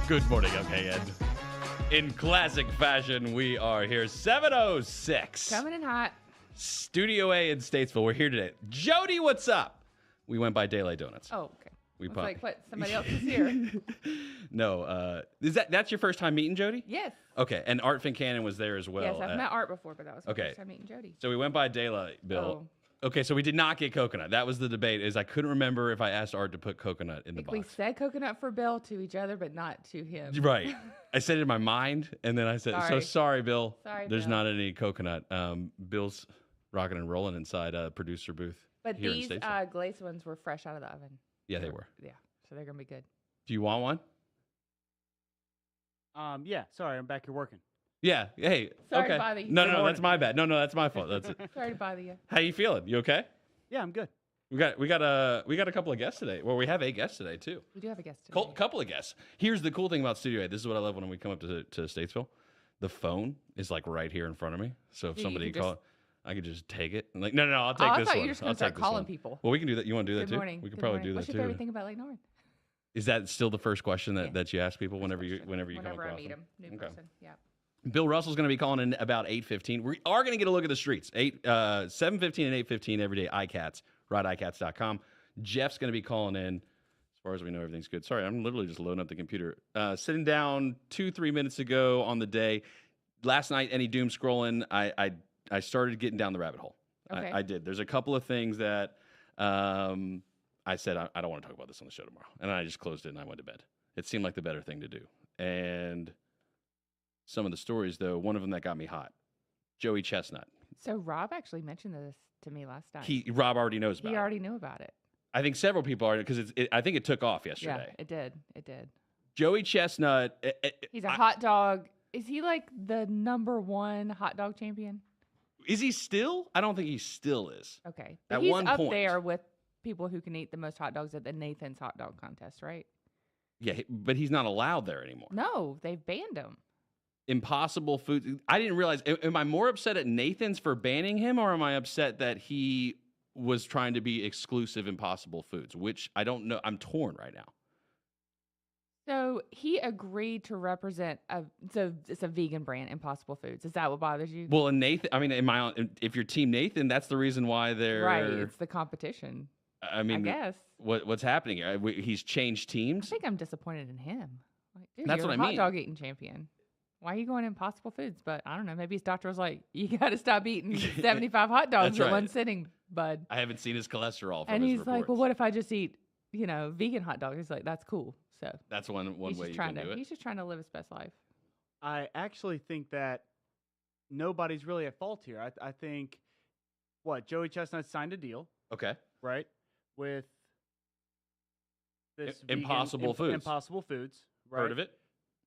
Good morning, okay, and in classic fashion, we are here, 7:06. Coming in hot. Studio A in Statesville. We're here today. Jody, what's up? We went by Daylight Donuts. Oh, okay. We I was like, what? Somebody else is here? No, that's your first time meeting Jody? Yes. Okay, and Art Fincannon was there as well. Yes, I've met Art before, but that was my okay. first time meeting Jody. So we went by Daylight, Bill. Oh. Okay, so we did not get coconut. That was the debate. Is I couldn't remember if I asked Art to put coconut in the box. We said coconut for Bill to each other, but not to him. Right. I said it in my mind, and then I said, Sorry. "So sorry, Bill. Sorry, There's Bill. not any coconut." Bill's rocking and rolling inside a producer booth. But here these in Statesville. glazed ones were fresh out of the oven. Yeah, they were. Yeah, so they're gonna be good. Do you want one? Yeah. Sorry, I'm back here working. Yeah. Hey. Sorry okay. to bother you. No, Good that's my bad. No, that's my fault. That's it. Sorry to bother you. How you feeling? You okay? Yeah, I'm good. We got a couple of guests today. Well, we have a guest today too. We do have a guest today. Couple of guests. Here's the cool thing about Studio A. This is what I love when we come up to Statesville. The phone is like right here in front of me. So if So you somebody can call, I could just take it. And like, no, I'll take I this thought one. you were just I'll gonna start take this calling one. people. Well, we can do that. You want to do that Good too? morning. We could Good probably morning. do that What's too. your favorite thing about Lake Norman? Is that still the first question Yeah. that you ask people whenever you come Whenever across I meet them? him, new person. Yeah. Bill Russell's going to be calling in about 8:15. We are going to get a look at the streets. 7:15 and 8:15 every day. iCats, rideicats.com. Jeff's going to be calling in. As far as we know, everything's good. Sorry, I'm literally just loading up the computer. Sitting down 2-3 minutes ago on the day. Last night, any doom scrolling, I started getting down the rabbit hole. Okay. I did. There's a couple of things that I said, I don't want to talk about this on the show tomorrow. And I just closed it and I went to bed. It seemed like the better thing to do. And some of the stories, though, one of them that got me hot, Joey Chestnut. So Rob actually mentioned this to me last night. Rob already knows about He it. already knew about it. I think several people are, because I think it took off yesterday. Yeah, it did. It did. Joey Chestnut. He's a hot dog. Is he like the #1 hot dog champion? Is he still? I don't think he still is. Okay. But At he's one up point. there with people who can eat the most hot dogs at the Nathan's hot dog contest, right? Yeah, but he's not allowed there anymore. No, they've banned him. Impossible Foods. I didn't realize. Am I more upset at Nathan's for banning him, or am I upset that he was trying to be exclusive Impossible Foods? Which I don't know. I'm torn right now. So he agreed to represent it's a vegan brand, Impossible Foods. Is that what bothers you? Well, and Nathan. I mean, if you're Team Nathan, that's the reason why they're Right. It's the competition. I mean, I guess. what's happening here? He's changed I teams. think I'm disappointed in him. Like, dude, That's you're what a I hot mean. dog eating champion. Why are you going Impossible Foods? But I don't know. Maybe his doctor was like, you got to stop eating 75 hot dogs That's at right. one sitting, bud. I haven't seen his cholesterol. From And his he's like, well, reports. what if I just eat, vegan hot dogs? He's like, that's cool. So That's one he's way just you trying can do to it. he's just trying to live his best life. I actually think that nobody's really at fault here. I think Joey Chestnut signed a deal, Okay. right, with this Impossible Foods. Impossible Foods, right? Heard of it?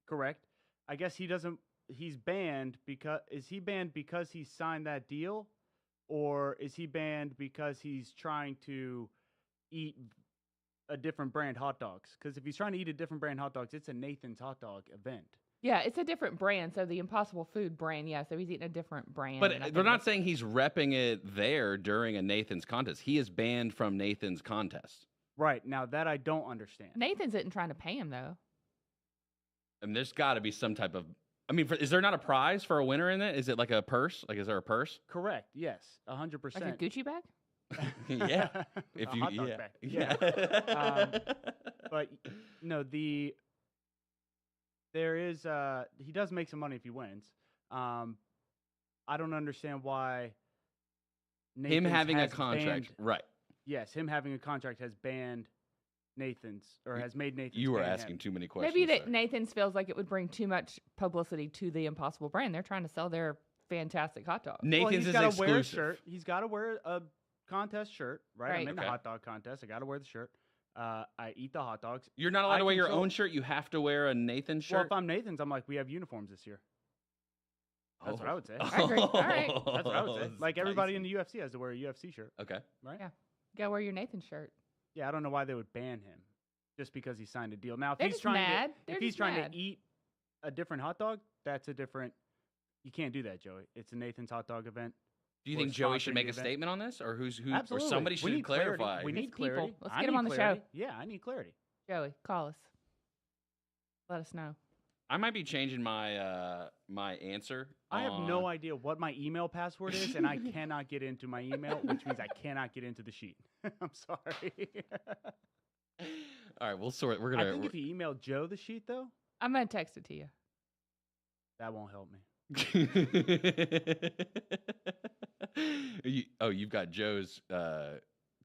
Correct. I guess he doesn't. He's banned because he banned because he signed that deal, or is he banned because he's trying to eat a different brand hot dogs? Because if he's trying to eat a different brand hot dogs, it's a Nathan's hot dog event. Yeah, it's a different brand. So the Impossible Food brand, yeah. So he's eating a different brand. But and I they're think not that's- saying he's repping it there during a Nathan's contest. He is banned from Nathan's contest. Right now, that I don't understand. Nathan's isn't trying to pay him though. And there's got to be some type of. I mean, is there not a prize for a winner in it? Is it like a purse? Like, is there a purse? Correct. Yes, 100%. Like a Gucci bag? Yeah. If A you, hot dog yeah, bag. yeah. But no, there is he does make some money if he wins. I don't understand why him Nathan's having a has contract, banned- right? yes, him having a contract has banned Nathan's or has made Nathan's. You were ban asking him. too many questions. Maybe that there. Nathan's feels like it would bring too much publicity to the Impossible brand. They're trying to sell their fantastic hot dog. Well, Nathan's he's is got to exclusive. wear a shirt. He's got to wear a contest shirt, right? Right. I'm in the Okay. hot dog contest. I got to wear the shirt. I eat the hot dogs. You're not allowed to wear your control- own shirt. You have to wear a Nathan shirt. Well, if I'm Nathan's, I'm like, we have uniforms this year. That's what I would say. I agree. All right. That's what I would say. Like everybody in the UFC has to wear a UFC shirt, Okay. right? Yeah. You gotta wear your Nathan shirt. Yeah, I don't know why they would ban him just because he signed a deal. Now, if They're he's just trying mad. to, They're if he's just trying mad. to eat a different hot dog, that's a different. You can't do that, Joey. It's a Nathan's hot dog event. Do you We're think Joey should sponsoring make the a event. statement on this, or who? Absolutely. Or somebody We should need clarity. clarify? We His need clarity. people. Let's I get him need on the show. clarity. Yeah, I need clarity. Joey, call us. Let us know. I might be changing my my answer. I have no idea what my email password is, and I cannot get into my email, which means I cannot get into the sheet. I'm sorry. All right, we'll sort. We're gonna. I think if you email Joe the sheet, though, I'm gonna text it to you. that won't help me. You've got Joe's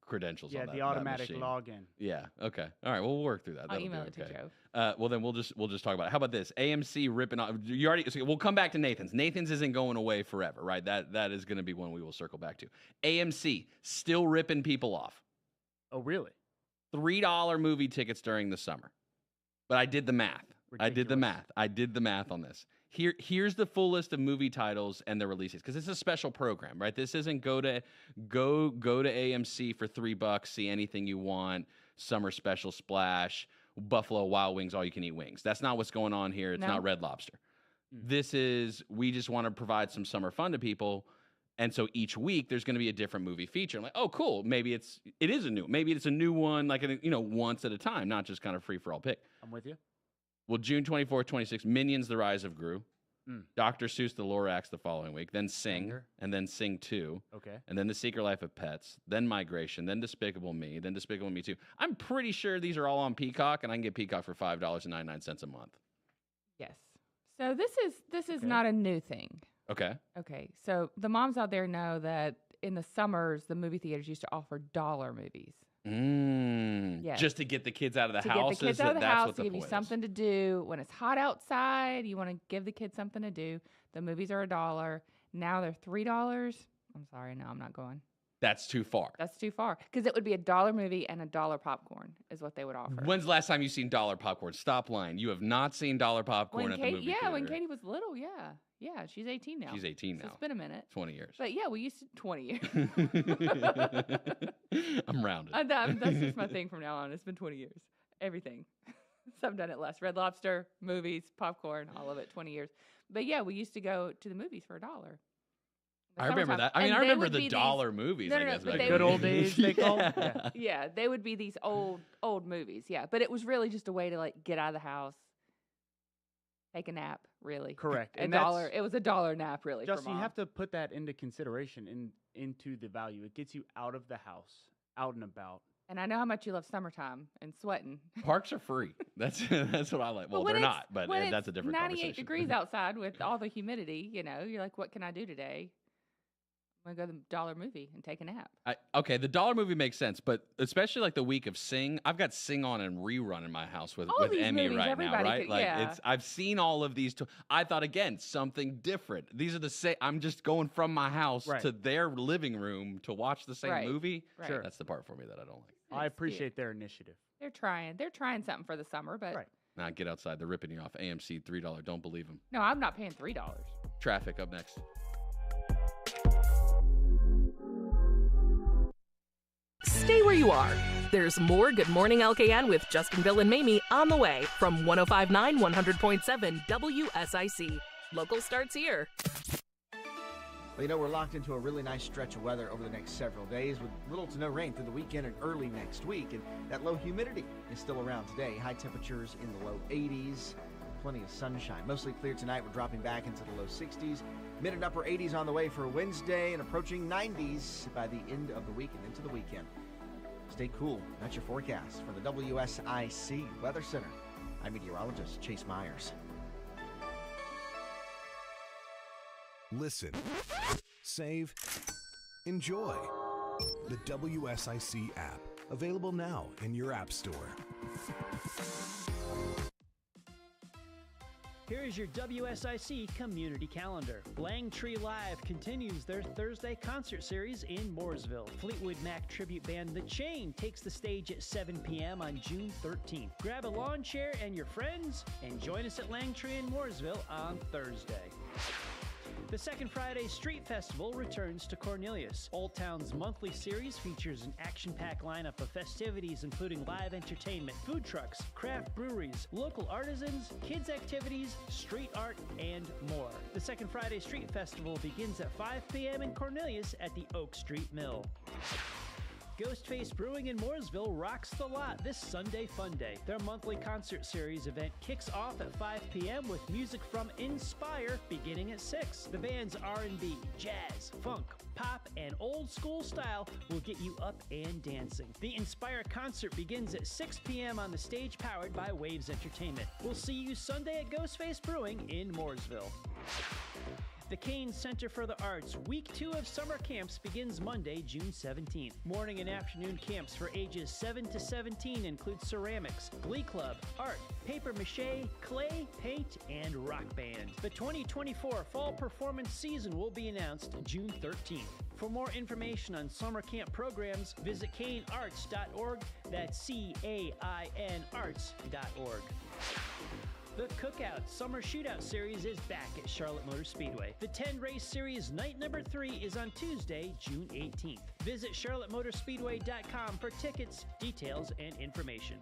credentials. Yeah, on that, the automatic that machine. login. Yeah. Okay. All right. We'll work through that. I'll That'll email be it to okay. Joe. Well, then we'll just talk about it. How about this? AMC ripping off. You already. So we'll come back to Nathan's. Nathan's isn't going away forever, right? That is going to be one we will circle back to. AMC still ripping people off. Oh, really? $3 movie tickets during the summer. But I did the math. I did the math on this. Here's the full list of movie titles and the releases, because it's a special program, right? This isn't go to AMC for $3, see anything you want, summer special splash, Buffalo Wild Wings, all you can eat wings. That's not what's going on here. It's not Red Lobster. This is, we just want to provide some summer fun to people. And so each week there's going to be a different movie feature. I'm like, oh, cool. Maybe it's a new one, like, once at a time, not just kind of free for all pick. I'm with you. Well, June 24th, 26th, Minions: The Rise of Gru. Dr. Seuss: The Lorax the following week. Then Sing, and then Sing 2. Okay. And then The Secret Life of Pets. Then Migration. Then Despicable Me. Then Despicable Me 2. I'm pretty sure these are all on Peacock, and I can get Peacock for $5.99 a month. Yes. So this is not a new thing. Okay. Okay. So the moms out there know that in the summers, the movie theaters used to offer dollar movies. Yes. Just to get the kids out of the to house. get the kids out of the house, what to give you point is. something to do. When it's hot outside, you want to give the kids something to do. The movies are $1. Now they're $3. I'm sorry, no, I'm not going. That's too far. That's too far. Because it would be $1 movie and $1 popcorn is what they would offer. When's the last time you seen dollar popcorn? Stop lying. You have not seen dollar popcorn at the movie theater. Yeah, when Katie was little, yeah. Yeah, she's 18 now. She's 18 now. So it's been a minute. 20 years. But yeah, we used to 20 years. I'm rounded. That's just my thing from now on. It's been 20 years. Everything. So I've done it less. Red Lobster, movies, popcorn, all of it, 20 years. But yeah, we used to go to the movies for $1. I remember that. I remember the dollar movies. No, I guess. but the good old days, they call them. Yeah. Yeah, they would be these old movies. Yeah, but it was really just a way to like get out of the house, take a nap. Really, Correct. And $1. It was $1 nap, really. Justin, for you Mom. have to put that into consideration into the value. It gets you out of the house, out and about. And I know how much you love summertime and sweating. Parks are free. That's what I like. Well, when they're it's- not, but when that's a different 98 conversation. degrees outside with all the humidity. You're like, what can I do today? I'm gonna go to the $1 movie and take a nap. Okay, the dollar movie makes sense, but especially like the week of Sing, I've got Sing on and rerun in my house with All these Emmy movies, right now, everybody right? could- Like yeah. I've seen all of these. I thought again something different. These are the same. I'm just going from my house Right. to their living room to watch the same Right. movie. Right. Sure. That's the part for me that I don't like. I It's appreciate cute. their initiative. They're trying. They're trying something for the summer, but Right. Now get outside. They're ripping you off. AMC $3. Don't believe them. no, I'm not paying $3. Traffic up next. Stay where you are. There's more Good Morning LKN with Justin, Bill, and Mamie on the way from 105.9 100.7 WSIC. Local starts here. Well, we're locked into a really nice stretch of weather over the next several days with little to no rain through the weekend and early next week. And that low humidity is still around today. High temperatures in the low 80s, plenty of sunshine. Mostly clear tonight. We're dropping back into the low 60s. Mid and upper 80s on the way for Wednesday and approaching 90s by the end of the week and into the weekend. Stay cool. That's your forecast for the WSIC Weather Center. I'm meteorologist Chase Myers. Listen, save, enjoy. The WSIC app, available now in your app store. Here is your WSIC community calendar. Langtree Live continues their Thursday concert series in Mooresville. Fleetwood Mac tribute band The Chain takes the stage at 7 p.m. on June 13th. Grab a lawn chair and your friends and join us at Langtree in Mooresville on Thursday. The Second Friday Street Festival returns to Cornelius. Old Town's monthly series features an action-packed lineup of festivities including live entertainment, food trucks, craft breweries, local artisans, kids activities, street art, and more. The Second Friday Street Festival begins at 5 p.m. in Cornelius at the Oak Street Mill. Ghostface Brewing in Mooresville rocks the lot this Sunday Fun Day. Their monthly concert series event kicks off at 5 p.m. with music from Inspire beginning at 6. The band's R&B, jazz, funk, pop, and old school style will get you up and dancing. The Inspire concert begins at 6 p.m. on the stage powered by Waves Entertainment. We'll see you Sunday at Ghostface Brewing in Mooresville. The Kane Center for the Arts Week 2 of summer camps begins Monday, June 17th. Morning and afternoon camps for ages 7 to 17 include ceramics, glee club, art, paper mache, clay, paint, and rock band. The 2024 fall performance season will be announced June 13th. For more information on summer camp programs, visit canearts.org. That's CAIN arts.org. The Cookout Summer Shootout Series is back at Charlotte Motor Speedway. The 10-race series night number 3 is on Tuesday, June 18th. Visit charlottemotorspeedway.com for tickets, details, and information.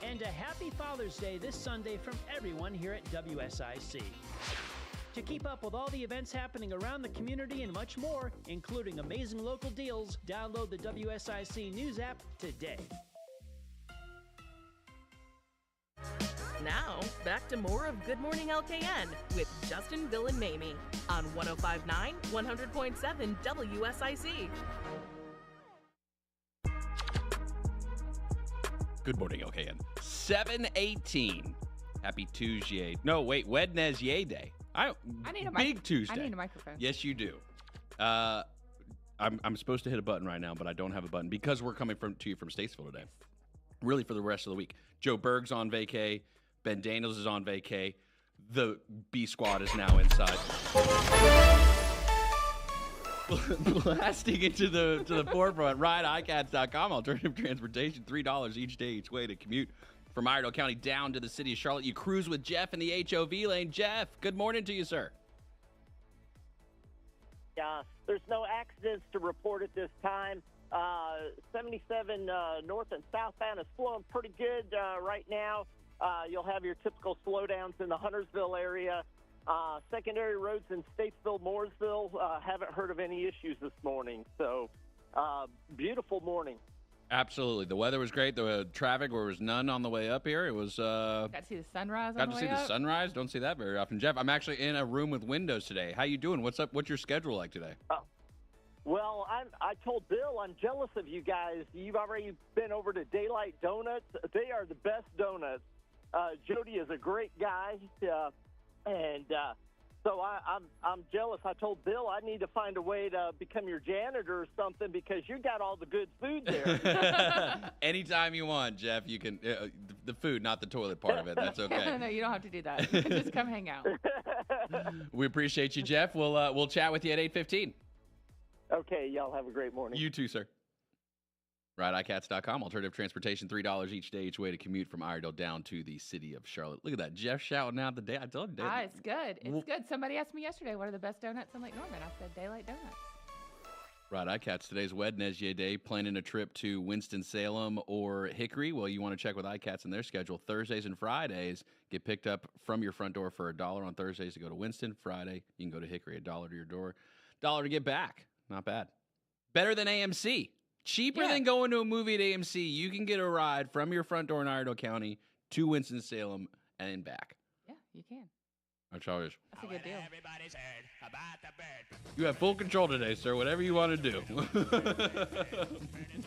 And a happy Father's Day this Sunday from everyone here at WSIC. To keep up with all the events happening around the community and much more, including amazing local deals, download the WSIC News app today. Now, back to more of Good Morning LKN with Justin, Bill, and Mamie on 105.9, 100.7 WSIC. Good morning, LKN. 7:18. Happy Tuesday. No, wait, Wednesday Day. I need a Big Tuesday. I need a microphone. Yes, you do. I'm supposed to hit a button right now, but I don't have a button because we're coming to you from Statesville today. Really for the rest of the week. Joe Berg's on vacay. Ben Daniels is on vacay. The B Squad is now inside. Blasting into the forefront. RideICats.com. Alternative transportation. $3 each day, each way to commute from Iredell County down to the city of Charlotte. You cruise with Jeff in the HOV lane. Jeff, good morning to you, sir. There's no accidents to report at this time. 77 north and southbound is flowing pretty good right now. You'll have your typical slowdowns in the Huntersville area. Secondary roads in Statesville, Mooresville, haven't heard of any issues this morning. So, beautiful morning. Absolutely. The weather was great. The traffic, there was none on the way up here. It was... Got to see the sunrise on Got the to way see the up. sunrise. Don't see that very often. Jeff, I'm actually in a room with windows today. How you doing? What's up? What's your schedule like today? Well, I told Bill I'm jealous of you guys. You've already been over to Daylight Donuts. They are the best donuts. Jody is a great guy, so I'm jealous. I told Bill I need to find a way to become your janitor or something because you got all the good food there. Anytime you want, Jeff, you can. The food, not the toilet part of it. That's okay. No, you don't have to do that. You can just come hang out. We appreciate you, Jeff. We'll chat with you at 8:15. Okay, y'all have a great morning. You too, sir. RideICats.com. Alternative transportation, $3 each day, each way to commute from Iredell down to the city of Charlotte. Look at that. Jeff shouting out the day. I told you. It's good. It's good. Somebody asked me yesterday, what are the best donuts in Lake Norman? I said, Daylight Donuts. RideICats. Today's Wednesday Day. Planning a trip to Winston-Salem or Hickory? Well, you want to check with iCats and their schedule. Thursdays and Fridays get picked up from your front door for $1 on Thursdays to go to Winston. Friday, you can go to Hickory, $1 to your door. $1 to get back. Not bad. Better than AMC. Cheaper than going to a movie at AMC. You can get a ride from your front door in Iredell County to Winston-Salem and back. Yeah, you can. That's always. That's a good deal. You have full control today, sir. Whatever you want to do.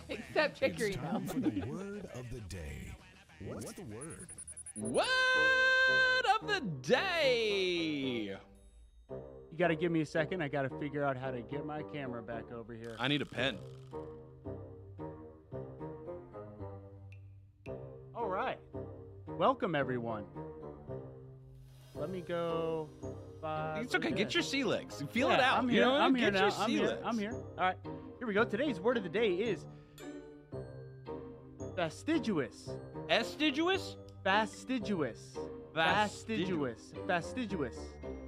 Except Hickory, It's time for the word of the day. What's the word? Word of the day. You got to give me a second. I got to figure out how to get my camera back over here. I need a pen. All right. Welcome, everyone. Let me go. It's okay. Get your sea legs. Feel it out. I'm here. You know? I'm here Get now. your sea legs. I'm here. All right. Here we go. Today's word of the day is fastidious. Assiduous? Fastidious. Fastidious. Fastidious.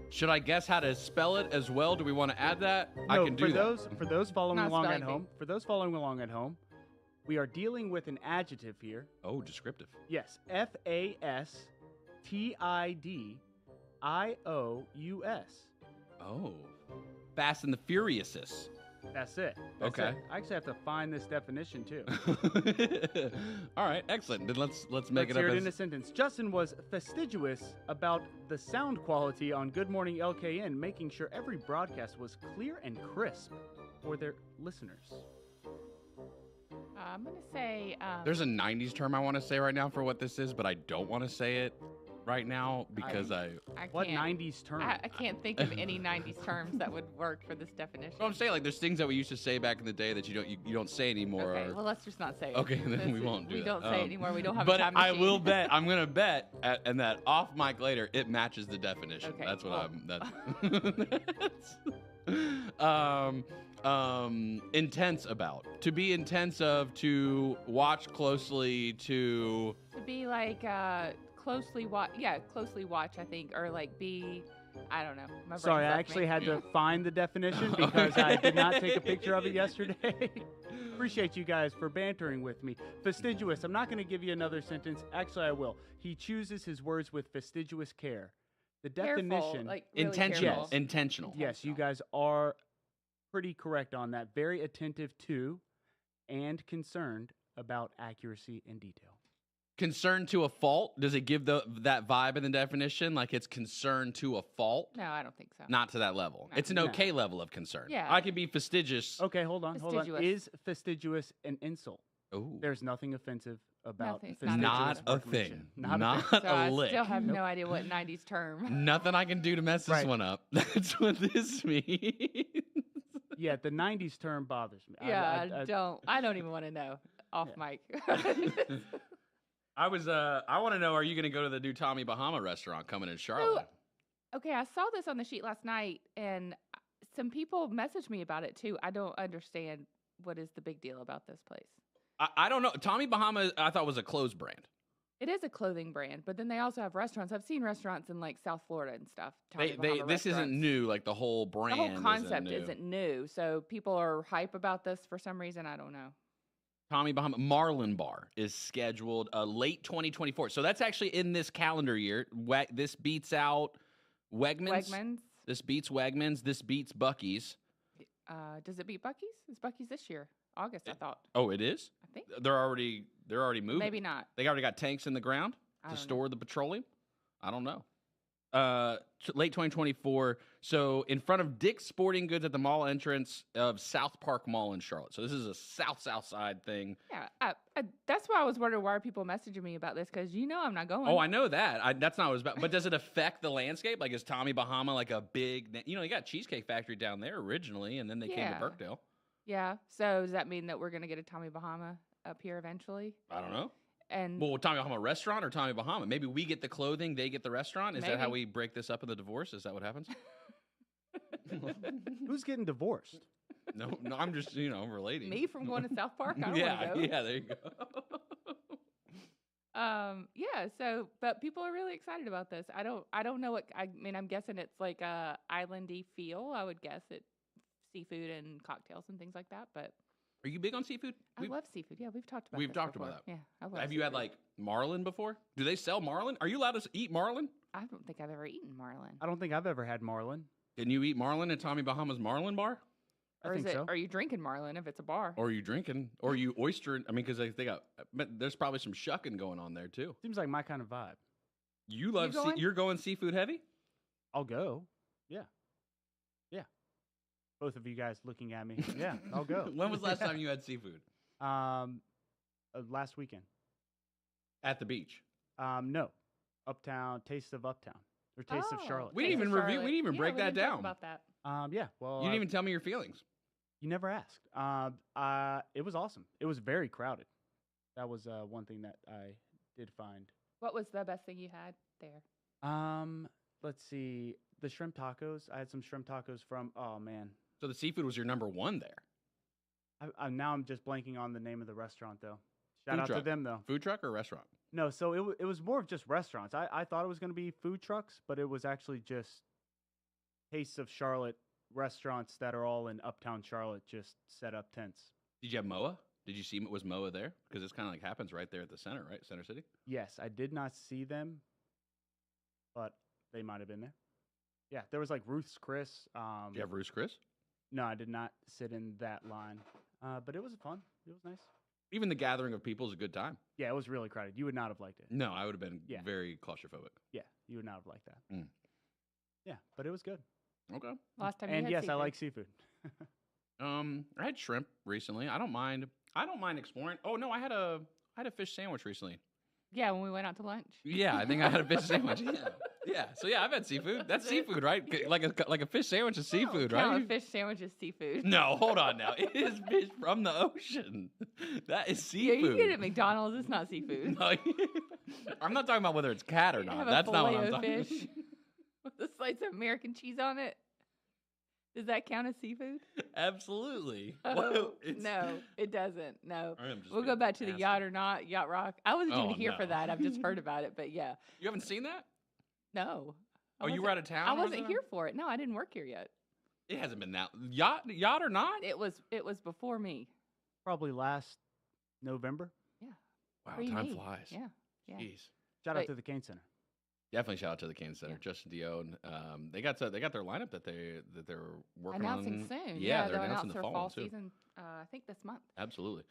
Should I guess how to spell it as well? Do we want to add that? I No, can do that. for those following Not along at spelling bee. home. For those following along at home, we are dealing with an adjective here. Oh, descriptive. Yes, Fastidious. Oh. Fast and the Furious. That's it. That's Okay. it. I actually have to find this definition too. All right, excellent. Then let's make Let's it hear up it in a sentence. Justin was fastidious about the sound quality on Good Morning LKN, making sure every broadcast was clear and crisp for their listeners. I'm gonna say. There's a 90s term I want to say right now for what this is, but I don't want to say it right now because I What can't, 90s term? I can't think of any 90s terms that would work for this definition. Well, I'm saying like there's things that we used to say back in the day that you don't say anymore. Okay, or- well, let's just not say it. Okay, then This we is- won't do We that. don't say it anymore. We don't have But a time I machine. will bet. I'm gonna bet, and that off mic later, it matches the definition. Okay, That's what well. intense about. To be intense of. To watch closely. To. To be like closely watch. Yeah, closely watch. I think, or like be. I don't know. My brain Sorry, I left actually me. had to find the definition because I did not take a picture of it yesterday. Appreciate you guys for bantering with me. Fastidious. I'm not going to give you another sentence. Actually, I will. He chooses his words with fastidious care. The Careful, definition. like really Intentional. careful. Intentional. Yes, you guys are pretty correct on that. Very attentive to and concerned about accuracy and detail. Concern to a fault. Does it give that vibe in the definition? Like it's concern to a fault? No, I don't think so. Not to that level. No. It's an No. okay level of concern. Yeah. I can be fastidious. Okay, hold on. Fastidious. Is fastidious an insult? Ooh. There's nothing offensive about Nothing. fastidious Not a workmanship. thing. Not a Not thing. So a I lick. still have no idea what 90s term. Nothing I can do to mess this Right. one up. That's what this means. Yeah, the 90s term bothers me. Yeah, I don't even want to know. Off mic. I want to know, are you going to go to the new Tommy Bahama restaurant coming in Charlotte? Okay, I saw this on the sheet last night, and some people messaged me about it too. I don't understand what is the big deal about this place. I don't know. Tommy Bahama, I thought was a clothes brand. It is a clothing brand, but then they also have restaurants. I've seen restaurants in like South Florida and stuff. Tommy Bahama This isn't restaurants. new. Like the whole brand. The whole concept isn't new. new, so people are hype about this for some reason. I don't know. Tommy Bahama Marlin Bar is scheduled late 2024. So that's actually in this calendar year. This beats out Wegmans. Wegmans. This beats Wegmans. This beats Buc-ee's. Does it beat Buc-ee's? It's Buc-ee's this year, August. I thought. Oh, it is? I think. They're already moving. Maybe not. They already got tanks in the ground I to don't know. store the petroleum. I don't know. Late 2024. So in front of Dick's Sporting Goods at the mall entrance of South Park Mall in Charlotte. So this is a south side thing. Yeah, that's why I was wondering why are people messaging me about this because I'm not going. Oh, I know that. That's not what it was about. But does it affect the landscape? Like is Tommy Bahama like a big? You got Cheesecake Factory down there originally, and then they came to Yeah. Birkdale. Yeah. So does that mean that we're gonna get a Tommy Bahama up here eventually? I don't know. And Well, Tommy Bahama restaurant or Tommy Bahama? Maybe we get the clothing, they get the restaurant. Is that how Maybe. we break this up in the divorce? Is that what happens? Who's getting divorced? No, I'm just relating. me from going to South Park? I don't yeah, want to go. yeah. There you go. Yeah. So, but people are really excited about this. I don't know what. I mean, I'm guessing it's like a islandy feel. I would guess it seafood and cocktails and things like that. But Are you big on seafood? I love seafood. Yeah, we've talked about. we've this talked before. about that. Yeah, I love. Have you had seafood. like marlin before? Do they sell marlin? Are you allowed to eat marlin? I don't think I've ever eaten marlin. I don't think I've ever had marlin. Can you eat marlin at Tommy Bahama's Marlin Bar? I Or think is it? so. Are you drinking marlin if it's a bar? Or are you drinking? Or are you oystering? I mean, because they got. But there's probably some shucking going on there too. Seems like my kind of vibe. You love. going? You're going seafood heavy. I'll go. Yeah. Yeah. Both of you guys looking at me. Yeah, I'll go. When was the last time you had seafood? Last weekend. At the beach. No. Uptown, Taste of Uptown. Or Taste of Charlotte. We didn't Taste even of review- we Charlotte. didn't even Yeah, break we that didn't talk down. About that. Yeah, well, You didn't even tell me your feelings. you never asked. It was awesome. It was very crowded. That was one thing that I did find. What was the best thing you had there? Let's see. The shrimp tacos. I had some shrimp tacos from. Oh man. So the seafood was your number one there. Now I'm just blanking on the name of the restaurant though. Shout Food out to truck. them though. Food truck or restaurant? No, so it was more of just restaurants. I thought it was going to be food trucks, but it was actually just Tastes of Charlotte restaurants that are all in Uptown Charlotte, just set up tents. Did you have Moa? Did you see was Moa there? Because it's kind of like happens right there at the center, right? Center City. Yes, I did not see them, but they might have been there. Yeah, there was like Ruth's Chris. Do you have Ruth's Chris? No, I did not sit in that line, but it was fun. It was nice. Even the gathering of people is a good time. Yeah, it was really crowded. You would not have liked it. No, I would have been Yeah. very claustrophobic. Yeah, you would not have liked that. Mm. Yeah, but it was good. Okay. Last time you And had yes, I seafood. like seafood. I had shrimp recently. I don't mind exploring. Oh no, I had a fish sandwich recently. Yeah, when we went out to lunch. Yeah, I think I had a fish sandwich. Yeah. Yeah. So yeah, I've had seafood. That's seafood, right? Like a fish sandwich is seafood, No, right? a fish sandwich is seafood. No, hold on now. It is fish from the ocean. That is Yeah, seafood. you get it at McDonald's. It's not seafood. No, I'm not talking about whether it's cat or You not. have That's a not what filet I'm of talking fish with a slice of American cheese on it. Does that count as seafood? Absolutely. Oh, Well, it's- no, it doesn't. No. I am just We'll go being back to the nasty. yacht or not, yacht rock. I wasn't Oh, even here for no. that. I've just heard about it, but yeah. You haven't seen that? No. I Oh, you were wasn't- out of town? I or was wasn't it? here for it. No, I didn't work here yet. It hasn't been that yacht or not? It was before me. Probably last November. Wow, Pre time me. flies. Yeah. Yeah. Jeez. Shout But- out to the Kane Center. Definitely shout out to the Kane Center, Yeah. Justin Dion. They got their lineup that they're working Announcing on. soon. Yeah, they're they'll announcing announce the their fall, fall too. season. I think this month. Absolutely.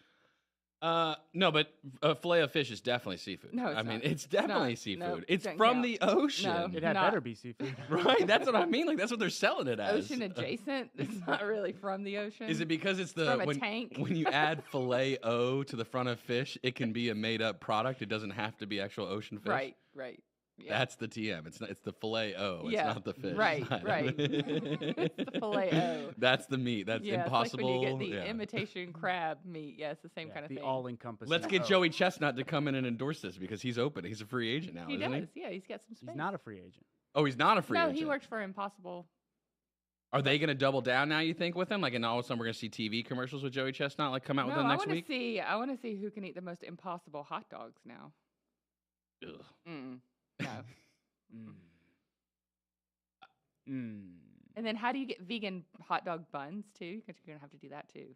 No, but a fillet of fish is definitely seafood. No, it's I mean, not. it's It's not. definitely No, seafood. it It's doesn't from count. the ocean. No. It had Not- better be seafood. Right? That's what I mean. Like that's what they're selling it as. Ocean adjacent. It's not really from the ocean. Is it because it's the from a when, tank? when you add filet O to the front of fish, it can be a made up product. It doesn't have to be actual ocean fish. Right. Right. Yeah. That's the TM. It's not. It's the filet O. It's Yeah, not the fish. right, side of right. it. It's the filet O. That's the meat. That's yeah, impossible. It's like when you get the yeah. imitation crab meat. Yeah, it's the same kind of the thing. all-encompassing. Let's get O. Joey Chestnut to come in and endorse this because he's open. He's a free agent now, He isn't does. Yeah, he's got some space. He's not a free agent. Oh, he's not a free no, agent. he works for Impossible. Are they going to double down now? You think with him? Like, and all of a sudden we're going to see TV commercials with Joey Chestnut like come out with No, him I next want to week? see. I want to see who can eat the most impossible hot dogs now. Ugh. No. And then how do you get vegan hot dog buns too? Because you're gonna have to do that too.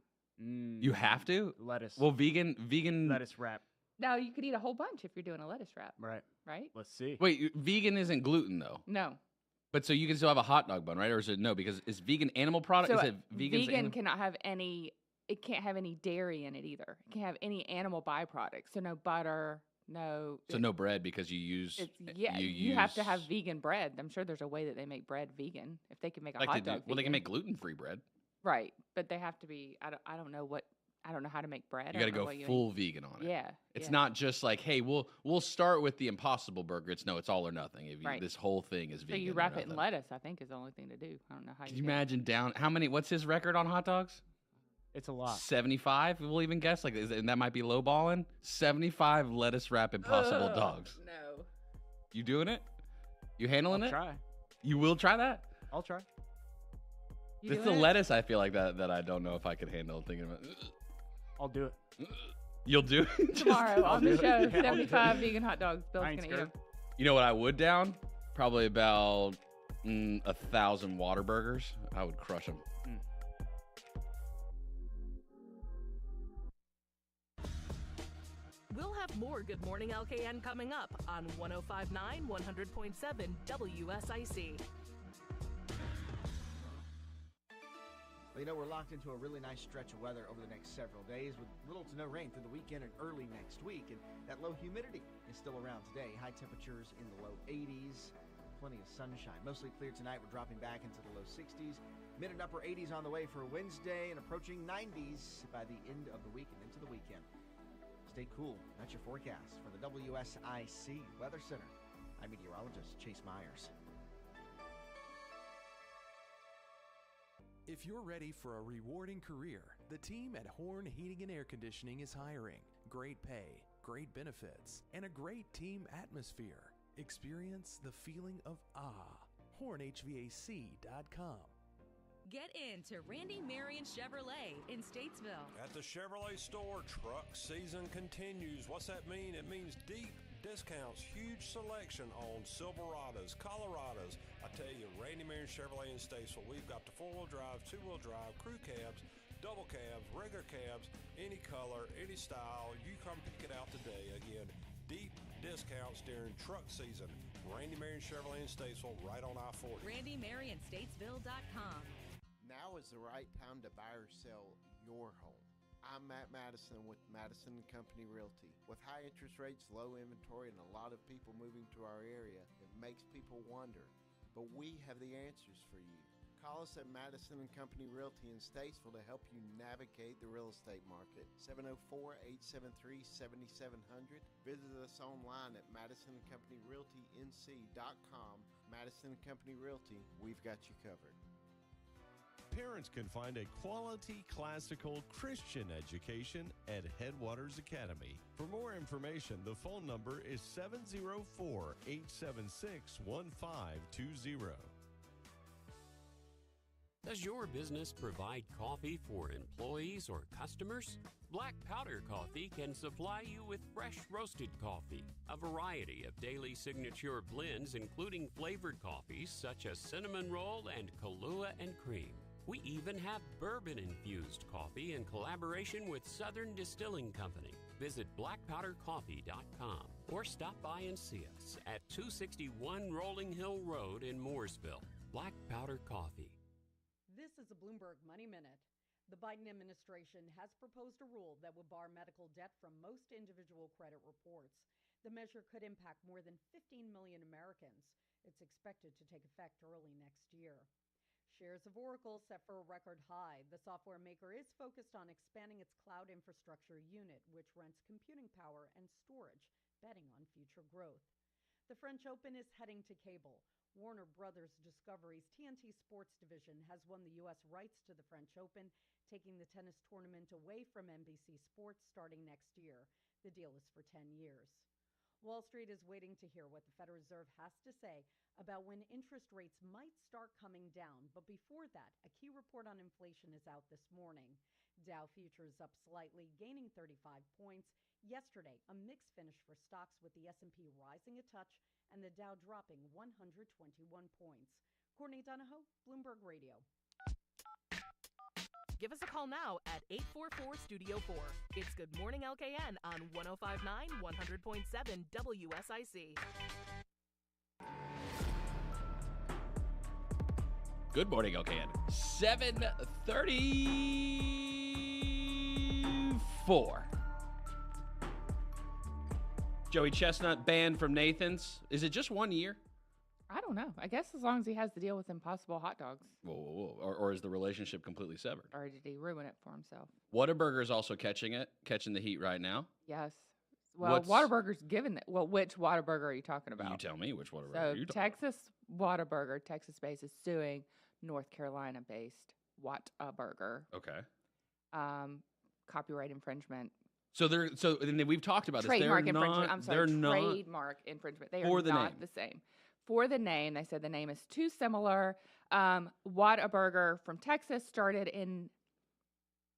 You have to. Lettuce. Well, vegan. Lettuce wrap. Now you could eat a whole bunch if you're doing a lettuce wrap, Right. right? Let's see. Wait, vegan isn't gluten though. No. But so you can still have a hot dog bun, right? Or is it no? Because is vegan animal product? So is it vegan cannot have any. It can't have any dairy in it either. It can't have any animal byproducts. So no butter, no. So no bread because you use. It's, yeah, you have to have vegan bread. I'm sure there's a way that they make bread vegan. If they can make a like hot they do. dog Well, they can vegan. make gluten-free bread. Right, but they have to be. I don't know what. I don't know how to make bread. You I got to don't know go what you full vegan on it. Yeah, It's yeah. not just like, hey, we'll start with the Impossible Burger. It's no, it's all or nothing. If you, Right. This whole thing is So vegan. you or wrap it in nothing. lettuce. I think is the only thing to do. I don't know how Can you you do it. imagine down how many? What's his record on hot dogs? It's a lot. 75. We'll even guess. Like, and that might be lowballing. 75 lettuce wrap Impossible Ugh, dogs. No. You doing it? You handling I'll it? try. You will try that. I'll try. You It's the doing it? lettuce. I feel like that I don't know if I could handle. Thinking about. I'll do it. You'll do it Just- Tomorrow on the do it. show. Yeah, I'll do it. 75 vegan hot dogs. Bill's I ain't gonna eat scared. 'em. You know what I would down? Probably about 1,000 water burgers. I would crush them. We'll have more Good Morning LKN coming up on 105.9 100.7 WSIC. Well, you know, we're locked into a really nice stretch of weather over the next several days with little to no rain through the weekend and early next week. And that low humidity is still around today. High temperatures in the low 80s, plenty of sunshine. Mostly clear tonight. We're dropping back into the low 60s. Mid and upper 80s on the way for Wednesday and approaching 90s by the end of the week and into the weekend. Stay cool. That's your forecast from the WSIC Weather Center. I'm meteorologist Chase Myers. If you're ready for a rewarding career, the team at Horn Heating and Air Conditioning is hiring. Great pay, great benefits, and a great team atmosphere. Experience the feeling of HornHVAC.com. Get in to Randy Marion Chevrolet in Statesville. At the Chevrolet store, truck season continues. What's that mean? It means deep discounts, huge selection on Silverados, Colorados. I tell you, Randy Marion Chevrolet in Statesville, we've got the four-wheel drive, two-wheel drive, crew cabs, double cabs, regular cabs, any color, any style. You come pick it out today. Again, deep discounts during truck season. Randy Marion Chevrolet in Statesville, right on I-40. RandyMarionStatesville.com. Now Now is the right time to buy or sell your home. I'm Matt Madison with Madison & Company Realty. With high interest rates, low inventory, and a lot of people moving to our area, it makes people wonder. But we have the answers for you. Call us at Madison & Company Realty in Statesville to help you navigate the real estate market. 704-873-7700. Visit us online at MadisonandCompanyRealtyNC.com. Madison & Company Realty, we've got you covered. Parents can find a quality classical Christian education at Headwaters Academy. For more information, the phone number is 704-876-1520. Does your business provide coffee for employees or customers? Black Powder Coffee can supply you with fresh roasted coffee, a variety of daily signature blends including flavored coffees such as cinnamon roll and Kahlua and cream. We even have bourbon-infused coffee in collaboration with Southern Distilling Company. Visit blackpowdercoffee.com or stop by and see us at 261 Rolling Hill Road in Mooresville. Black Powder Coffee. This is a Bloomberg Money Minute. The Biden administration has proposed a rule that would bar medical debt from most individual credit reports. The measure could impact more than 15 million Americans. It's expected to take effect early next year. Shares of Oracle set for a record high. The software maker is focused on expanding its cloud infrastructure unit, which rents computing power and storage, betting on future growth. The French Open is heading to cable. Warner Brothers Discovery's TNT Sports division has won the U.S. rights to the French Open, taking the tennis tournament away from NBC Sports starting next year. The deal is for 10 years. Wall Street is waiting to hear what the Federal Reserve has to say about when interest rates might start coming down. But before that, a key report on inflation is out this morning. Dow futures up slightly, gaining 35 points. Yesterday, a mixed finish for stocks with the S&P rising a touch and the Dow dropping 121 points. Courtney Donahoe, Bloomberg Radio. Give us a call now at 844-STUDIO-4. It's Good Morning LKN on 105.9, 100.7 WSIC. Good morning, LKN. 7:34. Joey Chestnut banned from Nathan's. Is it just 1 year? I don't know. I guess as long as he has to deal with Impossible hot dogs. Whoa. Or is the relationship completely severed? Or did he ruin it for himself? Whataburger is also catching the heat right now. Yes. Well, Whataburger's given it. Well, which Whataburger are you talking about? You tell me which Whataburger So are you talking Texas Whataburger, Texas-based, is suing North Carolina-based Whataburger. Okay. Copyright infringement. So we've talked about Trademark this. infringement. I'm sorry, trademark infringement. They are not the same. For the name, they said the name is too similar. Whataburger from Texas started in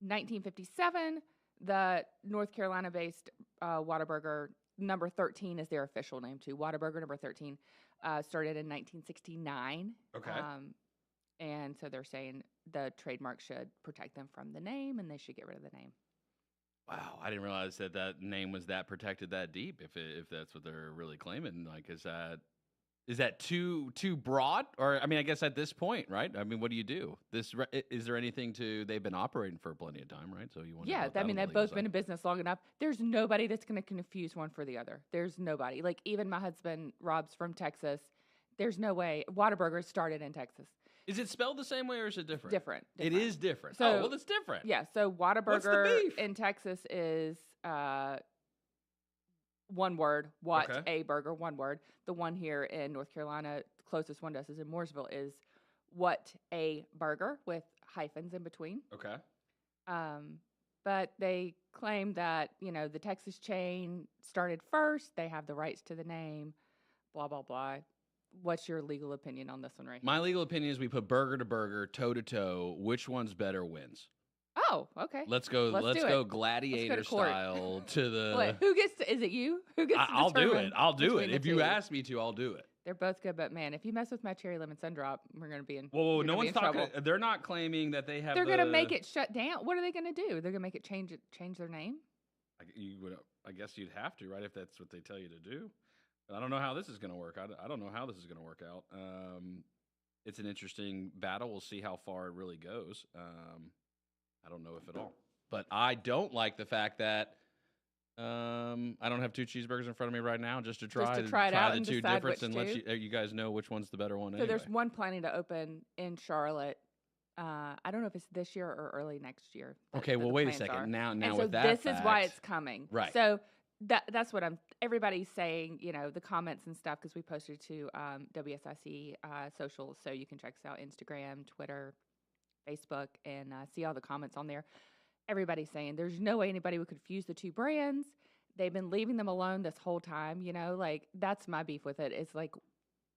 1957. The North Carolina-based Whataburger number 13 is their official name too. Whataburger number 13 started in 1969. Okay. And so they're saying the trademark should protect them from the name, and they should get rid of the name. Wow, I didn't realize that name was that protected that deep. If that's what they're really claiming, like, is that too broad? Or I mean, I guess at this point, right? I mean, what do you do? Is there anything they've been operating for plenty of time, right? So you want I mean, they've both been in business long enough. There's nobody that's going to confuse one for the other. There's nobody. Like even my husband Rob's from Texas. There's no way. Whataburger started in Texas. Is it spelled the same way or is it different? Different. It is different. So, well, it's different. Yeah. So Whataburger in Texas is one word. A burger, one word. The one here in North Carolina, closest one to us is in Mooresville, is What a Burger with hyphens in between. Okay. But they claim that, the Texas chain started first. They have the rights to the name, blah, blah, blah. What's your legal opinion on this one right here? My legal opinion is we put burger to burger, toe to toe. Which one's better wins. Oh, okay. Let's go gladiator style to the. Wait, who gets to? Is it you? Who gets to I'll do determine it. I'll do it. between the If you two? ask me to, I'll do it. They're both good, but man, if you mess with my cherry lemon sun drop, we're gonna be in. Whoa, no one's talking. Trouble. They're not claiming that they have. They're gonna make it shut down. What are they gonna do? They're gonna make it change their name. I guess you'd have to, right? If that's what they tell you to do. I don't know how this is going to work. I don't know how this is going to work out. it's an interesting battle. We'll see how far it really goes. I don't know if at all. But I don't like the fact that I don't have 2 cheeseburgers in front of me right now just to try it out the and 2 decide difference which and let two. you guys know which one's the better one. So anyway. there's one planning to open in Charlotte. I don't know if it's this year or early next year. Okay, well, the wait a plans second. are. Now And so with that this is why fact- it's coming. Right. So that's what everybody's saying, the comments and stuff, because we posted to WSIC socials, so you can check us out, Instagram, Twitter, Facebook, and see all the comments on there. Everybody's saying there's no way anybody would confuse the 2 brands. They've been leaving them alone this whole time, like that's my beef with it. It's like,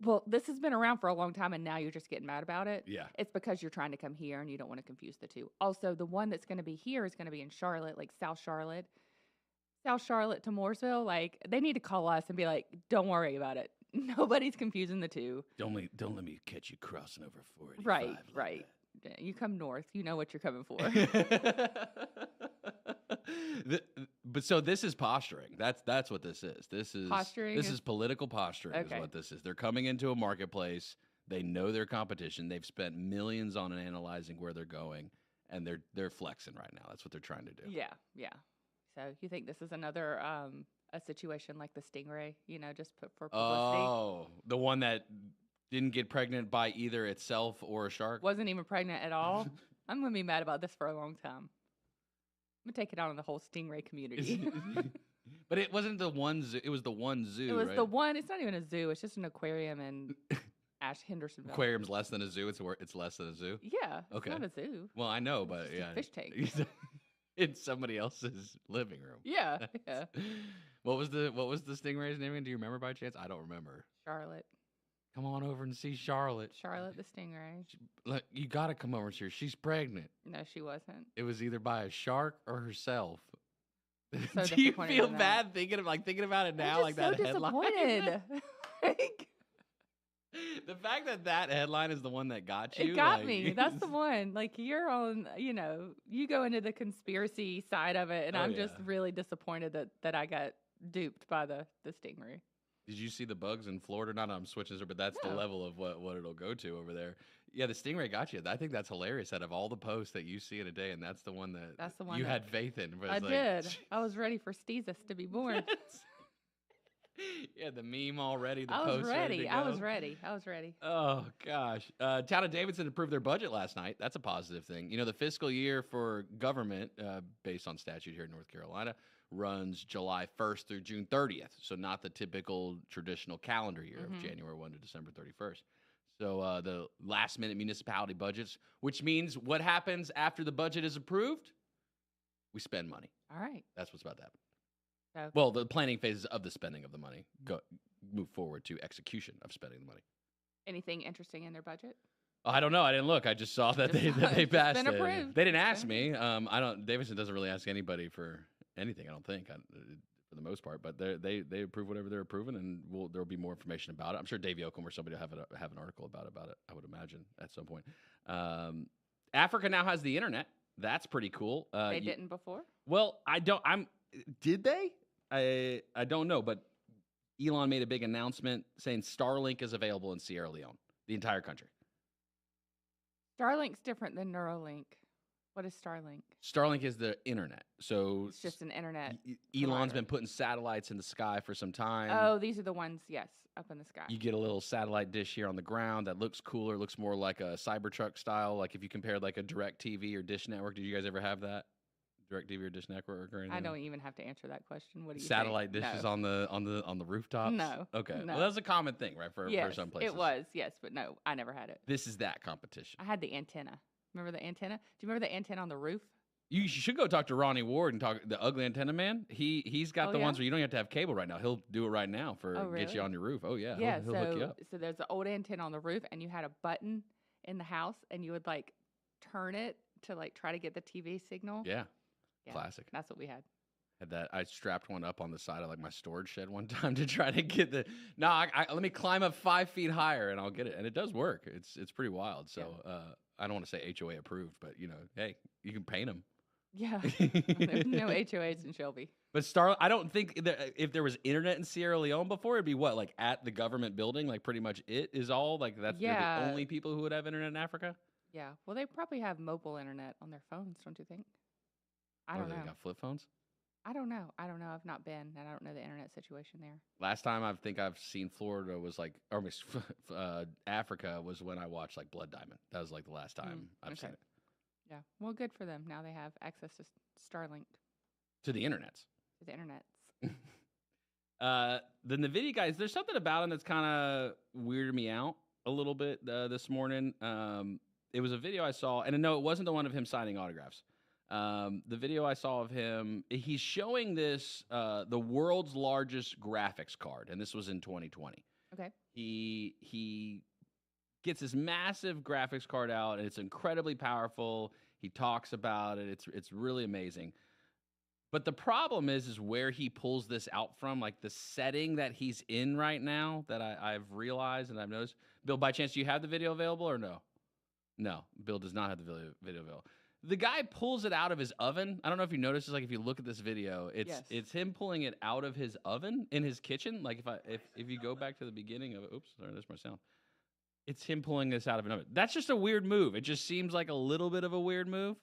well, this has been around for a long time and now you're just getting mad about it. Yeah. It's because you're trying to come here and you don't want to confuse the 2. Also, the one that's going to be here is going to be in Charlotte, like South Charlotte to Mooresville. Like they need to call us and be like, don't worry about it. Nobody's confusing the 2. Don't let me catch you crossing over 485. Right, like right. You come north, you know what you're coming for. But so this is posturing. That's what this is. This is Posturing This is- is political posturing. Okay. Is what this is. They're coming into a marketplace. They know their competition. They've spent millions on analyzing where they're going, and they're flexing right now. That's what they're trying to do. Yeah. So you think this is another a situation like the Stingray, just put for publicity? Oh, the one that didn't get pregnant by either itself or a shark. Wasn't even pregnant at all. I'm gonna be mad about this for a long time. I'm gonna take it out on the whole Stingray community. But it wasn't the one zoo. It was the one zoo. It was right? the one. It's not even a zoo. It's just an aquarium in Hendersonville. Aquarium's less than a zoo. It's less than a zoo. Yeah. Okay. It's not a zoo. Well, I know, but It's yeah, a fish tank. in somebody else's living room. Yeah. Yeah. What was the Stingray's name? Do you remember by chance? I don't remember. Charlotte. Come on over and see Charlotte. Charlotte the Stingray. Look, you got to come over and see her. She's pregnant. No, she wasn't. It was either by a shark or herself. So Do you disappointed feel in that. bad thinking about it now? I'm just so disappointed. The fact that headline is the one that got you. It got me. That's the one. Like you're on, you go into the conspiracy side of it, and Oh, I'm just yeah. really disappointed that I got duped by the Stingray. Did you see the bugs in Florida? Not I'm switching, but that's the No. level of what it'll go to over there. Yeah, the Stingray got you. I think that's hilarious. Out of all the posts that you see in a day, and that's the one you that- had faith in. But I it's like, did. I was ready for Steezus to be born. Yeah, the meme already. The I was post ready. to I go. was ready. I was ready. Oh gosh, Town of Davidson approved their budget last night. That's a positive thing. The fiscal year for government, based on statute here in North Carolina, runs July 1st through June 30th. So not the typical traditional calendar year of January 1 to December 31st. So the last minute municipality budgets, which means what happens after the budget is approved? We spend money. All right. That's what's about to happen. So, Well, the planning phases of the spending of the money move forward to execution of spending the money. anything interesting in their budget? Oh, I don't know. I didn't look. I just saw that they It's passed been it. approved. They didn't ask me. Davidson doesn't really ask anybody for anything. I don't think, for the most part. But they approve whatever they're approving, and there'll be more information about it. I'm sure Dave Yoakum or somebody will have an article about it. I would imagine at some point. Africa now has the internet. That's pretty cool. They didn't before? Well, did they? I don't know, but Elon made a big announcement saying Starlink is available in Sierra Leone, the entire country. Starlink's different than Neuralink. What is Starlink? Starlink is the internet. So It's just an internet. Elon's provider. been putting satellites in the sky for some time. Oh, these are the ones, yes, up in the sky. You get a little satellite dish here on the ground that looks cooler, looks more like a Cybertruck style. Like if you compare like a DirecTV or Dish Network, did you guys ever have that? DirecTV or Dish Network or anything? I don't even have to answer that question. What do you Satellite think? dishes No. on the rooftops? No. Okay. No. Well, that's a common thing, right? For Yes, some places. it was, yes, but no, I never had it. This is that competition. I had the antenna. Remember the antenna? Do you remember the antenna on the roof? You should go talk to Ronnie Ward and talk the ugly antenna man. He's got Oh, the yeah? ones where you don't have to have cable right now. He'll do it right now for Oh, get you really? on your roof. Oh yeah, Yeah, he'll hook you up. so there's an old antenna on the roof, and you had a button in the house, and you would like turn it to like try to get the TV signal. Yeah, Yeah, classic. That's what we had. Had that. I strapped one up on the side of like my storage shed one time to try to get the. No, let me climb up 5 feet higher and I'll get it, and it does work. It's pretty wild. So I don't want to say HOA approved, but hey, you can paint them. Yeah. There's no HOAs in Shelby. But I don't think if there was internet in Sierra Leone before, it'd be what, like at the government building, like pretty much it is all like they're the only people who would have internet in Africa. Yeah. Well, they probably have mobile internet on their phones, don't you think? I don't know. They got flip phones? I don't know. I've not been, and I don't know the internet situation there. Last time I think I've seen Florida was like, or Africa was when I watched like Blood Diamond. That was like the last time I've seen it. Yeah. Well, good for them. Now they have access to Starlink. To the internets. To the internets. The NVIDIA guys, there's something about them that's kind of weirded me out a little bit this morning. It was a video I saw, and no, it wasn't the one of him signing autographs. The video I saw of him, he's showing this, the world's largest graphics card, and this was in 2020. Okay. He gets this massive graphics card out, and it's incredibly powerful. He talks about it. It's really amazing. But the problem is where he pulls this out from, like the setting that he's in right now that I've realized and I've noticed. Bill, by chance, do you have the video available or no? No, Bill does not have the video available. The guy pulls it out of his oven. I don't know if you noticed, it's like if you look at this video, it's him pulling it out of his oven in his kitchen. Like if you go back to the beginning of, oops, sorry, there's my sound. It's him pulling this out of an oven. That's just a weird move. It just seems like a little bit of a weird move.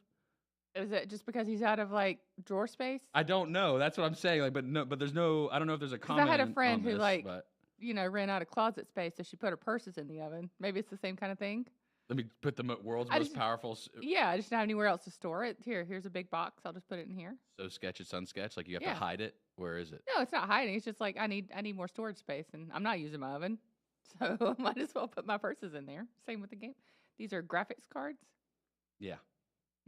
Is it just because he's out of like drawer space? I don't know. That's what I'm saying. Like, but there's no. I don't know if there's a comment. I had a friend who but ran out of closet space, so she put her purses in the oven. Maybe it's the same kind of thing. Let me put the world's most powerful. Yeah, I just don't have anywhere else to store it. Here's a big box. I'll just put it in here. So sketch it's unsketched. Like you have to hide it. Where is it? No, it's not hiding. It's just like I need more storage space, and I'm not using my oven, so I might as well put my purses in there. Same with the game. These are graphics cards. Yeah.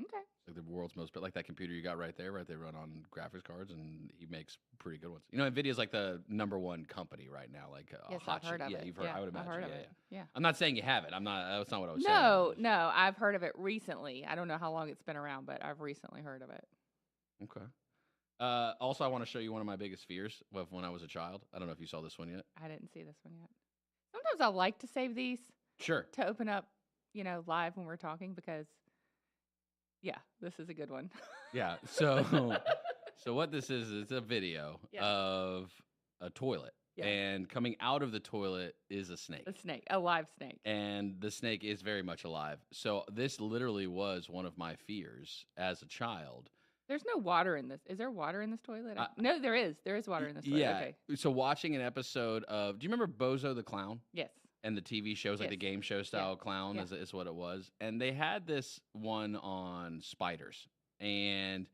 Okay. Like the world's most, but like that computer you got right there, right? They run on graphics cards, and he makes pretty good ones. You know, NVIDIA's like the #1 company right now. Like yes, hot I've heard of yeah, it. You've heard. I would imagine. I've heard of it. Yeah. I'm not saying you have it. I'm not. That's not what I was saying. No, I've heard of it recently. I don't know how long it's been around, but I've recently heard of it. Okay. Also, I want to show you one of my biggest fears of when I was a child. I don't know if you saw this one yet. I didn't see this one yet. Sometimes I like to save these. Sure. To open up, live when we're talking because. Yeah, this is a good one. Yeah. So what this is, it's a video of a toilet. Yeah. And coming out of the toilet is a snake. A snake, a live snake. And the snake is very much alive. So this literally was one of my fears as a child. There's no water in this. Is there water in this toilet? No, there is. There is water in this toilet. Yeah. Okay. So watching an episode of, do you remember Bozo the Clown? Yes. And the TV shows, like the game show style clown is what it was. And they had this one on spiders. And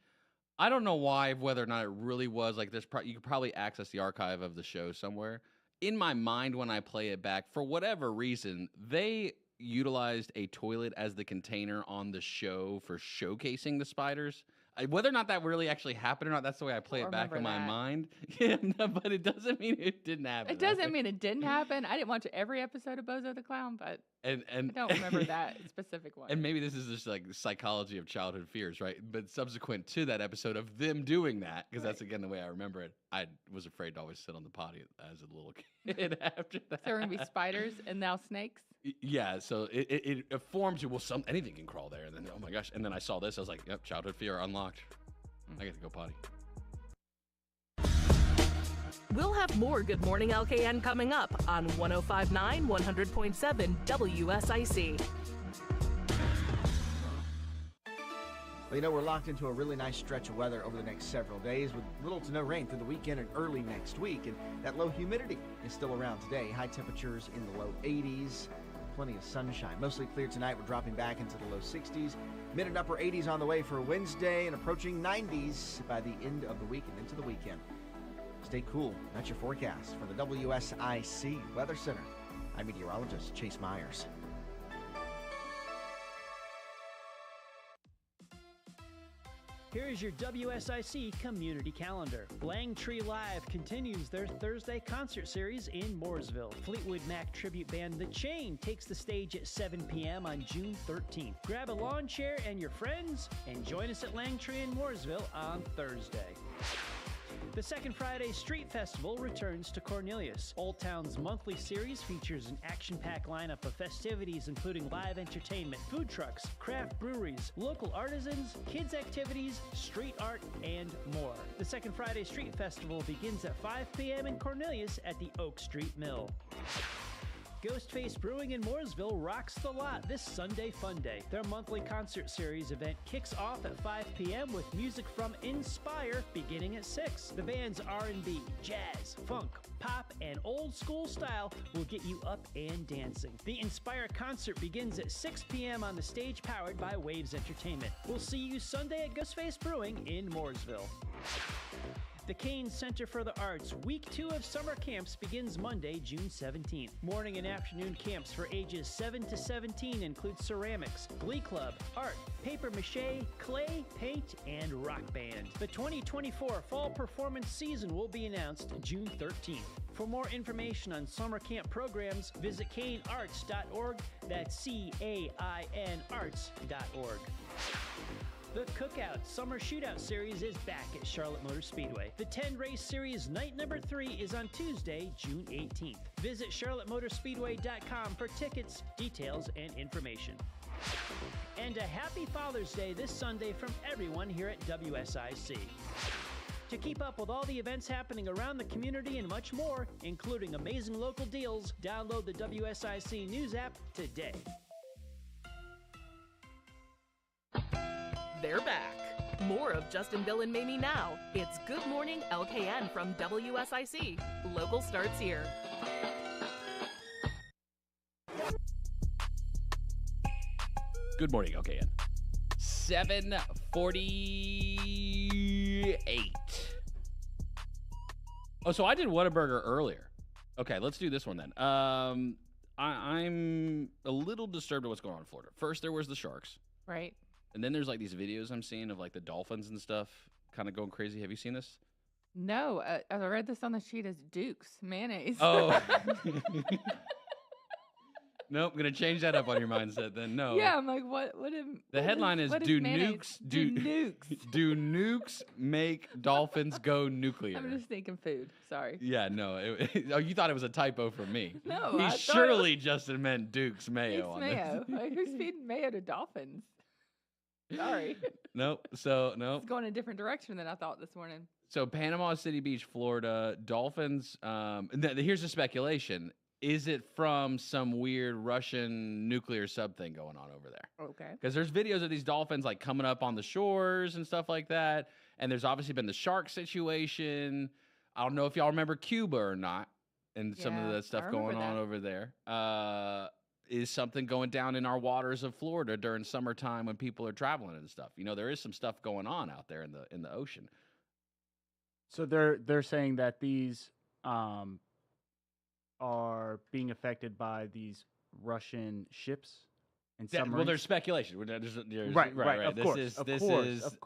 I don't know whether or not it really was. Like, you could probably access the archive of the show somewhere. In my mind, when I play it back, for whatever reason, they utilized a toilet as the container on the show for showcasing the spiders. Whether or not that really actually happened or not, that's the way I play it back in my mind. Yeah, but it doesn't mean it didn't happen. It doesn't mean it didn't happen. I didn't watch every episode of Bozo the Clown, but I don't remember that specific one. And maybe this is just like the psychology of childhood fears, right? But subsequent to that episode of them doing that, because that's again the way I remember it, I was afraid to always sit on the potty as a little kid after that. So there are going to be spiders and now snakes? Yeah, so it forms you. Well, anything can crawl there, and then oh my gosh! And then I saw this, I was like, "Yep, childhood fear unlocked. I get to go potty." We'll have more Good Morning LKN coming up on 105.9 100.7 WSIC. Well, we're locked into a really nice stretch of weather over the next several days with little to no rain through the weekend and early next week. And that low humidity is still around today. High temperatures in the low 80s, plenty of sunshine. Mostly clear tonight. We're dropping back into the low 60s. Mid and upper 80s on the way for Wednesday and approaching 90s by the end of the week and into the weekend. Stay cool. That's your forecast for the WSIC Weather Center. I'm meteorologist Chase Myers. Here is your WSIC community calendar. Langtree Live continues their Thursday concert series in Mooresville. Fleetwood Mac tribute band The Chain takes the stage at 7 p.m. on June 13th. Grab a lawn chair and your friends and join us at Langtree in Mooresville on Thursday. The Second Friday Street Festival returns to Cornelius. Old Town's monthly series features an action-packed lineup of festivities including live entertainment, food trucks, craft breweries, local artisans, kids activities, street art, and more. The Second Friday Street Festival begins at 5 p.m. in Cornelius at the Oak Street Mill. Ghostface Brewing in Mooresville rocks the lot this Sunday Fun Day. Their monthly concert series event kicks off at 5 p.m. with music from Inspire beginning at 6. The band's R&B, jazz, funk, pop, and old school style will get you up and dancing. The Inspire concert begins at 6 p.m. on the stage powered by Waves Entertainment. We'll see you Sunday at Ghostface Brewing in Mooresville. The Kane Center for the Arts Week 2 of summer camps begins Monday, June 17th. Morning and afternoon camps for ages 7 to 17 include ceramics, glee club, art, paper mache, clay, paint, and rock band. The 2024 fall performance season will be announced June 13th. For more information on summer camp programs, visit canearts.org. That's CAIN arts.org. The Cookout Summer Shootout Series is back at Charlotte Motor Speedway. The 10-race series night number 3 is on Tuesday, June 18th. Visit charlottemotorspeedway.com for tickets, details, and information. And a happy Father's Day this Sunday from everyone here at WSIC. To keep up with all the events happening around the community and much more, including amazing local deals, download the WSIC News app today. They're back. More of Justin, Bill, and Mamie now. It's Good Morning LKN from WSIC. Local starts here. Good morning, LKN. 7:48. Oh, so I did Whataburger earlier. Okay, let's do this one then. I'm a little disturbed at what's going on in Florida. First, there was the sharks. Right. And then there's like these videos I'm seeing of like the dolphins and stuff kind of going crazy. Have you seen this? No, I read this on the sheet as Duke's mayonnaise. Oh. Nope, I'm going to change that up on your mindset then. No. Yeah, I'm like, the headline is Do nukes make dolphins go nuclear? I'm just thinking food. Sorry. Yeah, no. Oh, you thought it was a typo for me. No, He surely just meant Duke's mayo on mayo. this. Like, who's feeding mayo to dolphins? Sorry. Nope. It's going a different direction than I thought this morning. So Panama City Beach, Florida, dolphins. Here's the speculation. Is it from some weird Russian nuclear sub thing going on over there? Okay. Because there's videos of these dolphins like coming up on the shores and stuff like that. And there's obviously been the shark situation. I don't know if y'all remember Cuba or not and some of the stuff going on over there. Is something going down in our waters of Florida during summertime when people are traveling and stuff? You know, there is some stuff going on out there in the ocean. So they're saying that these are being affected by these Russian ships and submarines. Well, there's speculation. Right. Of course.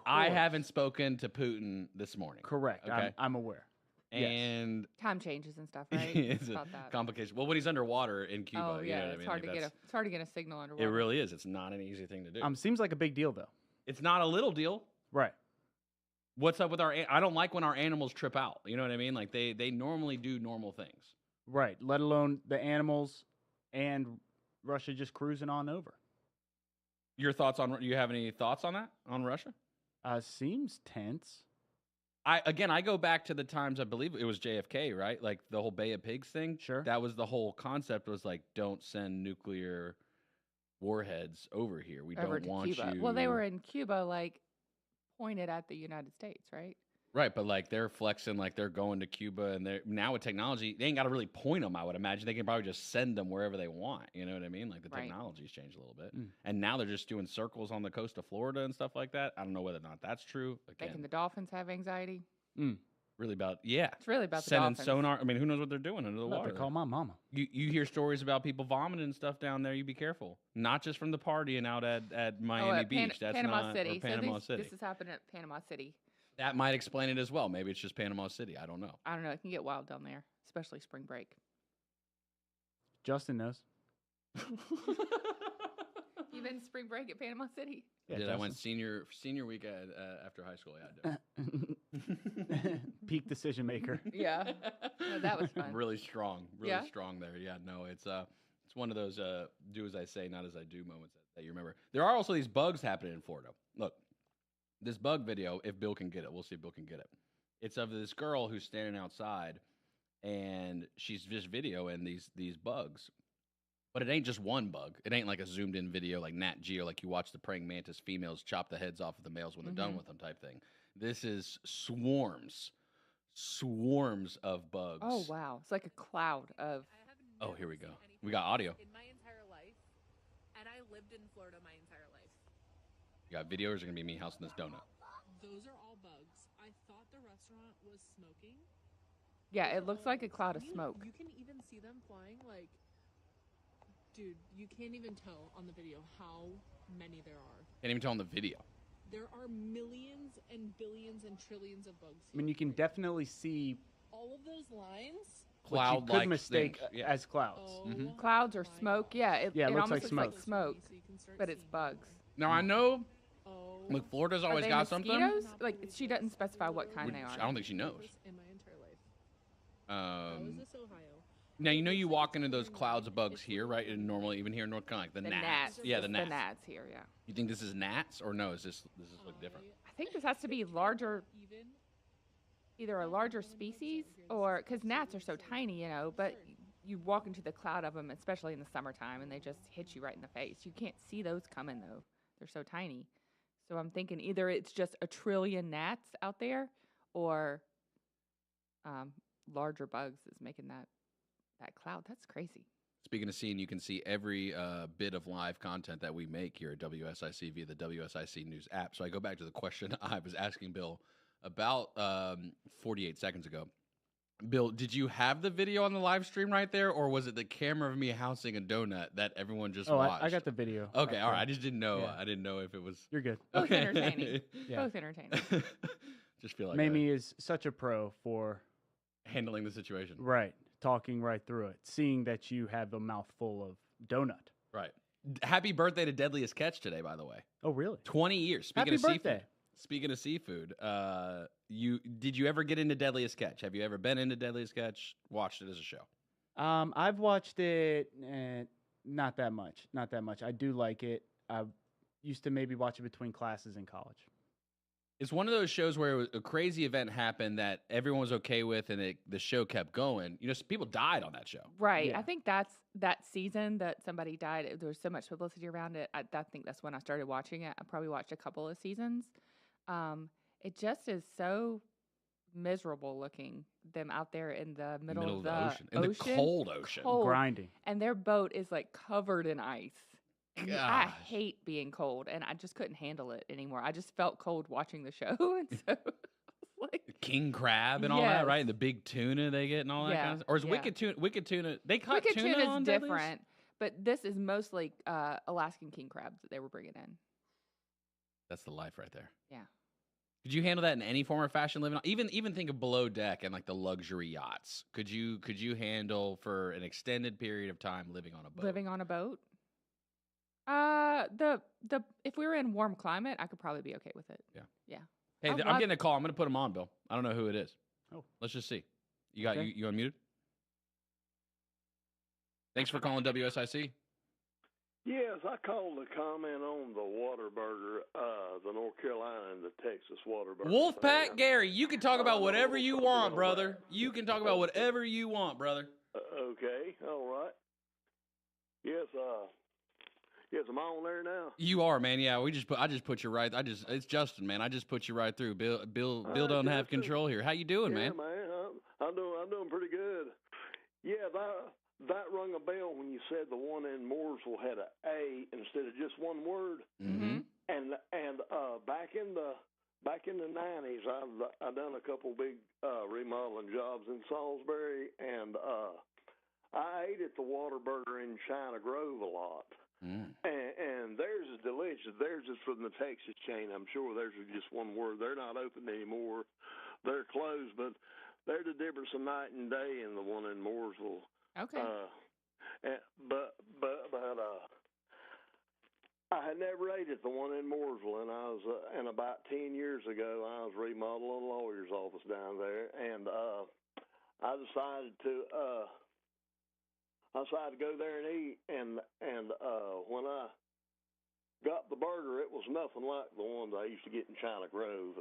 I haven't spoken to Putin this morning. Correct. Okay? I'm aware. And time changes and stuff, right? It's about that complication. Well, when he's underwater in Cuba, oh yeah, you know what I mean? It's hard to get a signal underwater. It really is. It's not an easy thing to do. Seems like a big deal though. It's not a little deal, right? What's up with I don't like when our animals trip out. You know what I mean? Like they normally do normal things, right? Let alone the animals and Russia just cruising on over. Your thoughts on? You have any thoughts on that on Russia? Seems tense. I go back to the times, I believe it was JFK, right? Like the whole Bay of Pigs thing. Sure. That was the whole concept was like, don't send nuclear warheads over here. We don't want Cuba. you. Well, they were in Cuba, like pointed at the United States, right? Right, but like they're flexing like they're going to Cuba, and they're now with technology, they ain't got to really point them. I would imagine they can probably just send them wherever they want. You know what I mean? Like the technology's changed a little bit, and now they're just doing circles on the coast of Florida and stuff like that. I don't know whether or not that's true. Again, Making the dolphins have anxiety. Really about It's really about the sending dolphins. sonar. I mean, who knows what they're doing under the water? Call my mama. You hear stories about people vomiting and stuff down there. You be careful. Not just from the partying out at Miami Beach. That's Panama not City. Or Panama City. This has happened at Panama City. That might explain it as well. Maybe it's just Panama City. I don't know. I don't know. It can get wild down there, especially spring break. Justin knows. You've been spring break at Panama City? Yeah, I went senior week after high school. Yeah, I did. Peak decision maker. Yeah. No, that was fun. Really strong. Really Yeah? strong there. Yeah, no, it's one of those do as I say, not as I do moments that you remember. There are also these bugs happening in Florida. Look, this bug video, if Bill can get it, we'll see if Bill can get it. It's of this girl who's standing outside, and she's just videoing these bugs. But it ain't just one bug. It ain't like a zoomed in video like Nat Geo, like you watch the praying mantis females chop the heads off of the males when they're done with them type thing. This is swarms of bugs. Oh, wow. It's like a cloud of... Oh, here we go. We got audio. In my entire life, and I lived in Florida my entire life. You got video, or is it going to be me housing this donut? Those are all bugs. I thought the restaurant was smoking. Yeah, it looks like a cloud of smoke. You can even see them flying, like... Dude, you can't even tell on the video how many there are. Can't even tell on the video. There are millions and billions and trillions of bugs I here. mean, you can definitely see All of those lines... what you Cloud-like could mistake things, yeah. as clouds. Oh, Clouds or smoke. Yeah, it Yeah, it looks almost like looks like smoke, so you can start but it's seeing bugs. Now, I know, Oh, look, Florida's Are always they got something. mosquitoes? Like, she doesn't specify what kind they I are. don't think she knows. in my entire life. How is this Ohio? Now, you walk into those clouds of bugs here, right? And normally, even here in North Carolina, like the gnats. Yeah, the It's gnats. The gnats here, yeah. You think this is gnats, or no? Does this look different? I think this has to be larger, either a larger species or because gnats are so tiny, but you walk into the cloud of them, especially in the summertime, and they just hit you right in the face. You can't see those coming, though. They're so tiny. So I'm thinking either it's just a trillion gnats out there or larger bugs is making that cloud. That's crazy. Speaking of seeing, you can see every bit of live content that we make here at WSIC via the WSIC News app. So I go back to the question I was asking Bill about 48 seconds ago. Bill, did you have the video on the live stream right there, or was it the camera of me housing a donut that everyone just watched? I got the video. Okay, all right. I just didn't know. Yeah. I didn't know if it was... You're good. Both entertaining. Yeah. Both entertaining. Just feel like Mamie is such a pro for handling the situation. Right. Talking right through it. Seeing that you have a mouthful of donut. Right. Happy birthday to Deadliest Catch today, by the way. Oh, really? 20 years. Speaking Happy of birthday. seafood. Speaking of seafood, did you ever get into Deadliest Catch? Have you ever been into Deadliest Catch? Watched it as a show? I've watched it, not that much. Not that much. I do like it. I used to maybe watch it between classes in college. It's one of those shows where a crazy event happened that everyone was okay with, and the show kept going. People died on that show. Right. Yeah. I think that's that season that somebody died. There was so much publicity around it. I think that's when I started watching it. I probably watched a couple of seasons. It just is so miserable looking, them out there in the middle of the ocean. In the cold ocean. Grinding. And their boat is like covered in ice. And I Gosh. hate being cold, and I just couldn't handle it anymore. I just felt cold watching the show, and so like King crab and all that, Yes. right? And the big tuna they get and all that Yeah, kind of stuff. Or is yeah. Wicked tuna? They caught Wicked tuna tuna on is Deadliest? different, but this is mostly Alaskan king crabs that they were bringing in. That's the life right there. Yeah. Could you handle that in any form or fashion living on? Even think of below deck and like the luxury yachts. Could you handle for an extended period of time living on a boat? Living on a boat. If we were in warm climate, I could probably be okay with it. Yeah. Yeah. Hey, I I'm love- getting a call. I'm going to put him on, Bill. I don't know who it is. Oh. Let's just see. You got Okay. you unmuted? Thanks for calling WSIC. Yes, I called to comment on the Whataburger, the North Carolina and the Texas Whataburger. Wolfpack thing. Gary, you can talk about whatever you want, brother. You can talk about whatever you want, brother. Okay, all right. Yes, am I on there now? You are, man. Yeah, I just put you right. It's Justin, man. I just put you right through. Bill don't have Justin. control here. How you doing, Yeah, man? I'm doing pretty good. Yeah, that rung a bell when you said the one in Mooresville had a A instead of just one word. Mm-hmm. And back in the 90s, I've done a couple big remodeling jobs in Salisbury, and I ate at the Whataburger in China Grove a lot. Mm. And theirs is delicious. Theirs is from the Texas chain. I'm sure theirs is just one word. They're not open anymore. They're closed, but there's a difference of night and day in the one in Mooresville. Okay. I had never ate at the one in Mooresville, and and about 10 years ago, I was remodeling a lawyer's office down there, and I decided to go there and eat, and when I got the burger, it was nothing like the ones I used to get in China Grove,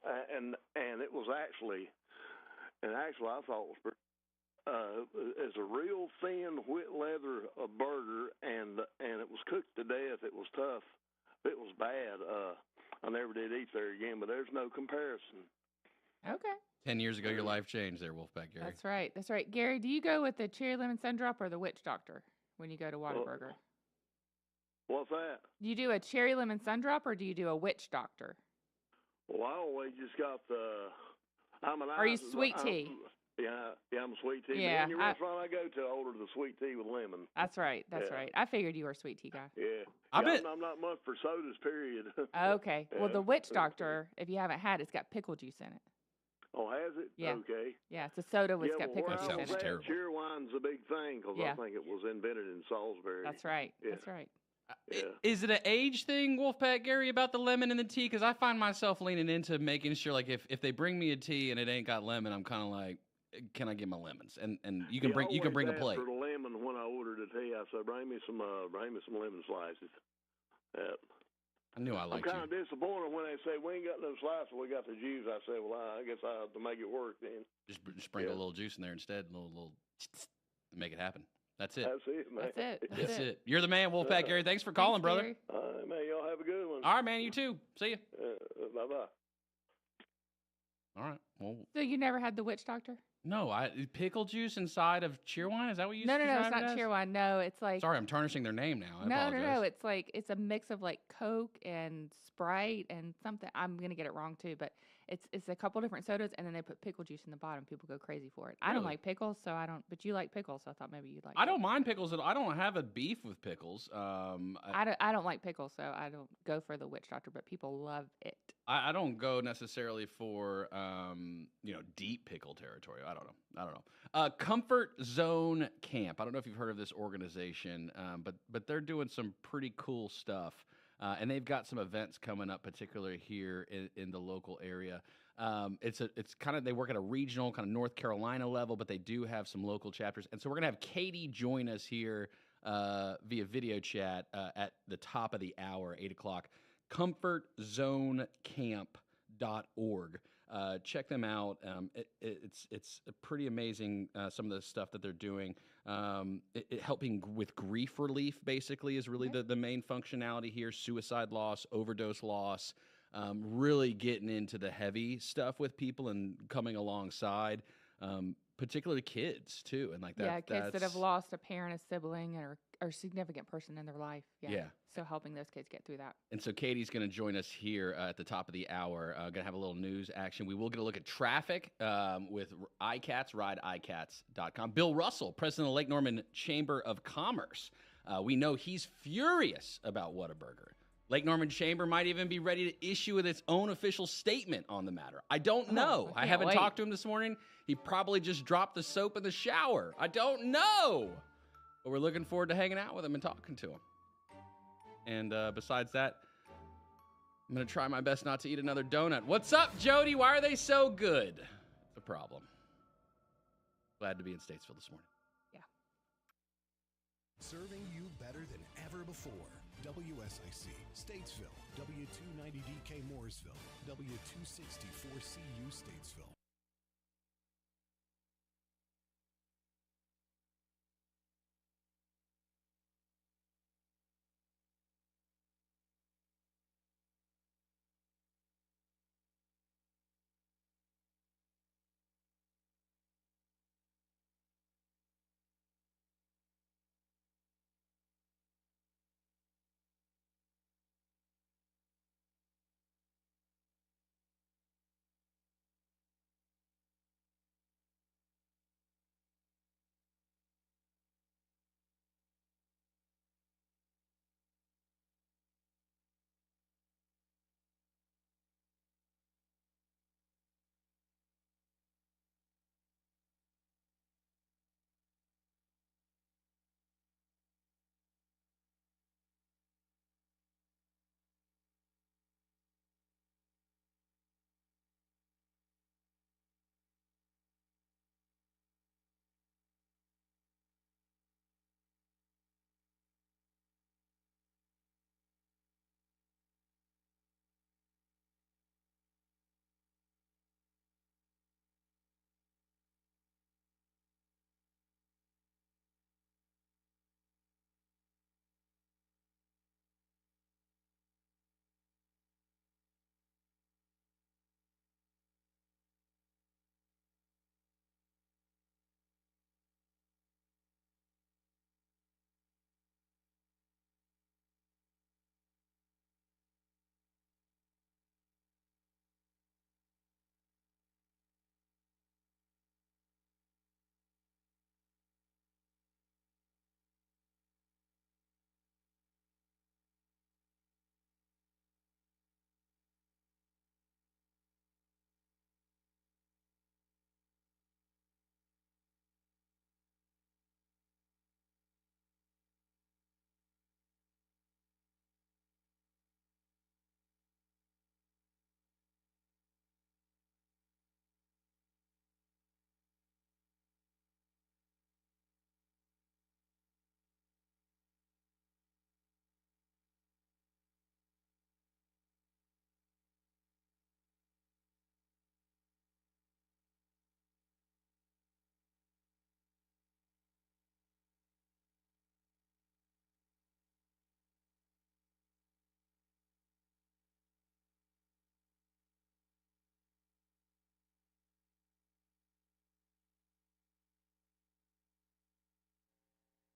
and it was actually I thought it was pretty. It's a real thin wheat leather burger, and it was cooked to death. It was tough. It was bad. I never did eat there again, but there's no comparison. Okay. 10 years ago, your life changed there, Wolfpack Gary. That's right. That's right. Gary, do you go with the cherry lemon sun drop or the witch doctor when you go to Whataburger? What's that? Do you do a cherry lemon sun drop or do you do a witch doctor? Well, I always just got the. Are you sweet tea? I'm a sweet tea. Yeah, Any restaurant I go to, I order the sweet tea with lemon. That's right. That's right. I figured you were a sweet tea guy. Yeah. I'm not much for sodas, period. Okay. Well, the witch doctor, if you haven't had it, it's got pickle juice in it. Oh, has it? Yeah. Okay. Yeah, it's a soda with got pickle juice in it. Terrible. Cheerwine's a big thing because I think it was invented in Salisbury. That's right. Yeah. That's right. Yeah. Is it an age thing, Wolfpack Gary, about the lemon in the tea? Because I find myself leaning into making sure, like, if they bring me a tea and it ain't got lemon, I'm kind of like, can I get my lemons? And you can bring a plate. For the lemon when I ordered a tea, I said, bring me some lemon slices. I knew I liked I'm kind of disappointed when they say we ain't got no slices, we got the juice. I said, well, I guess I have to make it work then. Just sprinkle a little juice in there instead, a little make it happen. That's it. That's it, man. That's it. You're the man, Wolfpack Gary. Thanks for calling, brother. Man, y'all have a good one. All right, man. You too. See you. Bye-bye. All right. Well, So you never had the witch doctor? no, pickle juice inside of cheerwine. Is that what you? No, it's described not it as? cheerwine. No, it's like Sorry, I'm tarnishing their name now. I no. apologize. It's a mix of like Coke and Sprite and something. I'm gonna get it wrong too, but it's a couple different sodas, and then they put pickle juice in the bottom. People go crazy for it. I don't Really? like pickles, so I don't. But you like pickles, so I thought maybe you'd like. I don't mind pickles. I don't have a beef with pickles. I don't like pickles, so I don't go for the witch doctor. But people love it. I don't go necessarily for deep pickle territory. I don't know. Comfort Zone Camp. I don't know if you've heard of this organization, but they're doing some pretty cool stuff, and they've got some events coming up, particularly here in the local area. It's kind of, they work at a regional kind of North Carolina level, but they do have some local chapters, and so we're gonna have Katie join us here via video chat at the top of the hour, 8:00. ComfortZoneCamp.org. Check them out. It's pretty amazing, some of the stuff that they're doing. Helping with grief relief, basically, is really the main functionality here. Suicide loss, overdose loss, really getting into the heavy stuff with people and coming alongside, particularly kids, too. And like that. Yeah, kids that have lost a parent, a sibling, or significant person in their life. Yeah. So helping those kids get through that. And so Katie's going to join us here at the top of the hour. Going to have a little news action. We will get a look at traffic with iCats, rideicats.com. Bill Russell, president of the Lake Norman Chamber of Commerce. We know he's furious about Whataburger. Lake Norman Chamber might even be ready to issue its own official statement on the matter. I don't know. I haven't talked to him this morning. He probably just dropped the soap in the shower. I don't know. But we're looking forward to hanging out with him and talking to him. And besides that, I'm going to try my best not to eat another donut. What's up, Jody? Why are they so good? It's a problem. Glad to be in Statesville this morning. Yeah. Serving you better than ever before. WSIC, Statesville. W290DK Mooresville. W264CU Statesville.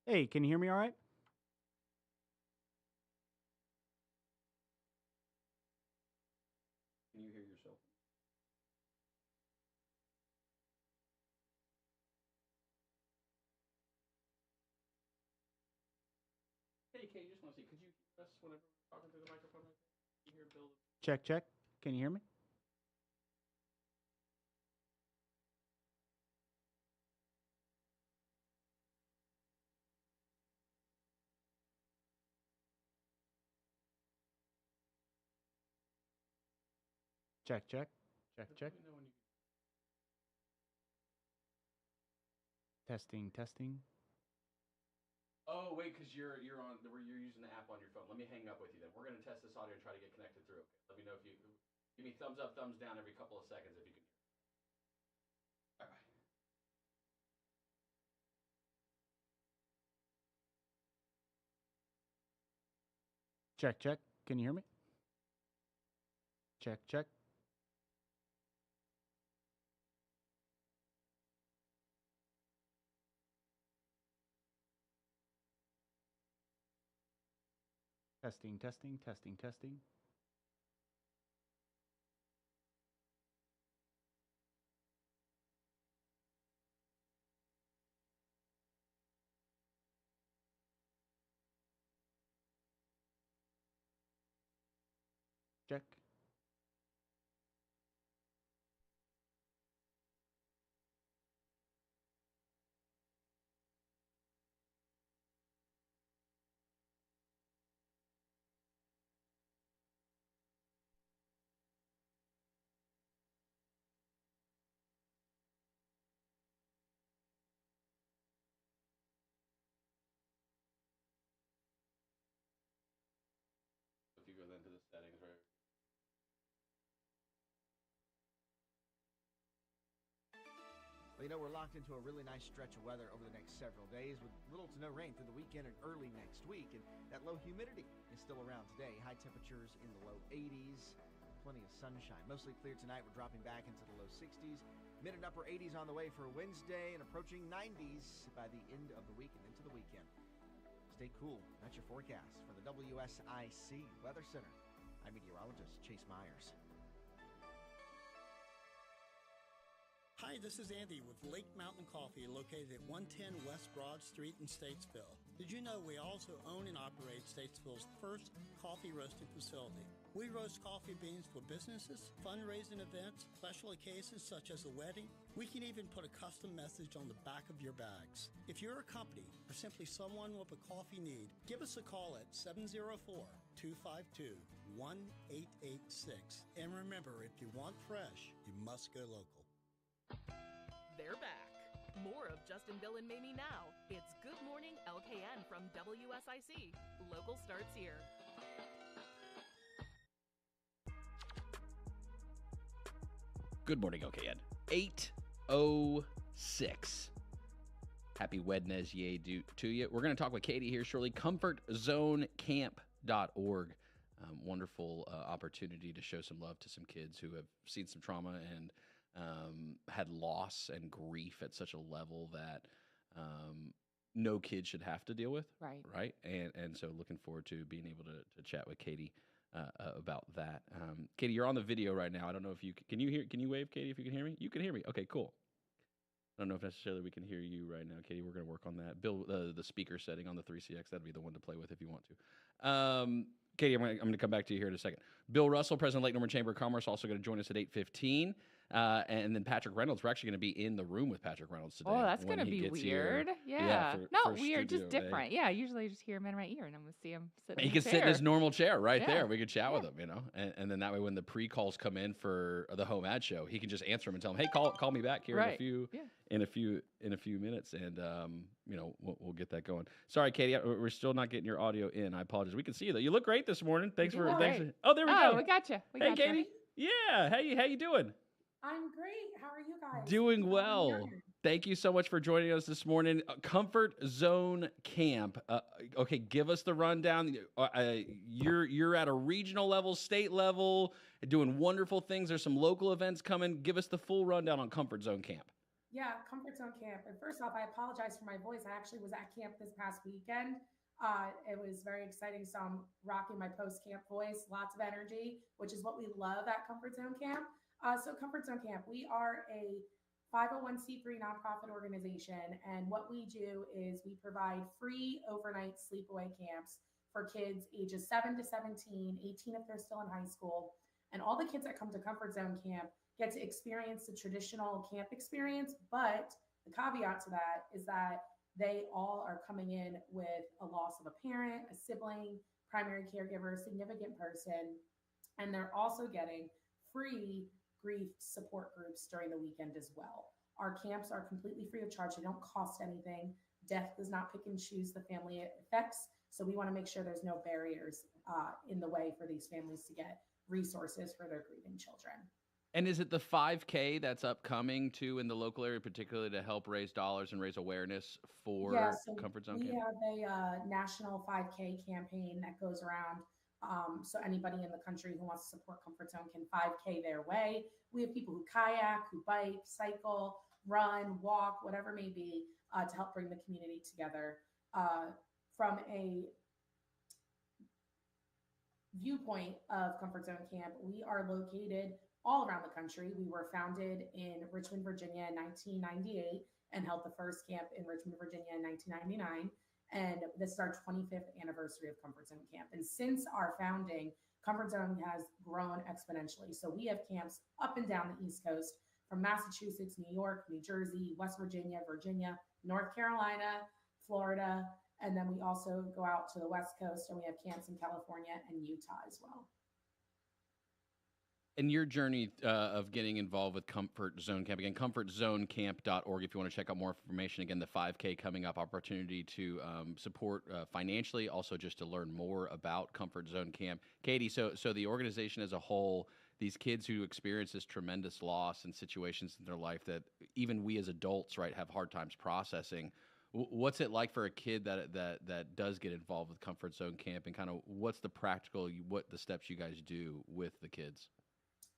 Hey, can you hear me all right? Can you hear yourself? Hey, Katie, just want to see, could you hear us whenever we're talking through the microphone right there? Can you hear Bill? Check, check. Can you hear me? Check, check. Check, check. Testing, testing. Oh, wait, because you're using the app on your phone. Let me hang up with you then. We're going to test this audio and try to get connected through. Okay. Let me know if you give me thumbs up, thumbs down every couple of seconds if you can hear. Bye-bye. Check, check. Can you hear me? Check, check. Testing, testing, testing, testing. Check. If you go then to the settings, right? Well, you know, we're locked into a really nice stretch of weather over the next several days with little to no rain through the weekend and early next week. And that low humidity is still around today. High temperatures in the low 80s, plenty of sunshine. Mostly clear tonight. We're dropping back into the low 60s. Mid and upper 80s on the way for Wednesday and approaching 90s by the end of the week and into the weekend. Stay cool. That's your forecast from the WSIC Weather Center. I'm meteorologist Chase Myers. Hi, this is Andy with Lake Mountain Coffee located at 110 West Broad Street in Statesville. Did you know we also own and operate Statesville's first coffee roasting facility? We roast coffee beans for businesses, fundraising events, special occasions such as a wedding. We can even put a custom message on the back of your bags. If you're a company or simply someone with a coffee need, give us a call at 704-252-1886. And remember, if you want fresh, you must go local. They're back. More of Justin, Bill, and Mamie now. It's Good Morning LKN from WSIC. Local starts here. Good morning, LKN. 8:06. Happy Wednesday to you. We're going to talk with Katie here shortly. ComfortZoneCamp.org. Wonderful opportunity to show some love to some kids who have seen some trauma and had loss and grief at such a level that no kid should have to deal with. Right. And so looking forward to being able to chat with Katie about that. Katie, you're on the video right now. I don't know if you can you wave, Katie, if you can hear me? You can hear me. Okay, cool. I don't know if necessarily we can hear you right now, Katie. We're going to work on that. Bill, the speaker setting on the 3CX, that'd be the one to play with if you want to. Katie, I'm going to come back to you here in a second. Bill Russell, President of Lake Norman Chamber of Commerce, also going to join us at 8:15. And then Patrick Reynolds. We're actually going to be in the room with Patrick Reynolds today. Oh, that's going to be weird. Yeah. Not weird, just different. Yeah, usually I just hear him in my ear and I'm going to see him sitting He can sit in his normal chair right there. We could chat with him, And then that way when the pre-calls come in for the home ad show, he can just answer them and tell them, hey, call me back here in a few minutes. And, we'll get that going. Sorry, Katie, we're still not getting your audio in. I apologize. We can see you, though. You look great this morning. Thanks for. Oh, there we go. Oh, we got you. Hey, Katie. Yeah. How you doing? I'm great. How are you guys? Doing well. Thank you so much for joining us this morning. Comfort Zone Camp. Okay, give us the rundown. You're at a regional level, state level, doing wonderful things. There's some local events coming. Give us the full rundown on Comfort Zone Camp. Yeah, Comfort Zone Camp. And first off, I apologize for my voice. I actually was at camp this past weekend. It was very exciting. So I'm rocking my post camp voice, lots of energy, which is what we love at Comfort Zone Camp. So Comfort Zone Camp, we are a 501c3 nonprofit organization. And what we do is we provide free overnight sleepaway camps for kids ages 7 to 17, 18 if they're still in high school. And all the kids that come to Comfort Zone Camp get to experience the traditional camp experience. But the caveat to that is that they all are coming in with a loss of a parent, a sibling, primary caregiver, significant person, and they're also getting free grief support groups during the weekend as well. Our camps are completely free of charge. They don't cost anything. Death does not pick and choose the family it affects. So we want to make sure there's no barriers in the way for these families to get resources for their grieving children. And is it the 5K that's upcoming too in the local area, particularly to help raise dollars and raise awareness for Comfort Zone we Camp? have a national 5K campaign that goes around. So anybody in the country who wants to support Comfort Zone can 5K their way. We have people who kayak, who bike, cycle, run, walk, whatever it may be, to help bring the community together. From a viewpoint of Comfort Zone Camp, we are located all around the country. We were founded in Richmond, Virginia in 1998 and held the first camp in Richmond, Virginia in 1999. And this is our 25th anniversary of Comfort Zone Camp. And since our founding, Comfort Zone has grown exponentially. So we have camps up and down the East Coast, from Massachusetts, New York, New Jersey, West Virginia, Virginia, North Carolina, Florida. And then we also go out to the West Coast, and we have camps in California and Utah as well. And your journey of getting involved with Comfort Zone Camp, again, comfortzonecamp.org if you want to check out more information. Again, the 5K coming up, opportunity to support financially, also just to learn more about Comfort Zone Camp. Katie, so the organization as a whole, these kids who experience this tremendous loss and situations in their life that even we as adults, right, have hard times processing. What's it like for a kid that does get involved with Comfort Zone Camp, and kind of what's the practical, what the steps you guys do with the kids?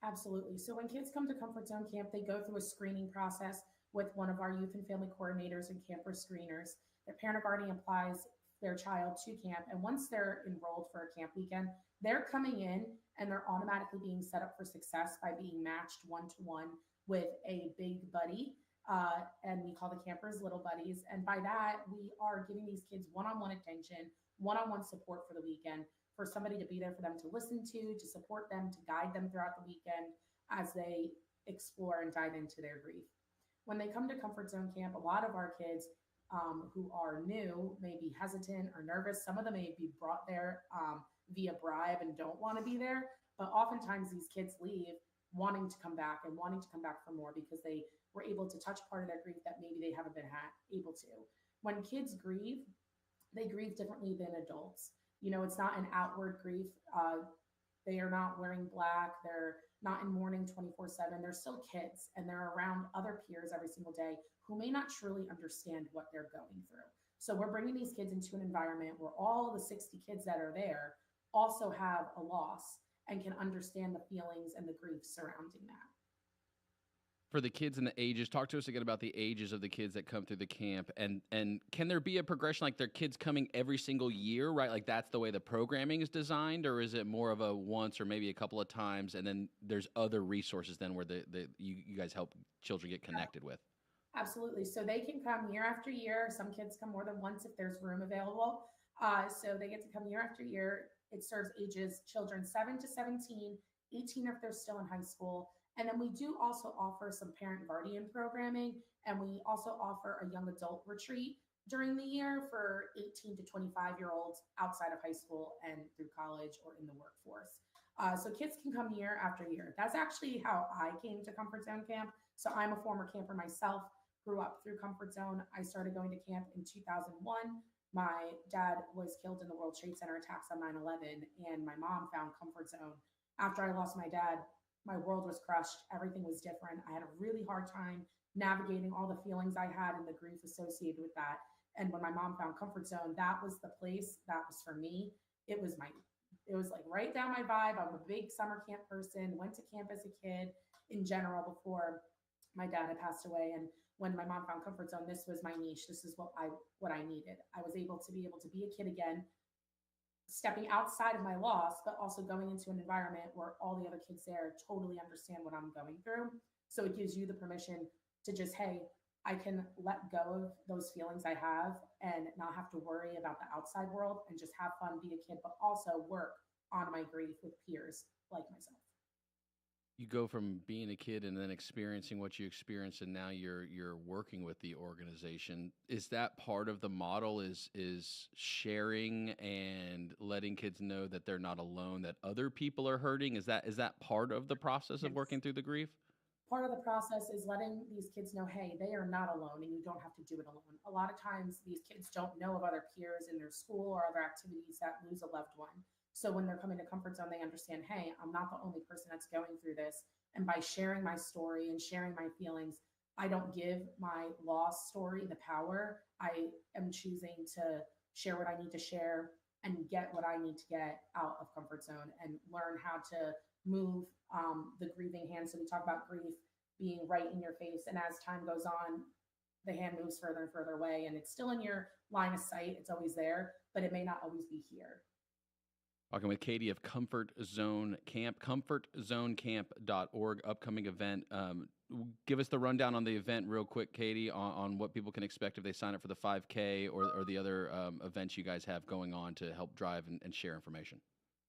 Absolutely. So when kids come to Comfort Zone Camp, they go through a screening process with one of our youth and family coordinators and camper screeners. Their parent or guardian applies their child to camp. And once they're enrolled for a camp weekend, they're coming in and they're automatically being set up for success by being matched one-to-one with a big buddy. And we call the campers little buddies. And by that, we are giving these kids one-on-one attention, one-on-one support for the weekend, for somebody to be there for them to listen to support them, to guide them throughout the weekend as they explore and dive into their grief. When they come to Comfort Zone Camp, a lot of our kids who are new may be hesitant or nervous. Some of them may be brought there via bribe and don't want to be there. But oftentimes these kids leave wanting to come back and wanting to come back for more because they were able to touch part of their grief that maybe they haven't been able to. When kids grieve, they grieve differently than adults. You know, it's not an outward grief. They are not wearing black. They're not in mourning 24/7. They're still kids, and they're around other peers every single day who may not truly understand what they're going through. So we're bringing these kids into an environment where all the 60 kids that are there also have a loss and can understand the feelings and the grief surrounding that. For the kids and the ages, talk to us again about the ages of the kids that come through the camp, and can there be a progression, like their kids coming every single year, right? Like that's the way the programming is designed, or is it more of a once or maybe a couple of times, and then there's other resources then where you guys help children get connected with? Absolutely. So they can come year after year. Some kids come more than once if there's room available. So they get to come year after year. It serves children 7 to 17, 18 if they're still in high school. And then we do also offer some parent guardian programming, and we also offer a young adult retreat during the year for 18 to 25-year-olds outside of high school and through college or in the workforce. So kids can come year after year. That's actually how I came to Comfort Zone Camp. So I'm a former camper myself, grew up through Comfort Zone. I started going to camp in 2001. My dad was killed in the World Trade Center attacks on 9/11, and my mom found Comfort Zone. After I lost my dad, my world was crushed. Everything was different. I had a really hard time navigating all the feelings I had and the grief associated with that. And when my mom found Comfort Zone, that was the place that was for me. It was like right down my vibe. I'm a big summer camp person, went to camp as a kid in general before my dad had passed away. And when my mom found Comfort Zone, this was my niche. This is what I needed. I was able to be a kid again, stepping outside of my loss, but also going into an environment where all the other kids there totally understand what I'm going through. So it gives you the permission to just, hey, I can let go of those feelings I have and not have to worry about the outside world and just have fun, be a kid, but also work on my grief with peers like myself. You go from being a kid and then experiencing what you experienced, and now you're working with the organization. Is that part of the model? Is sharing and letting kids know that they're not alone, that other people are hurting? Is that part of the process of working through the grief? Part of the process is letting these kids know, hey, they are not alone and you don't have to do it alone. A lot of times these kids don't know of other peers in their school or other activities that lose a loved one. So when they're coming to Comfort Zone, they understand, hey, I'm not the only person that's going through this. And by sharing my story and sharing my feelings, I don't give my lost story the power. I am choosing to share what I need to share and get what I need to get out of Comfort Zone and learn how to move the grieving hand. So we talk about grief being right in your face. And as time goes on, the hand moves further and further away, and it's still in your line of sight. It's always there, but it may not always be here. Talking with Katie of Comfort Zone Camp, comfortzonecamp.org, upcoming event. Give us the rundown on the event real quick, Katie, on what people can expect if they sign up for the 5K or the other events you guys have going on to help drive and share information.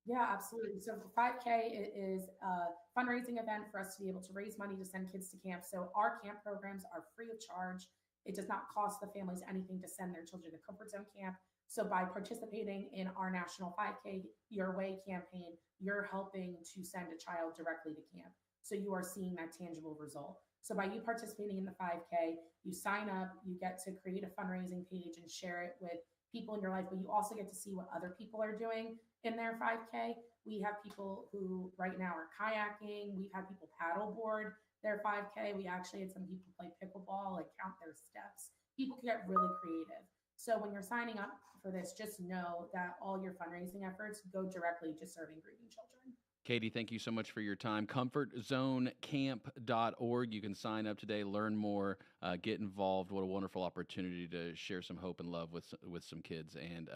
Yeah, absolutely. So the 5K is a fundraising event for us to be able to raise money to send kids to camp. So our camp programs are free of charge. It does not cost the families anything to send their children to Comfort Zone Camp. So by participating in our national 5K Your Way campaign, you're helping to send a child directly to camp. So you are seeing that tangible result. So by you participating in the 5K, you sign up, you get to create a fundraising page and share it with people in your life, but you also get to see what other people are doing in their 5K. We have people who right now are kayaking. We've had people paddleboard their 5K. We actually had some people play pickleball and count their steps. People can get really creative. So when you're signing up for this, just know that all your fundraising efforts go directly to serving grieving children. Katie, thank you so much for your time. ComfortZoneCamp.org. You can sign up today, learn more, get involved. What a wonderful opportunity to share some hope and love with some kids. And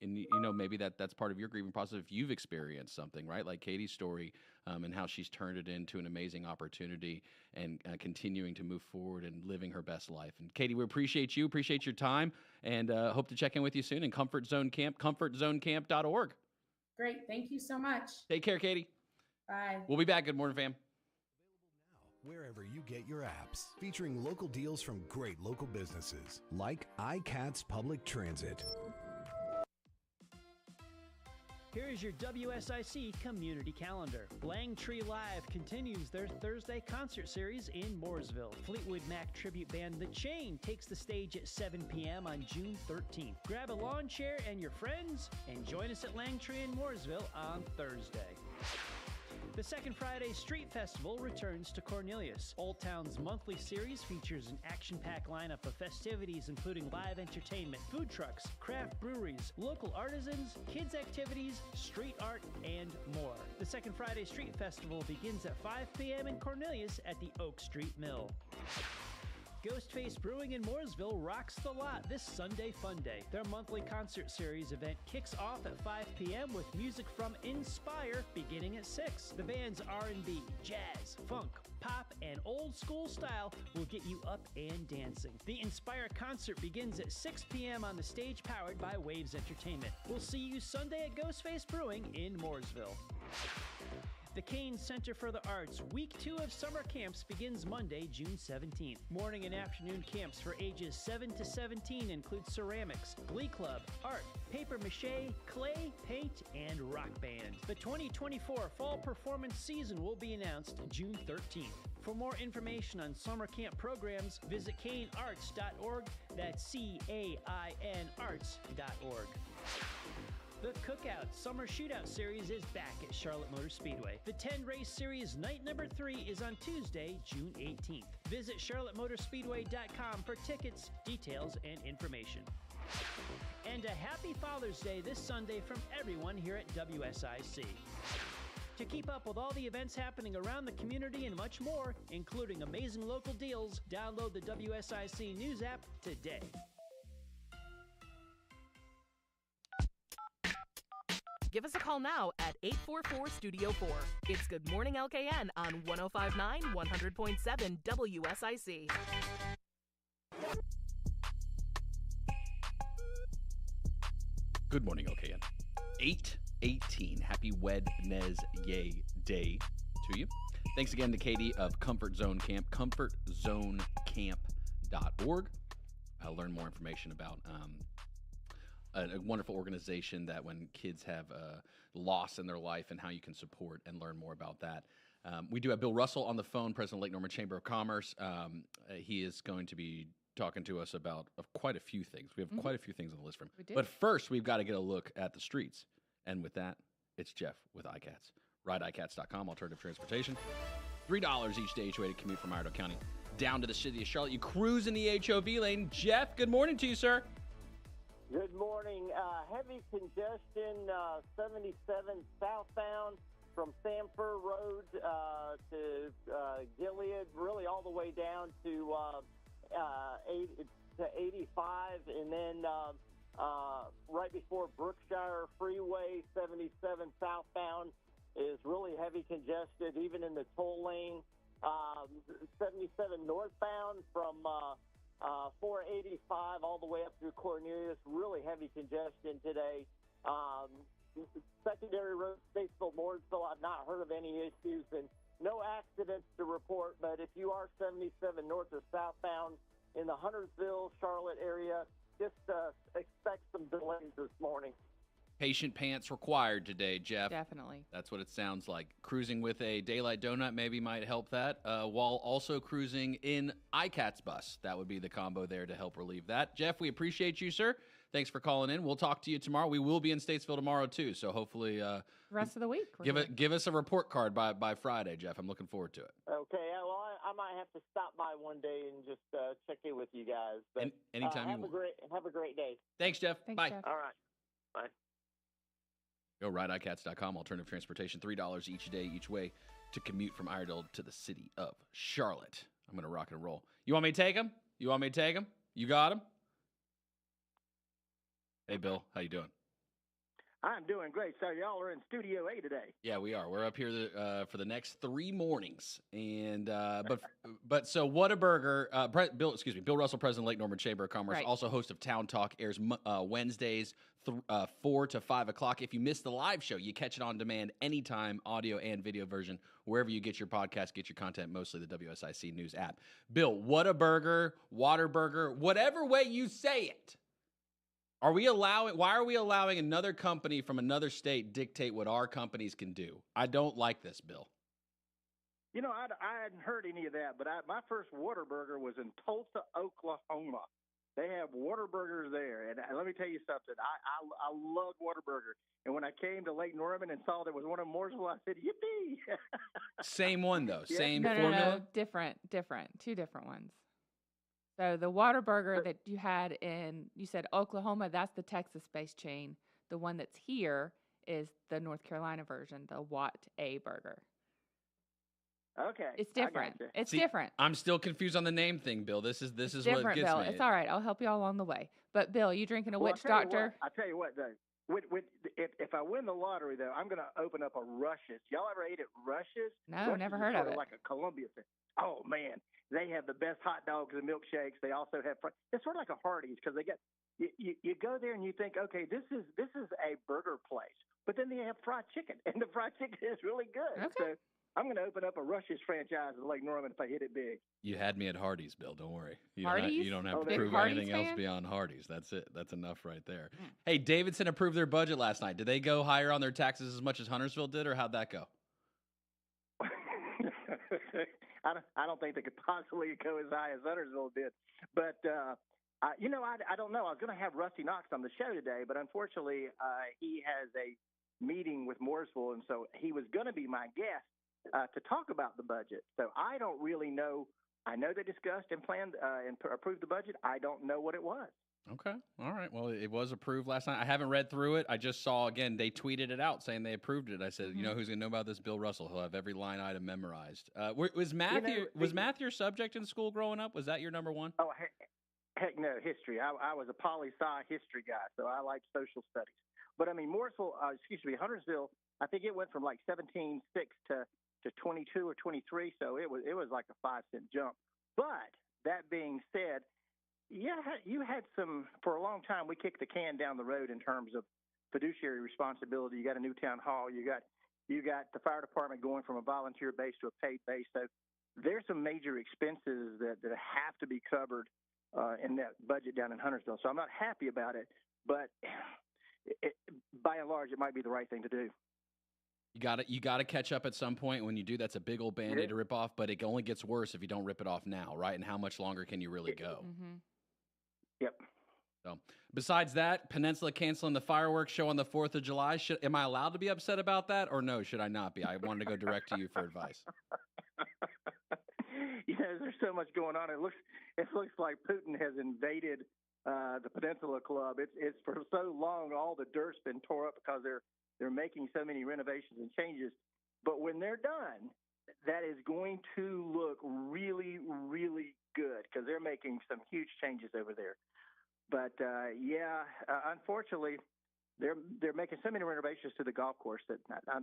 you know, maybe that's part of your grieving process if you've experienced something, right? Like Katie's story and how she's turned it into an amazing opportunity and continuing to move forward and living her best life. And Katie, we appreciate you, appreciate your time, and hope to check in with you soon in Comfort Zone Camp, ComfortZoneCamp.org. Great. Thank you so much. Take care, Katie. Bye. We'll be back. Good morning, fam. Wherever you get your apps, featuring local deals from great local businesses like iCats Public Transit. Here's your WSIC community calendar. Langtree Live continues their Thursday concert series in Mooresville. Fleetwood Mac tribute band The Chain takes the stage at 7 p.m. on June 13th. Grab a lawn chair and your friends and join us at Langtree in Mooresville on Thursday. The Second Friday Street Festival returns to Cornelius. Old Town's monthly series features an action-packed lineup of festivities including live entertainment, food trucks, craft breweries, local artisans, kids activities, street art, and more. The Second Friday Street Festival begins at 5 p.m. in Cornelius at the Oak Street Mill. Ghostface Brewing in Mooresville rocks the lot this Sunday Fun Day. Their monthly concert series event kicks off at 5 p.m. with music from Inspire beginning at 6. The band's R&B, jazz, funk, pop, and old school style will get you up and dancing. The Inspire concert begins at 6 p.m. on the stage powered by Waves Entertainment. We'll see you Sunday at Ghostface Brewing in Mooresville. The Kane Center for the Arts Week 2 of summer camps begins Monday, June 17th. Morning and afternoon camps for ages 7 to 17 include ceramics, glee club, art, paper mache, clay, paint, and rock band. The 2024 fall performance season will be announced June 13th. For more information on summer camp programs, visit canearts.org. That's CAIN arts.org. The Cookout Summer Shootout Series is back at Charlotte Motor Speedway. The 10-race series night number 3 is on Tuesday, June 18th. Visit charlottemotorspeedway.com for tickets, details, and information. And a happy Father's Day this Sunday from everyone here at WSIC. To keep up with all the events happening around the community and much more, including amazing local deals, download the WSIC News app today. Give us a call now at 844-STUDIO-4. It's Good Morning LKN on 105.9, 100.7 WSIC. Good morning, OKN. 8:18. Happy Wednesday day to you. Thanks again to Katie of Comfort Zone Camp, comfortzonecamp.org. Learn more information about a wonderful organization that when kids have loss in their life and how you can support and learn more about that. We do have Bill Russell on the phone, President of Lake Norman Chamber of Commerce. He is going to be talking to us about quite a few things. We have quite a few things on the list for him. We do. But first, we've got to get a look at the streets. And with that, it's Jeff with iCats. RideICats.com, alternative transportation. $3 each day, each way to commute from Iredell County down to the city of Charlotte. You cruise in the HOV lane. Jeff, good morning to you, sir. Good morning. Heavy congestion, 77 southbound from Sanford Road to Gilead, really all the way down to 85, and then right before Brookshire Freeway, 77 southbound is really heavy congested, even in the toll lane. 77 northbound from 485 all the way up through Cornelius, really heavy congestion today. Secondary road, Statesville, Mooresville, I've not heard of any issues, and no accidents to report, but if you are 77 north or southbound in the Huntersville, Charlotte area, just expect some delays this morning. Patient pants required today, Jeff. Definitely. That's what it sounds like. Cruising with a daylight donut maybe might help that, while also cruising in iCats bus. That would be the combo there to help relieve that. Jeff, we appreciate you, sir. Thanks for calling in. We'll talk to you tomorrow. We will be in Statesville tomorrow, too, so hopefully rest of the week. Give us a report card by Friday, Jeff. I'm looking forward to it. Okay, well, I might have to stop by one day and just check in with you guys. But anytime you want. Have a great day. Thanks, Jeff. Thanks, Bye. Jeff. All right. Bye. Go RideICats.com, alternative transportation, $3 each day, each way to commute from Iredell to the city of Charlotte. I'm going to rock and roll. You want me to take him? You got him? Hey, Bill, how you doing? I'm doing great. So y'all are in Studio A today. Yeah, we are. We're up here for the next 3 mornings, and but so Whataburger, Bill Russell, President of Lake Norman Chamber of Commerce, Right. also host of Town Talk, airs Wednesdays 4 to 5 o'clock. If you missed the live show, you catch it on demand anytime, audio and video version, wherever you get your podcast, get your content, mostly the WSIC News app. Bill, Whataburger, Waterburger, whatever way you say it. Why are we allowing another company from another state dictate what our companies can do? I don't like this, Bill. You know, I hadn't heard any of that, but my first Whataburger was in Tulsa, Oklahoma. They have Whataburgers there, and let me tell you something. I love Whataburger, and when I came to Lake Norman and saw there was one in Mooresville, I said, "Yippee!" Same one though, Yeah. same No, formula. no, different, 2 different ones. So the Whataburger that you had in, you said Oklahoma, that's the Texas-based chain. The one that's here is the North Carolina version, the Watt-A Burger. Okay, It's different. It's different. I'm still confused on the name thing, Bill. This is what Different, gets Bill. me. It's all right. I'll help you all along the way. But Bill, you drinking a Well, witch doctor? I tell you what, though. If I win the lottery, though, I'm going to open up a Rush's. Y'all ever ate at Rush's? No, Rush's never is heard sort of it. Like a Columbia thing. Oh man, they have the best hot dogs and milkshakes. They also have. It's sort of like a Hardee's because they get. You go there and you think, okay, this is a burger place, but then they have fried chicken, and the fried chicken is really good. Okay. So I'm going to open up a Rush's franchise in Lake Norman if I hit it big. You had me at Hardee's, Bill. Don't worry. You Hardee's? don't have to Big prove Hardee's anything else fan? beyond Hardee's. That's it. That's enough right there. Hey, Davidson approved their budget last night. Did they go higher on their taxes as much as Huntersville did, or how'd that go? I don't think they could possibly go as high as Huntersville did, but I don't know. I was going to have Rusty Knox on the show today, but unfortunately, he has a meeting with Mooresville, and so he was going to be my guest to talk about the budget. So I don't really know. I know they discussed and planned and approved the budget. I don't know what it was. Okay. All right. Well, it was approved last night. I haven't read through it. I just saw, again, they tweeted it out saying they approved it. I said, you know who's going to know about this? Bill Russell. He'll have every line item memorized. Was math your subject in school growing up? Was that your number one? Oh, heck no, history. I was a poli-sci history guy, so I liked social studies. But, I mean, Huntersville, I think it went from like 17.6 to 22 or 23, so it was like a 5-cent jump. But that being said, yeah, you had for a long time, we kicked the can down the road in terms of fiduciary responsibility. You got a new town hall. You got the fire department going from a volunteer base to a paid base. So there's some major expenses that have to be covered in that budget down in Huntersville. So I'm not happy about it, but by and large, it might be the right thing to do. You got to catch up at some point. When you do, that's a big old Band-Aid to rip off, but it only gets worse if you don't rip it off now, right? And how much longer can you really go? Yep. So, besides that, Peninsula canceling the fireworks show on the 4th of July. Am I allowed to be upset about that, or no, should I not be? I wanted to go direct to you for advice. There's so much going on. It looks like Putin has invaded the Peninsula Club. It's for so long all the dirt's been tore up because they're making so many renovations and changes. But when they're done, that is going to look really, really good because they're making some huge changes over there. But unfortunately, they're making so many renovations to the golf course that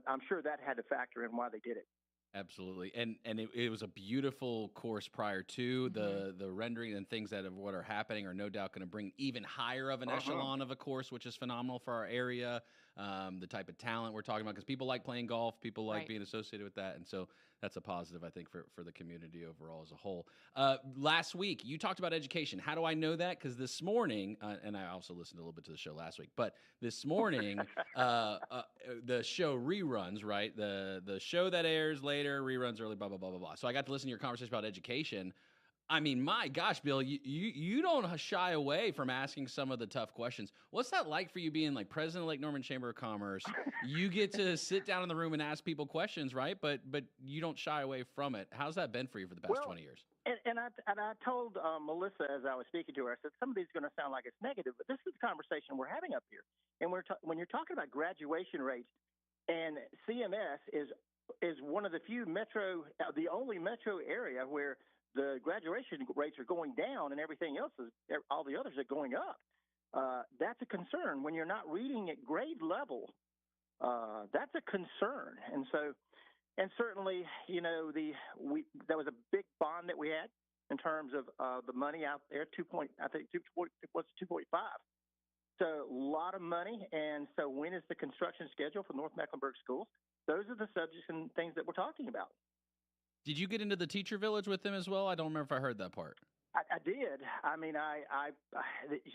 I'm sure that had to factor in why they did it. Absolutely, and it was a beautiful course prior to the rendering, and things that what are happening are no doubt going to bring even higher of an echelon of a course, which is phenomenal for our area. The type of talent we're talking about, because people like playing golf, people like being associated with that, and so that's a positive, I think, for the community overall as a whole. Last week, you talked about education. How do I know that? Because this morning, and I also listened a little bit to the show last week, but this morning, the show reruns, right? The show that airs later, reruns early, blah, blah, blah, blah, blah. So I got to listen to your conversation about education. I mean, my gosh, Bill, you don't shy away from asking some of the tough questions. What's that like for you being like president of Lake Norman Chamber of Commerce? You get to sit down in the room and ask people questions, right? But you don't shy away from it. How's that been for you for the past 20 years? And I told Melissa as I was speaking to her, I said, some of these are going to sound like it's negative, but this is the conversation we're having up here. And when you're talking about graduation rates, and CMS is one of the few the only metro area where the graduation rates are going down and everything else all the others are going up. That's a concern. When you're not reading at grade level, that's a concern. And so, and certainly, that was a big bond that we had in terms of the money out there, 2.5. So a lot of money. And so when is the construction schedule for North Mecklenburg schools? Those are the subjects and things that we're talking about. Did you get into the teacher village with them as well? I don't remember if I heard that part. I did. I mean,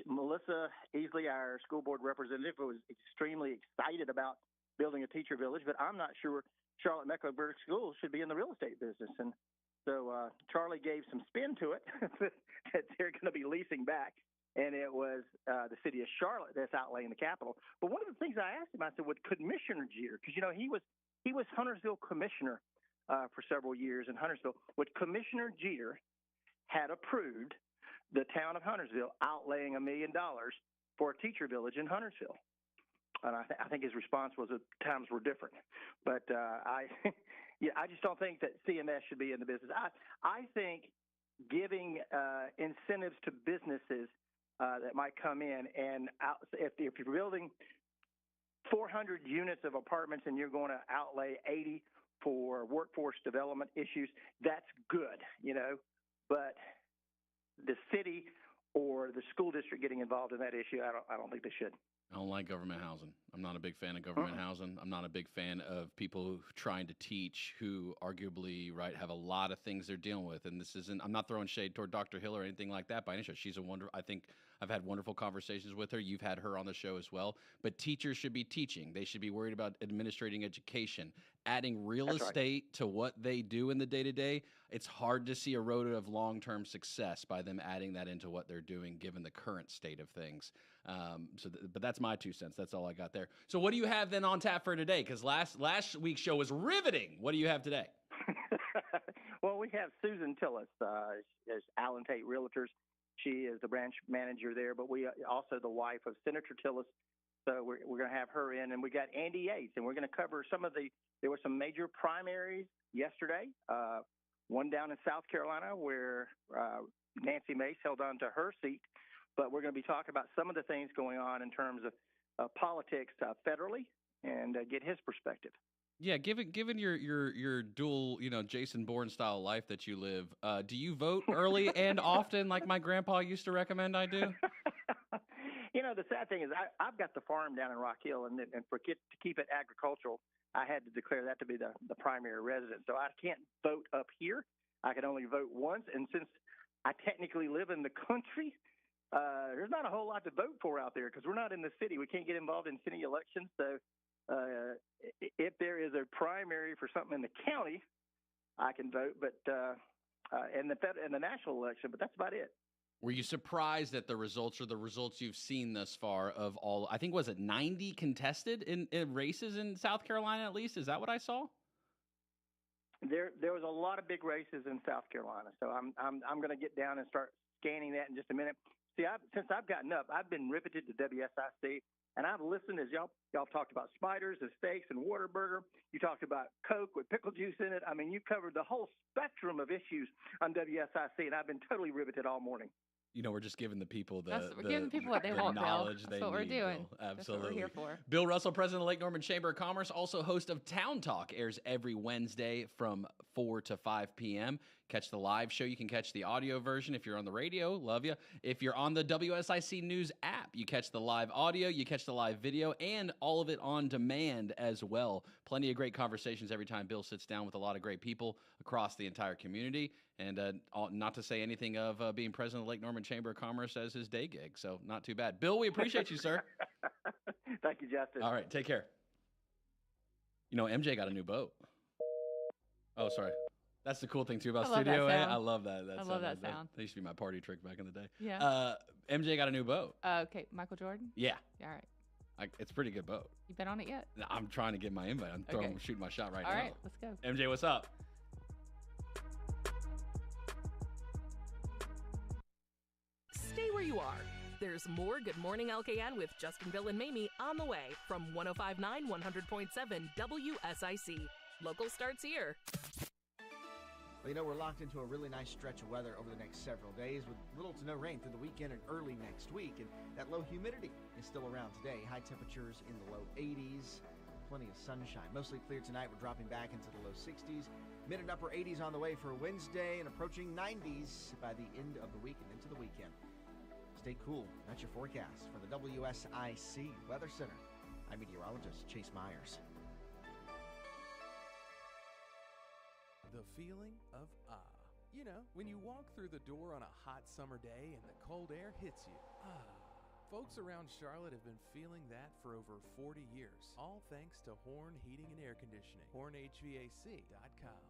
Melissa Easley, our school board representative, was extremely excited about building a teacher village, but I'm not sure Charlotte Mecklenburg Schools should be in the real estate business. And so Charlie gave some spin to it that they're going to be leasing back. And it was the city of Charlotte that's outlaying the capital. But one of the things I asked him, I said, would Commissioner Jeter, because, he was Huntersville commissioner for several years in Huntersville, would Commissioner Jeter had approved the town of Huntersville outlaying $1 million for a teacher village in Huntersville. And I think his response was that times were different. But I just don't think that CMS should be in the business. I think giving incentives to businesses that might come in, and if you're building 400 units of apartments and you're going to outlay 80 for workforce development issues, that's good, but the city or the school district getting involved in that issue, I don't think they should. I don't like government housing. I'm not a big fan of government housing. I'm not a big fan of people trying to teach who arguably, have a lot of things they're dealing with. And I'm not throwing shade toward Dr. Hill or anything like that by any stretch. She's I think I've had wonderful conversations with her. You've had her on the show as well. But teachers should be teaching. They should be worried about administrating education, adding real estate to what they do in the day-to-day. It's hard to see a road of long-term success by them adding that into what they're doing, given the current state of things. But that's my 2 cents. That's all I got there. So what do you have then on tap for today? Because last week's show was riveting. What do you have today? Well, we have Susan Tillis, as Allen Tate Realtors. She is the branch manager there, but we also the wife of Senator Tillis. So we're going to have her in, and we got Andy Yates, and we're going to cover there were some major primaries yesterday. One down in South Carolina where Nancy Mace held on to her seat, but we're going to be talking about some of the things going on in terms of politics federally and get his perspective. Yeah, given your dual, Jason Bourne style life that you live, do you vote early and often like my grandpa used to recommend I do? The sad thing is I've got the farm down in Rock Hill, and to keep it agricultural, I had to declare that to be the primary residence. So I can't vote up here. I can only vote once, and since I technically live in the country, there's not a whole lot to vote for out there because we're not in the city. We can't get involved in city elections. So if there is a primary for something in the county, I can vote, but in the national election, but that's about it. Were you surprised at the results or the results you've seen thus far of all, I think, was it 90 contested in races in South Carolina at least? Is that what I saw? There was a lot of big races in South Carolina, so I'm going to get down and start scanning that in just a minute. See, since I've gotten up, I've been riveted to WSIC, and I've listened as y'all talked about spiders and steaks and Whataburger. You talked about Coke with pickle juice in it. I mean, you covered the whole spectrum of issues on WSIC, and I've been totally riveted all morning. We're just giving the people we're giving people what they want, knowledge Bill. they That's what we're need, doing. Bill. Absolutely. That's what we're here for. Bill Russell, president of the Lake Norman Chamber of Commerce, also host of Town Talk, airs every Wednesday from 4 to 5 p.m. Catch the live show. You can catch the audio version if you're on the radio. Love you. If you're on the WSIC News app, you catch the live audio, you catch the live video, and all of it on demand as well. Plenty of great conversations every time Bill sits down with a lot of great people across the entire community. And not to say anything of being president of the Lake Norman Chamber of Commerce as his day gig. So not too bad. Bill, we appreciate you, sir. Thank you, Justin. All right, take care. MJ got a new boat. Oh, sorry. That's the cool thing, too, about Studio A. I love that. I love that sound. That used to be my party trick back in the day. Yeah. MJ got a new boat. Okay, Michael Jordan? Yeah. All right. It's a pretty good boat. You been on it yet? I'm trying to get my invite. I'm shooting my shot right now. All right, let's go. MJ, what's up? Stay where you are. There's more Good Morning LKN with Justin, Bill, and Mamie on the way from 105.9 100.7 WSIC. Local starts here. Well, we're locked into a really nice stretch of weather over the next several days with little to no rain through the weekend and early next week. And that low humidity is still around today. High temperatures in the low 80s. Plenty of sunshine. Mostly clear tonight. We're dropping back into the low 60s. Mid and upper 80s on the way for Wednesday and approaching 90s by the end of the week and into the weekend. Stay cool. That's your forecast for the WSIC Weather Center. I'm meteorologist Chase Myers. The feeling of ah. When you walk through the door on a hot summer day and the cold air hits you. Ah. Folks around Charlotte have been feeling that for over 40 years, all thanks to Horn Heating and Air Conditioning, hornhvac.com.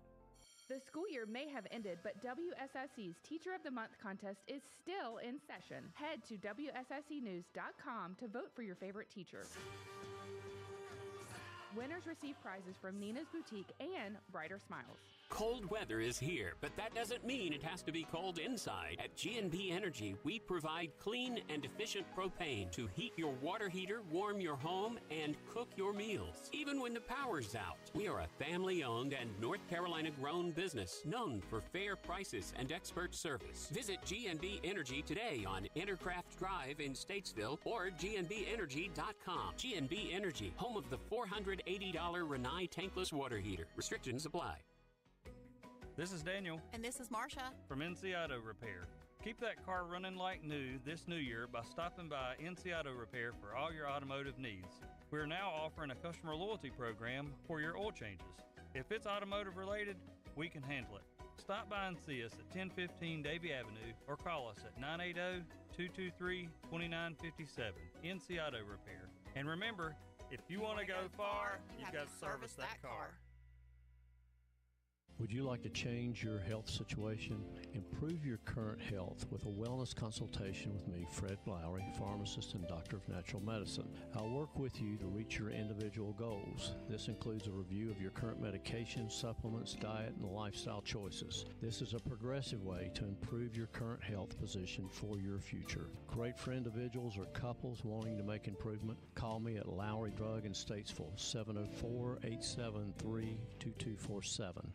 The school year may have ended, but WSIC's Teacher of the Month contest is still in session. Head to WSICnews.com to vote for your favorite teacher. Winners receive prizes from Nina's Boutique and Brighter Smiles. Cold weather is here, but that doesn't mean it has to be cold inside. At G&B Energy, we provide clean and efficient propane to heat your water heater, warm your home, and cook your meals, even when the power's out. We are a family-owned and North Carolina-grown business known for fair prices and expert service. Visit G&B Energy today on Intercraft Drive in Statesville or gnbenergy.com. G&B Energy, home of the $480 Rinnai tankless water heater. Restrictions apply. This is Daniel. And this is Marsha. From NC Auto Repair. Keep that car running like new this new year by stopping by NC Auto Repair for all your automotive needs. We are now offering a customer loyalty program for your oil changes. If it's automotive related, we can handle it. Stop by and see us at 1015 Davie Avenue or call us at 980-223-2957. NC Auto Repair. And remember, if you want to go far, you've got to service that car. Would you like to change your health situation? Improve your current health with a wellness consultation with me, Fred Lowry, pharmacist and doctor of natural medicine. I'll work with you to reach your individual goals. This includes a review of your current medications, supplements, diet, and lifestyle choices. This is a progressive way to improve your current health position for your future. Great for individuals or couples wanting to make improvement. Call me at Lowry Drug in Statesville, 704-873-2247.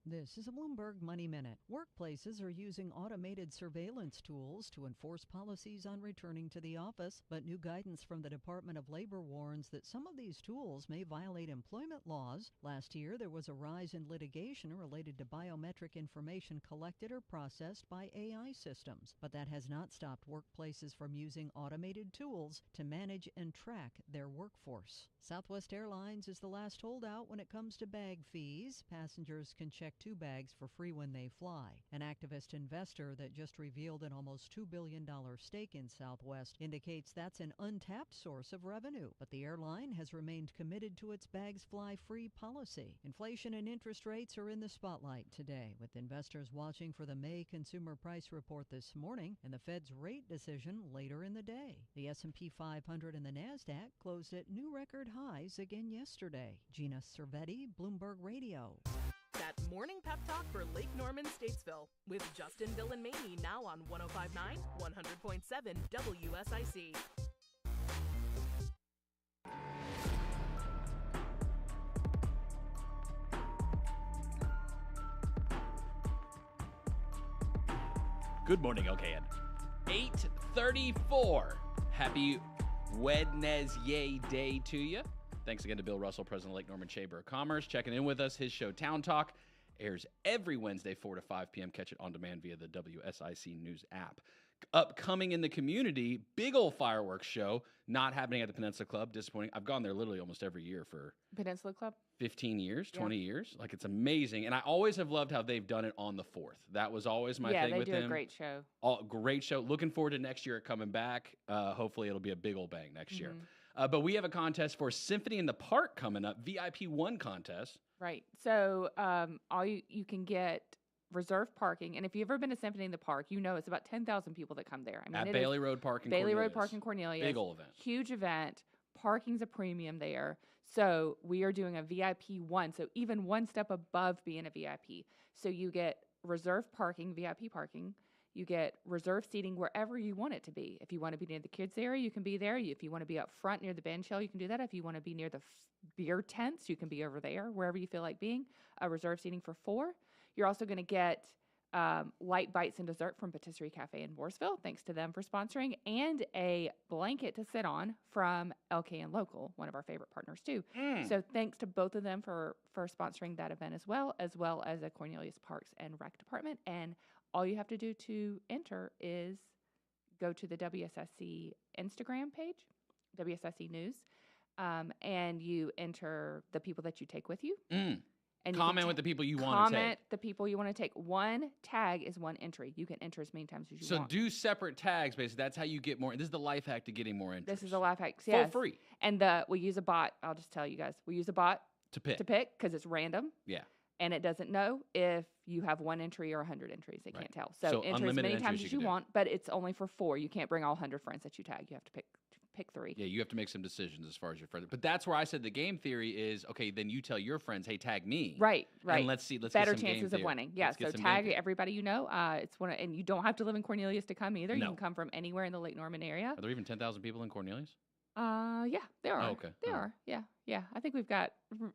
This is a Bloomberg Money Minute. Workplaces are using automated surveillance tools to enforce policies on returning to the office, but new guidance from the Department of Labor warns that some of these tools may violate employment laws. Last year, there was a rise in litigation related to biometric information collected or processed by AI systems, but that has not stopped workplaces from using automated tools to manage and track their workforce. Southwest Airlines is the last holdout when it comes to bag fees. Passengers can check 2 bags for free when they fly. An activist investor that just revealed an almost $2 billion stake in Southwest indicates that's an untapped source of revenue. But the airline has remained committed to its bags fly free policy. Inflation and interest rates are in the spotlight today, with investors watching for the May consumer price report this morning and the Fed's rate decision later in the day. The S&P 500 and the NASDAQ closed at new record highs again yesterday. Gina Cervetti, Bloomberg Radio. That morning pep talk for Lake Norman, Statesville, with Justin, Bill, and Mamie now on 105.9, 100.7 WSIC. Good morning, LKN. 8:34. Happy Wednesday day to you. Thanks again to Bill Russell, President of Lake Norman Chamber of Commerce, checking in with us. His show, Town Talk, airs every Wednesday, 4 to 5 p.m. Catch it on demand via the WSIC News app. Upcoming in the community, big old fireworks show, not happening at the Peninsula Club. Disappointing. I've gone there literally almost every year for Peninsula Club? 15 years, 20 years. Like, it's amazing. And I always have loved how they've done it on the 4th. That was always my thing with them. Yeah, they do a great show. Great show. Looking forward to next year coming back. Hopefully it'll be a big old bang next year. But we have a contest for Symphony in the Park coming up, VIP 1 contest. Right. So you can get reserved parking. And if you've ever been to Symphony in the Park, you know it's about 10,000 people that come there. I mean, At Bailey Road Park in Cornelius. Bailey Road Park in Cornelius. Big old event. Huge event. Parking's a premium there. So we are doing a VIP 1. So even one step above being a VIP. So you get reserved parking, VIP parking. You get reserved seating wherever you want it to be. If you want to be near the kids area, you can be there. If you want to be up front near the bench shell, you can do that. If you want to be near the beer tents, you can be over there, wherever you feel like being. Reserved seating for 4. You're also going to get light bites and dessert from Patisserie Cafe in Mooresville. Thanks to them for sponsoring. And a blanket to sit on from LKN Local, one of our favorite partners too. So thanks to both of them for sponsoring that event as well as the Cornelius Parks and Rec Department. And all you have to do to enter is go to the WSIC Instagram page, WSIC News, and you enter the people that you take with you. And comment with the people you want to take. Comment the people you want to take. One tag is one entry. You can enter as many times as you want. So do separate tags, basically. That's how you get more. This is the life hack to getting more entries. This is a life hack. Yes. For free. And we use a bot. I'll just tell you guys. We use a bot to pick because it's random. Yeah. And it doesn't know if you have 1 entry or 100 entries. They can't tell. So enter as many times as you want, but it's only for 4. You can't bring all 100 friends that you tag. You have to pick 3. Yeah, you have to make some decisions as far as your friends. But that's where I said the game theory is, okay, then you tell your friends, hey, tag me. Right. And let's see. Let's better get some chances game of winning. Yeah. So tag everybody you know. It's and you don't have to live in Cornelius to come either. No. You can come from anywhere in the Lake Norman area. Are there even 10,000 people in Cornelius? Yeah, there are. Oh, okay. There are. Yeah. I think we've got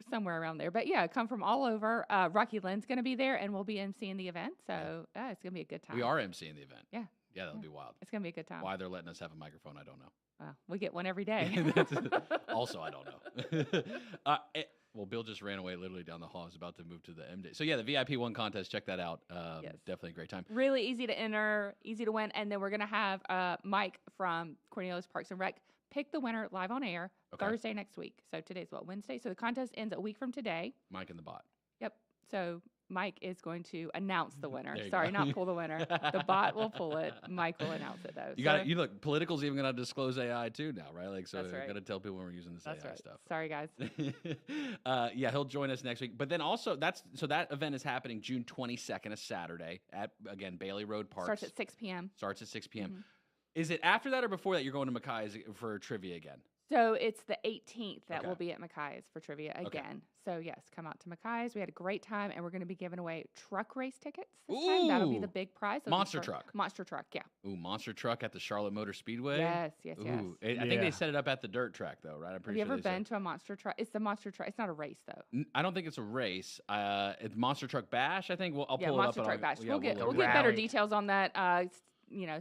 somewhere around there. But yeah, come from all over. Rocky Lynn's going to be there, and we'll be emceeing the event. So it's going to be a good time. We are emceeing the event. Yeah. Yeah, that'll be wild. It's going to be a good time. Why they're letting us have a microphone, I don't know. Well, we get one every day. Also, I don't know. Well, Bill just ran away literally down the hall. I was about to move to the M Day. So yeah, the VIP 1 contest, check that out. Yes. Definitely a great time. Really easy to enter, easy to win. And then we're going to have Mike from Cornelius Parks and Rec pick the winner live on air Thursday next week. So today's Wednesday. So the contest ends a week from today. Mike and the bot. Yep. So Mike is going to announce the winner. There you Sorry, go. not pull the winner. The bot will pull it. Mike will announce it though. You got you look. Political's even gonna disclose AI too now, right? Like, so That's you right. got to tell people when we're using this That's AI right. stuff. Sorry, guys. Yeah, he'll join us next week. But then also that event is happening June 22nd, a Saturday at again Bailey Road Park. Starts at 6 p.m. Starts at 6 p.m. Mhm. Is it after that or before that you're going to Mackay's for trivia again? So it's the 18th that Okay. we'll be at Mackay's for trivia Okay. again. So yes, come out to Mackay's. We had a great time, and we're going to be giving away truck race tickets this time. That'll be Ooh. the big prize. It'll be Monster for- truck. Monster truck, yeah. Ooh, monster truck at the Charlotte Motor Speedway. Yes, yes, yes. Ooh, I think they set it up at the dirt track though, right? I'm Have pretty you sure ever they been to a monster truck? It's the monster truck. It's not a race though. I don't think it's a race. It's Monster Truck Bash. I think I'll Yeah, pull monster it up. truck and bash. yeah, We'll get look. better details on that.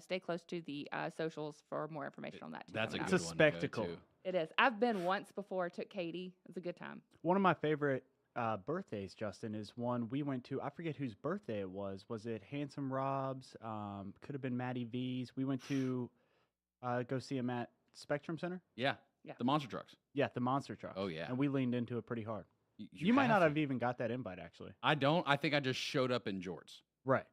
Stay close to the socials for more information on that. Too, That's a coming good up. It's a one to go spectacle. to. It is. I've been once before. Took Katie. It was a good time. One of my favorite birthdays, Justin, is one we went to. I forget whose birthday it was. Was it Handsome Rob's? Could have been Maddie V's. We went to go see him at Spectrum Center. Yeah. Yeah. The monster trucks. Yeah, the monster truck. Oh, yeah. And we leaned into it pretty hard. You You might not to. have even got that invite, actually. I don't. I think I just showed up in jorts. Right.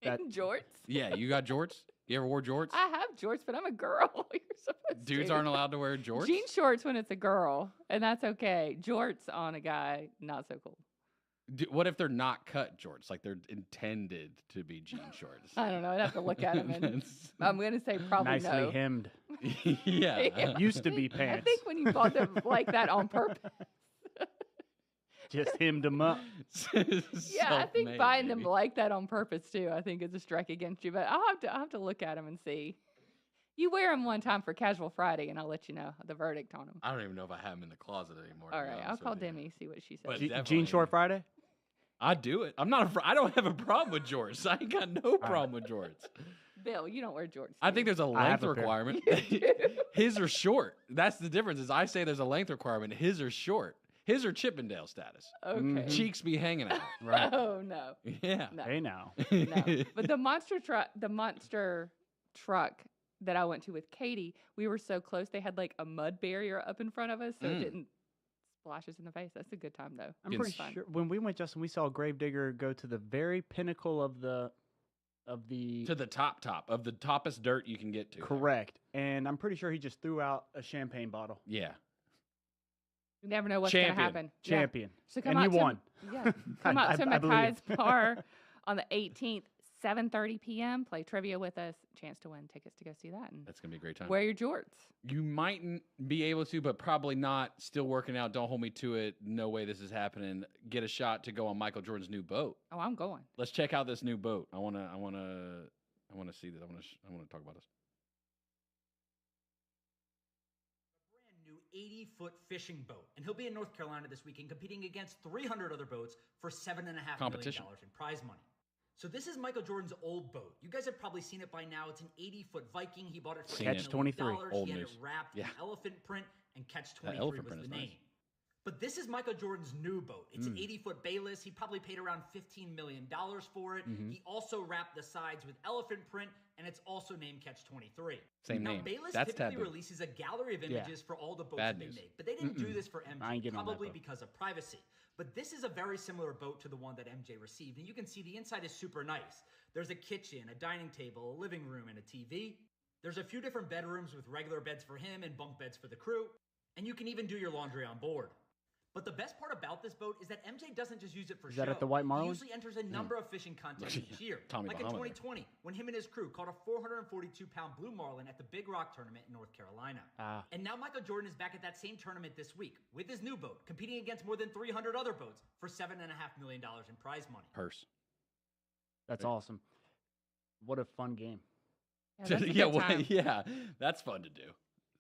That- In jorts. Yeah, you got jorts? You ever wore jorts? I have jorts, but I'm a girl. You're supposed Dudes to. aren't allowed to wear jorts? Jean shorts when it's a girl, and that's okay. Jorts on a guy, not so cool. What if they're not cut jorts? Like they're intended to be jean shorts. I don't know. I'd have to look at them, and That's- I'm going to say probably Nicely no. hemmed. Yeah. Used to be I pants. think when you bought them like that on purpose. Just hemmed them up. Yeah, I think Self-made, buying them baby. like that on purpose too. I think is a strike against you. But I'll have to look at them and see. You wear them one time for Casual Friday, and I'll let you know the verdict on them. I don't even know if I have them in the closet anymore. to All be right, honest I'll call with you. Demi, see what she says. But Jean definitely- Short Friday? I do it. I'm not. I don't have a problem with jorts. I ain't got no problem with jorts. Bill, you don't wear jorts. I think there's a I have length a pair. requirement. You do. His are short. That's the difference. Is I say there's a length requirement. His are short. His are Chippendale status. Okay. Cheeks be hanging out. Right. Oh no. Yeah. No. Hey now. No. But the monster truck that I went to with Katie, we were so close. They had like a mud barrier up in front of us, so it didn't splash us in the face. That's a good time though. I'm Getting pretty fun. sure when we went, Justin, we saw Gravedigger go to the very pinnacle of the To the top of the toppest dirt you can get to. correct, and I'm pretty sure he just threw out a champagne bottle. Yeah. You never know what's Champion. going to happen. Yeah. Champion. So come And out you to, won. Yeah. Come out to I believe. Mackay's Bar on the 18th, 7:30 p.m. Play trivia with us. Chance to win tickets to go see that. And That's gonna be a great time. wear your jorts. You mightn't be able to, but probably not. Still working out. Don't hold me to it. No way this is happening. Get a shot to go on Michael Jordan's new boat. Oh, I'm going. Let's check out this new boat. I wanna see this. I wanna talk about this. New 80-foot fishing boat, and he'll be in North Carolina this weekend competing against 300 other boats for $7.5 million Competition. in prize money. So this is Michael Jordan's old boat. You guys have probably seen it by now. It's an 80-foot Viking. He bought it for Seen $8 it. million. Catch-23. Old He had news. it wrapped Yeah. in elephant print, and Catch-23 elephant was print the is name. nice. But this is Michael Jordan's new boat. It's an 80-foot bayless. He probably paid around $15 million for it. He also wrapped the sides with elephant print, and it's also named Catch-23. Same now, name. Bayless That's typically taboo. releases a gallery of Yeah. images for all the boats Bad that they news. make. But they didn't do this for I ain't MJ, getting on that probably boat. because of privacy. But this is a very similar boat to the one that MJ received. And you can see the inside is super nice. There's a kitchen, a dining table, a living room, and a TV. There's a few different bedrooms with regular beds for him and bunk beds for the crew. And you can even do your laundry on board. But the best part about this boat is that MJ doesn't just use it for Is show. that at the White Marlin? He usually enters a number of fishing contests each year. Tommy like Bahama in there. 2020, when him and his crew caught a 442-pound blue marlin at the Big Rock tournament in North Carolina. And now Michael Jordan is back at that same tournament this week with his new boat, competing against more than 300 other boats for $7.5 million in prize money. Purse. That's awesome. What a fun game. Yeah, that's a yeah, good time. yeah, that's fun to do.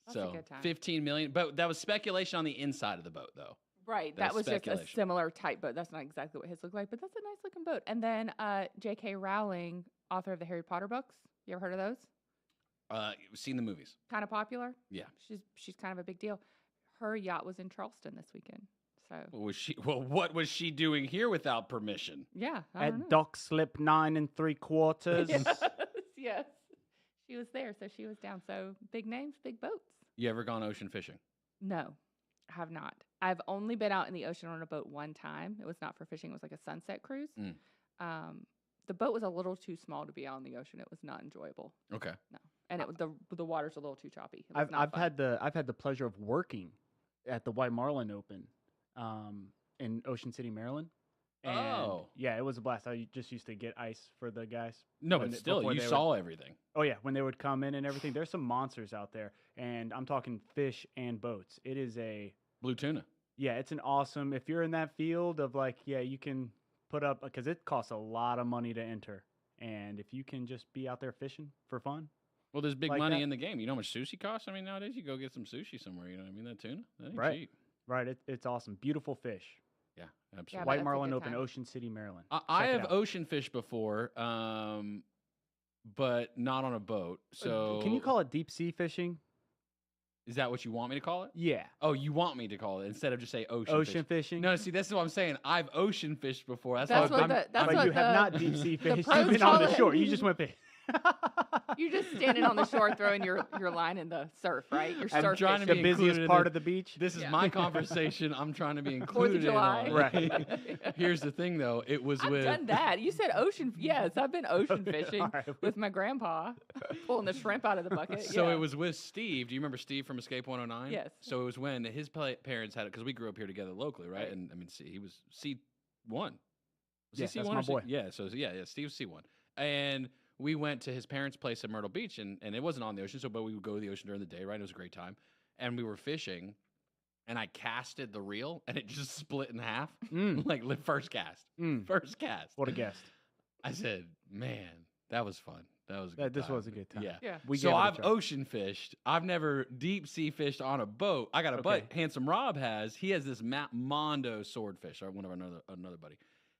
That's a So good time. 15 million, but that was speculation on the inside of the boat, though. Right. That's That was just a speculation. similar type boat. That's not exactly what his looked like, but that's a nice looking boat. And then J.K. Rowling, author of the Harry Potter books. You ever heard of those? Seen the movies? Kind of popular. Yeah. She's kind of a big deal. Her yacht was in Charleston this weekend. So What was she? Well, what was she doing here without permission? yeah, I don't know. At dock slip 9 3/4. yes, yes. She was there, so she was down. So big names, big boats. You ever gone ocean fishing? No. Have not. I've only been out in the ocean on a boat one time. It was not for fishing. It was like a sunset cruise. The boat was a little too small to be out in the ocean. It was not enjoyable. Okay. No. And the water's a little too choppy. It was I've not fun. had the pleasure of working at the White Marlin Open in Ocean City, Maryland. And yeah, it was a blast. I just used to get ice for the guys. No, but still, you saw everything. Oh yeah, when they would come in and everything. There's some monsters out there, and I'm talking fish and boats. It is a blue tuna. Yeah, it's an awesome. If you're in that field of like, yeah, you can put up because it costs a lot of money to enter, and if you can just be out there fishing for fun. Well, there's big like money that. in the game. You know how much sushi costs? I mean, nowadays you go get some sushi somewhere. You know what I mean? That tuna, that ain't Right. cheap. Right. It's awesome. Beautiful fish. Yeah, absolutely. White Marlin Open, Ocean City, Maryland. I Check it have out. ocean fished before, but not on a boat. So Can you call it deep sea fishing? Is that what you want me to call it? Yeah. Oh, you want me to call it instead of just say ocean Ocean fishing? No, see, that's what I'm saying. I've ocean fished before. That's That's what what I'm, the- that's But what you have the- not deep sea the fished. pros You've been on call the it. shore. You just went big. You're just standing on the shore throwing your line in the surf, right? You're I'm surf trying to fishing. be The busiest included in part this. of the beach. This is Yeah. my conversation. I'm trying to be 4th of included in July. on. Right. Here's the thing, though. It was I've with done that. You said ocean. Yes, I've been ocean Okay, fishing all right. with my grandpa, pulling the shrimp out of the bucket. So yeah. it was with Steve. Do you remember Steve from Escape 109? Yes. So it was when his parents had it because we grew up here together locally, right? And I mean, he was C1. Was Yeah, he C1 that's my or C- boy. Yeah. So yeah, Steve's C1. And we went to his parents' place at Myrtle Beach, and it wasn't on the ocean. So, but we would go to the ocean during the day, right? It was a great time. And we were fishing, and I casted the reel, and it just split in half, like first cast. First cast. What a guest. I said, man, that was fun. That was a good This time. was a good time. Yeah. Yeah. We So gave it a I've try. ocean fished. I've never deep sea fished on a boat. I got a buddy, Handsome Rob has. He has this Mondo swordfish, or one of another buddy,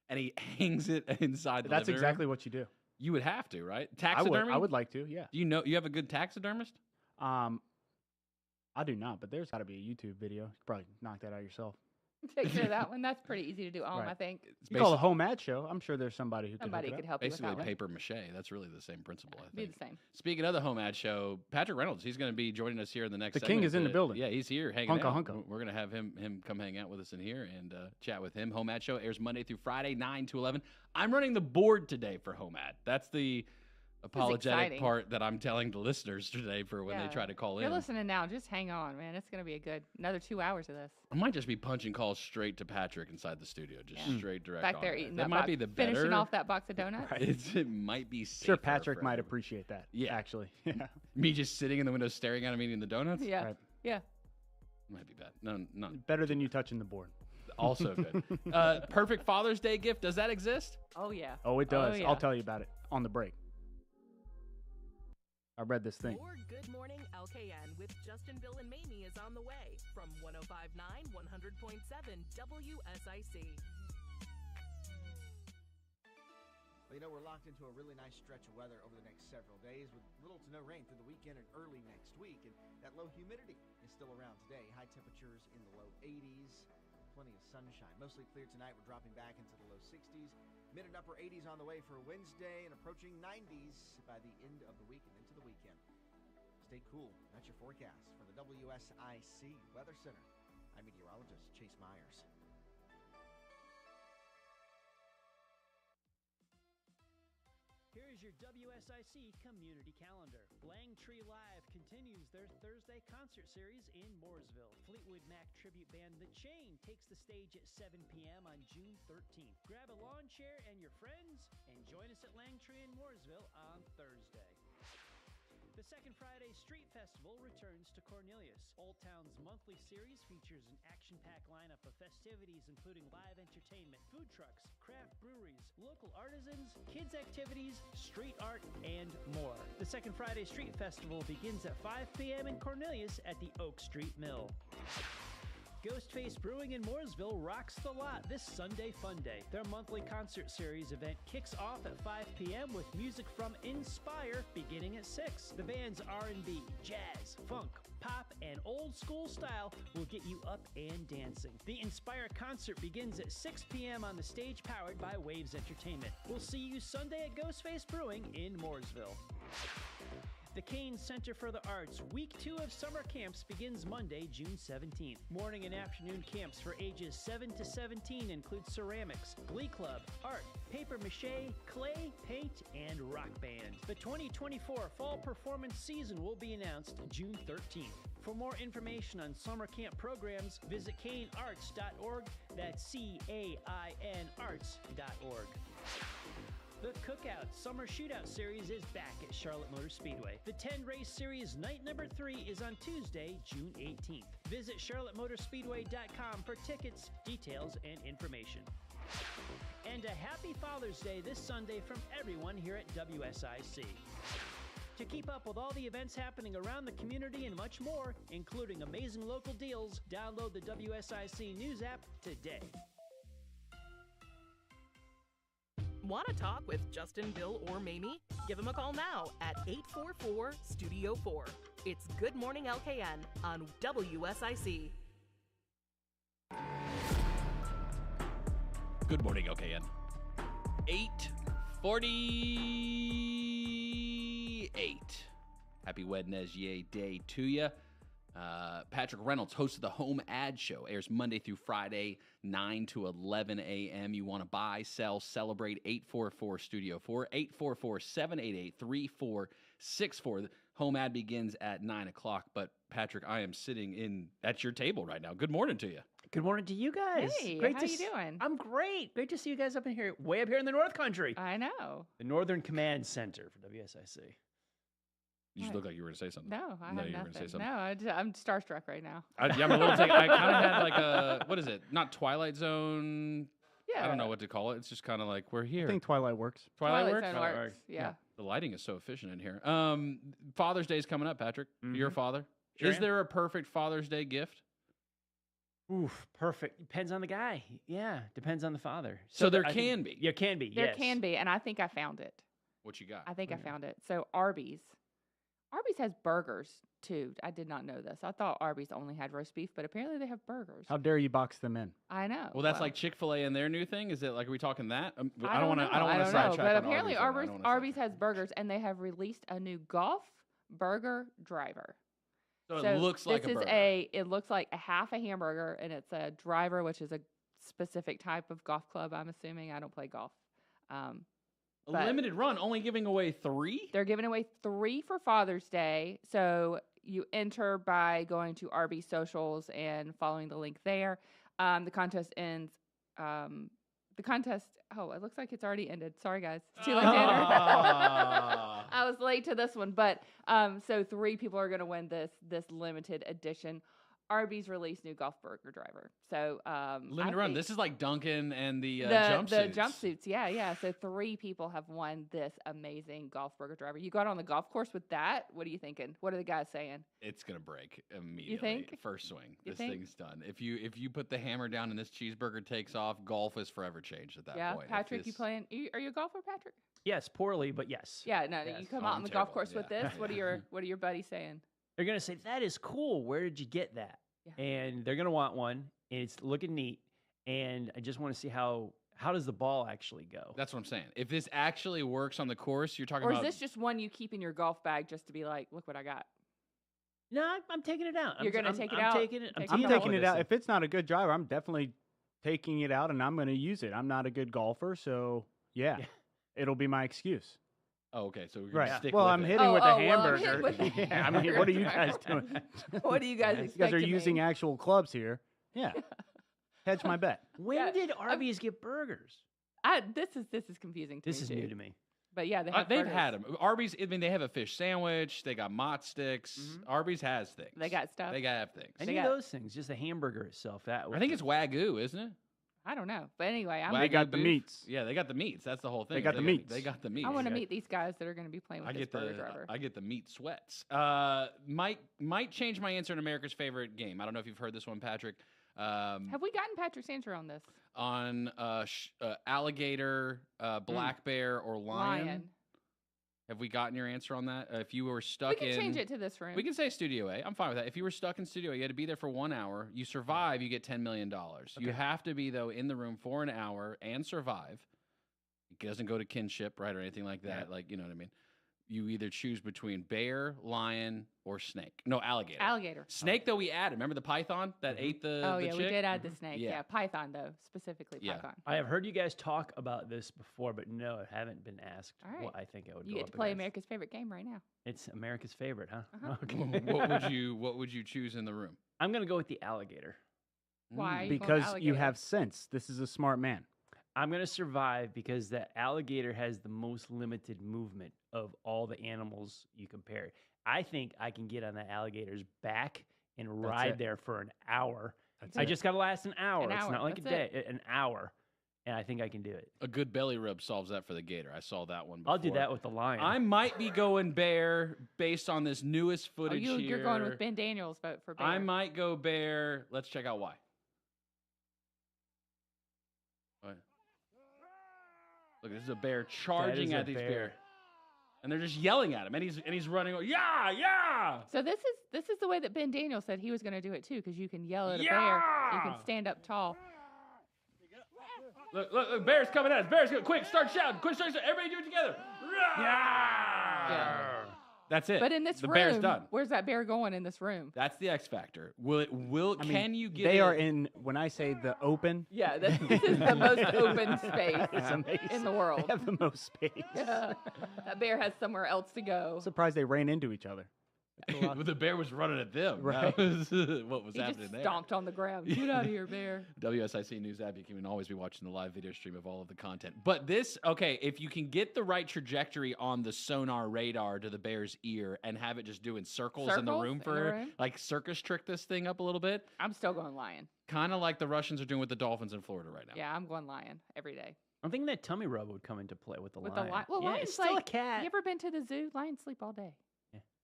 and he hangs it inside the That's living exactly room. what you do. You would have to, right? I Taxidermy. would like to. Yeah. Do you know you have a good taxidermist? I do not, but there's got to be a YouTube video. You could probably knock that out yourself. Take care of that one. That's pretty easy to do. I Right. think. You call it a home ad show. I'm sure there's somebody who Somebody could could hook help you with Basically, that one. paper mache. That's really the same principle, I Be think. the same. Speaking of the home ad show, Patrick Reynolds, he's going to be joining us here in the next The segment king is in the to- building. Yeah, he's here hanging Hunka, out. hunka. We're going to have him come hang out with us in here and chat with him. Home ad show airs Monday through Friday, 9 to 11. I'm running the board today for home ad. That's the apologetic exciting. part that I'm telling the listeners today for when they try to call If you're in. listening now, just hang on, man. It's going to be another 2 hours of this. I might just be punching calls straight to Patrick inside the studio, just straight direct. Back on there it. eating that that might box, be the better. finishing off that box of donuts. It might be safer Sure, Patrick for might everyone. appreciate that. Yeah. Actually. Yeah. Me just sitting in the window staring at him eating the donuts. Yeah. Right. Yeah. Might be bad. No, not Better than you touching the board. also good. Perfect Father's Day gift. Does that exist? Oh, yeah. Oh, it does. yeah. I'll tell you about it on the break. I read this thing. More Good Morning LKN with Justin, Bill, and Mamie is on the way from 105.9, 100.7 WSIC. Well, you know, we're locked into a really nice stretch of weather over the next several days with little to no rain through the weekend and early next week. And that low humidity is still around today. High temperatures in the low 80s. Plenty of sunshine. Mostly clear tonight. We're dropping back into the low 60s. Mid and upper 80s on the way for Wednesday and approaching 90s by the end of the week and into the weekend. Stay cool. That's your forecast from the WSIC Weather Center. I'm meteorologist Chase Myers. Here's your WSIC community calendar. Langtree Live continues their Thursday concert series in Mooresville. Fleetwood Mac tribute band The Chain takes the stage at 7 p.m. on June 13th. Grab a lawn chair and your friends and join us at Langtree in Mooresville on Thursday. The Second Friday Street Festival returns to Cornelius. Old Town's monthly series features an action-packed lineup of festivities including live entertainment, food trucks, craft breweries, local artisans, kids activities, street art, and more. The Second Friday Street Festival begins at 5 p.m. in Cornelius at the Oak Street Mill. Ghostface Brewing in Mooresville rocks the lot this Sunday Fun Day. Their monthly concert series event kicks off at 5 p.m. with music from Inspire beginning at 6. The band's R&B, jazz, funk, pop, and old school style will get you up and dancing. The Inspire concert begins at 6 p.m. on the stage powered by Waves Entertainment. We'll see you Sunday at Ghostface Brewing in Mooresville. the Kane Center for the Arts. Week 2 of summer camps begins Monday, June 17th. Morning and afternoon camps for ages 7 to 17 include ceramics, glee club, art, paper mache, clay, paint, and rock band. The 2024 fall performance season will be announced June 13th. For more information on summer camp programs, visit canearts.org. That's CAIN arts.org. The Cookout Summer Shootout Series is back at Charlotte Motor Speedway. The 10-race series night number 3 is on Tuesday, June 18th. Visit charlottemotorspeedway.com for tickets, details, and information. And a happy Father's Day this Sunday from everyone here at WSIC. To keep up with all the events happening around the community and much more, including amazing local deals, download the WSIC News app today. Want to talk with Justin, Bill, or Mamie? Give them a call now at 844-STUDIO-4. It's Good Morning LKN on WSIC. Good morning, LKN. 8:48. Happy Wednesday day to you. Patrick Reynolds, host of the Home Ad Show, airs Monday through Friday, 9 to 11 a.m. You want to buy, sell, celebrate, 844-STUDIO-4, 844-788-3464. The Home Ad begins at 9 o'clock, but Patrick, I am sitting at your table right now. Good morning to you. Good morning to you guys. Hey, Great how to you doing? I'm great. Great to see you guys up in here, way up here in the North Country. I know. The Northern Command Center for WSIC. You just look like you were going to say something. No, I have you were nothing. going to say something. No, I'm starstruck right now. I'm a little taken. I kind of had like a, what is it? Not Twilight Zone. Yeah. I don't know what to call it. It's just kind of like, we're here. I think Twilight works. Twilight works? Zone works. Yeah. The lighting is so efficient in here. Father's Day is coming up, Patrick. You're a father. Sure Is am. there a perfect Father's Day gift? Oof, perfect. Depends on the guy. Yeah, depends on the father. So there I can think- be. Yeah, can be. There yes. can be, and I think I found it. What you got? I think I found it. So Arby's has burgers too. I did not know this. I thought Arby's only had roast beef, but apparently they have burgers. How dare you box them in? I know. Well, that's like Chick-fil-A and their new thing. Is it like, are we talking that? I don't want to sidetrack. But on apparently Arby's. Arby's has burgers, and they have released a new golf burger driver. So it looks like a burger. It looks like a half a hamburger, and it's a driver, which is a specific type of golf club. I'm assuming. I don't play golf. A limited run, only giving away 3? They're giving away 3 for Father's Day. So you enter by going to Arby's socials and following the link there. The contest ends. Oh, it looks like it's already ended. Sorry, guys. It's too late to enter. I was late to this one. But so 3 people are going to win this limited edition Arby's released new golf burger driver. So limited run. This is like Duncan and the jumpsuits. The jumpsuits, yeah. So 3 people have won this amazing golf burger driver. You got on the golf course with that. What are you thinking? What are the guys saying? It's gonna break immediately. You think? First swing, You this think? thing's done. If you put the hammer down and this cheeseburger takes off, golf is forever changed at that point. If Patrick, you this- playing? Are you a golfer, Patrick? Yes, poorly, but yes. Yeah, no. Yes. You come Oh, out I'm on the terrible, golf course with yeah. this. What are your buddies saying? They're gonna say that is cool. Where did you get that? Yeah. And they're gonna want one. And it's looking neat. And I just want to see how does the ball actually go. That's what I'm saying. If this actually works on the course, you're talking Or is about. this just one you keep in your golf bag just to be like, look what I got? No, I'm taking it out. You're gonna take it I'm out? Taking it. Take I'm it out. taking it out. If it's not a good driver, I'm definitely taking it out and I'm going to use it. I'm not a good golfer, so yeah. It'll be my excuse. Oh, okay. So we're gonna stick Well, with I'm it. hitting with the I'm hamburger. hitting with the Yeah, I mean, what are you guys hamburger doing? What do you guys You expect guys are to using me? actual clubs here. Yeah. Hedge my bet. When did Arby's get burgers? This is confusing to This me. is too. new to me. But yeah, they have They've burgers. had them. Arby's. I mean, they have a fish sandwich. They got mott sticks. Arby's has things. They got stuff. They have things. Any of those things, just the hamburger itself. I think it's Wagyu, isn't it? I don't know. But anyway, They got the beef? meats. Yeah, they got the meats. That's the whole thing. They got the meats. They got the meats. I want to meet these guys that are going to be playing with this burger driver. I get the meat sweats. Might change my answer in America's favorite game. I don't know if you've heard this one, Patrick. Have we gotten Patrick's answer on this? On alligator, black bear, or lion. Have we gotten your answer on that? If you were stuck We can change it to this room. We can say Studio A. I'm fine with that. If you were stuck in Studio A, you had to be there for 1 hour. You survive, you get $10 million. You have to be, though, in the room for an hour and survive. It doesn't go to kinship, right, or anything like that. Yeah. Like, you know what I mean? you either choose between bear, lion, or snake. No, alligator. Alligator. Snake, though, we added. Remember the python that ate the Oh, the yeah, chick? we did add the snake. Yeah. Yeah, python, though, specifically Yeah. python. I have heard you guys talk about this before, but no, I haven't been asked All right. what I think I would You go get up to play against. America's favorite game right now. It's America's favorite, huh? Uh-huh. Okay. What would you choose in the room? I'm going to go with the alligator. Why? are you going Because you alligator? have sense. This is a smart man. I'm going to survive because the alligator has the most limited movement of all the animals you compare. I think I can get on the alligator's back and ride it. there for an hour. That's I it. just got to last an hour. An It's hour, not like a that's day, an hour. And I think I can do it. A good belly rub solves that for the gator. I saw that one before. I'll do that with the lion. I might be going bear based on this newest Oh, footage here. you're going with Ben Daniels' vote for bear. I might go bear. Let's check out why. What? Look, this is a bear charging a at these bear. bear. And they're just yelling at him, and he's running. Yeah, yeah. So this is the way that Ben Daniels said he was going to do it too, because you can yell at a bear, you can stand up tall. Look, bear's coming at us. Bear's coming. Quick, start shouting. Quick, start shouting. Everybody do it together. Yeah. That's it. But in this the room, bear's done. where's that bear going in this room? That's the X factor. Can you get They it? are in, when I say the open. Yeah, this is the most open space It's amazing. in the world. They have the most space. Yeah. That bear has somewhere else to go. I'm surprised they ran into each other. But the bear was running at them. Right. That was what was He happening just there. stomped on the ground. Get out of here, bear. WSIC News app, you can always be watching the live video stream of all of the content. But this, okay, if you can get the right trajectory on the sonar radar to the bear's ear and have it just doing circles in the Circles room in the for, room? like, circus trick this thing up a little bit, I'm still going lion. kind of like the Russians are doing with the dolphins in Florida right now. Yeah, I'm going lion every day. I'm thinking that tummy rub would come into play with the With lion. the lion. Well, yeah, lion's it's still like, a cat. You ever been to the zoo? Lions sleep all day.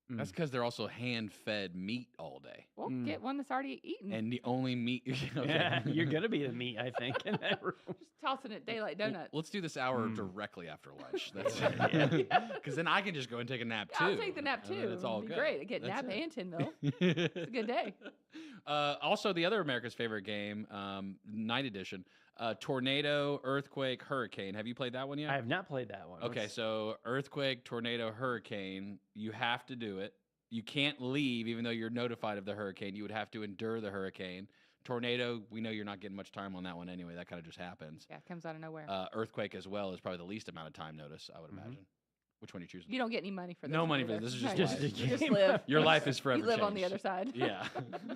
That's because they're also hand-fed meat all day. Well, get one that's already eaten. And the only meat... okay. Yeah, you're going to be the meat, I think, in that room. Just tossing it daylight Well, donuts. let's do this hour directly after lunch. That's because then I can just go and take a nap too. I'll take the nap And too. then it's all It'd be good. great. I get That's nap it. and 10 mil. It's a good day. Also, the other America's favorite game, night edition, tornado, earthquake, hurricane. Have you played that one yet? I have not played that one. Okay, so earthquake, tornado, hurricane. You have to do it. You can't leave even though you're notified of the hurricane. You would have to endure the hurricane. Tornado, we know you're not getting much time on that one anyway. That kind of just happens. Yeah, it comes out of nowhere. Earthquake as well is probably the least amount of time notice, I would imagine. Which one are you choosing? You don't get any money for this. No one money for either. this. This is No, just you life. You just live. Your life is forever You live on the changed. other side. Yeah.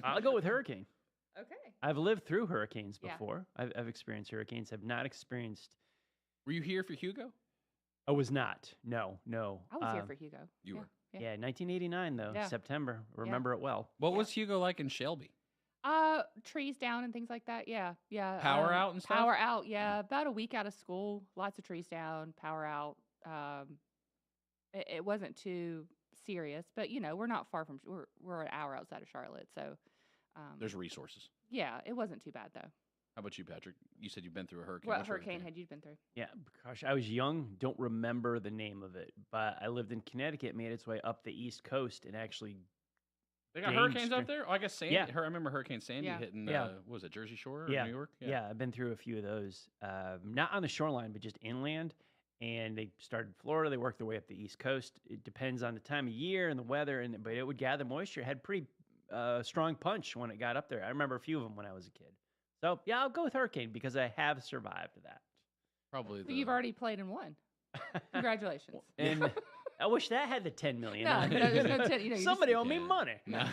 I'll go with hurricane. Okay. I've lived through hurricanes Yeah. before. I've experienced hurricanes. Have not experienced. Were you here for Hugo? I was not. No. I was here for Hugo. You were. Yeah, 1989 though, Yeah. September. Remember it well. What was Hugo like in Shelby? Trees down and things like that. Yeah. Power out and stuff? Power out. Yeah. About a week out of school. Lots of trees down. Power out. It wasn't too serious, but we're not far from. We're an hour outside of Charlotte, so. There's resources. Yeah, it wasn't too bad though. How about you, Patrick? You said you've been through a hurricane. What Which hurricane had you been through? Yeah, gosh, I was young. Don't remember the name of it, but I lived in Connecticut. Made its way up the East Coast and actually. They got gained hurricanes up strength. there? Oh, I guess Sandy. Yeah. I remember Hurricane Sandy Yeah. hitting, Yeah. what was it, Jersey Shore or Yeah. New York? Yeah, I've been through a few of those. Not on the shoreline, but just inland. And they started in Florida. They worked their way up the East Coast. It depends on the time of year and the weather, but it would gather moisture. It had pretty strong punch when it got up there. I remember a few of them when I was a kid. So, yeah, I'll go with hurricane because I have survived that. Probably. So you've already played and won. Congratulations. And I wish that had the 10 million. No, on it. there's no 10. You Somebody just, owe me money. No.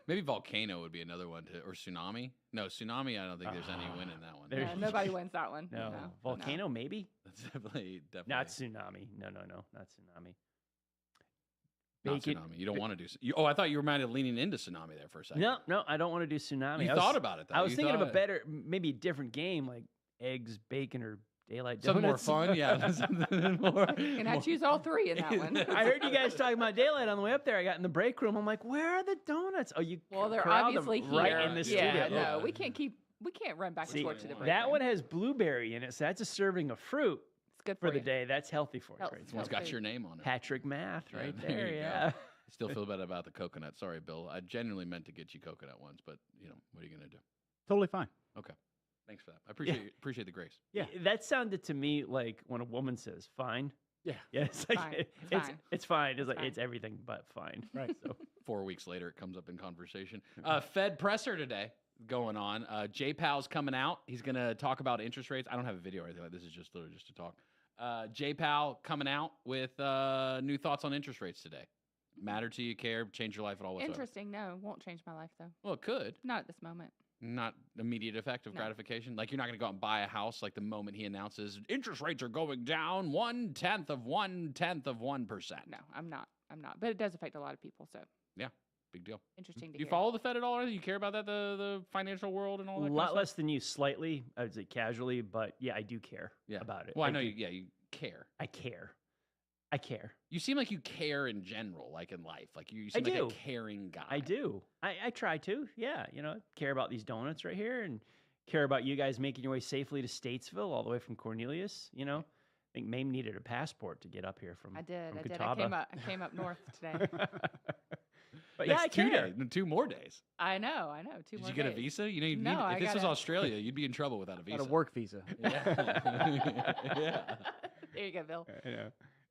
Maybe volcano would be another one, or tsunami. No, tsunami, I don't think there's any win in that one. Yeah, nobody wins that one. No. No. Volcano, maybe? That's definitely. Not tsunami. No, not tsunami. Not tsunami. You don't want to do. I thought you were might have leaning into tsunami there for a second. No, I don't want to do tsunami. You I thought about it, though. I was You thinking of a thought- better, maybe a different game like eggs, bacon, or daylight Something more donuts. fun, yeah. Something more. And I choose all three in that one. I heard you guys talking about daylight on the way up there. I got in the break room. I'm like, where are the donuts? Oh, you Well, they're corralled them obviously here. right in the studio. Yeah, no, we can't run back See, and forth to the break that room. one has blueberry in it, so that's a serving of fruit. It's good for for the you. day. That's healthy for you. Health- Right This one's there. got your name on it. Patrick Math, right there there. you go. Yeah. I still feel bad about the coconut. Sorry, Bill. I genuinely meant to get you coconut ones, but what are you gonna do? Totally fine. Okay. Thanks for that. I appreciate the grace. Yeah, that sounded to me like when a woman says "fine," Yeah. It's like Fine. it's fine. It's like fine. it's everything but fine. Right. So 4 weeks later, it comes up in conversation. Fed presser today going on. Jay Powell's coming out. He's going to talk about interest rates. I don't have a video or anything like this. Is just literally just to talk. Jay Powell coming out with new thoughts on interest rates today. Matter to you, care, change your life at all whatsoever. Interesting. No, won't change my life though. Well, it could. Not at this moment. Not immediate effect of gratification. Like you're not going to go out and buy a house like the moment he announces interest rates are going down 1/10 of 1%. No, I'm not. But it does affect a lot of people. So Yeah, big deal. interesting to Do you hear. follow the Fed at all? Or you care about that, the financial world and all a that? lot less than you, slightly. I would say casually, but yeah, I do care about it. Well, I know you. Yeah, you care. I care. You seem like you care in general, like in life. Like you seem like a caring guy. I do. I try to. Yeah, care about these donuts right here, and care about you guys making your way safely to Statesville, all the way from Cornelius. I think Mame needed a passport to get up here from. I did. From I did. Catawba. I came up north today. But yeah, I care. 2 more days. I know. 2 Did more you get a days. visa? You know, No, I if this was got a- Australia, you'd be in trouble without a visa. Got a work visa. Yeah. Yeah. There you go, Bill.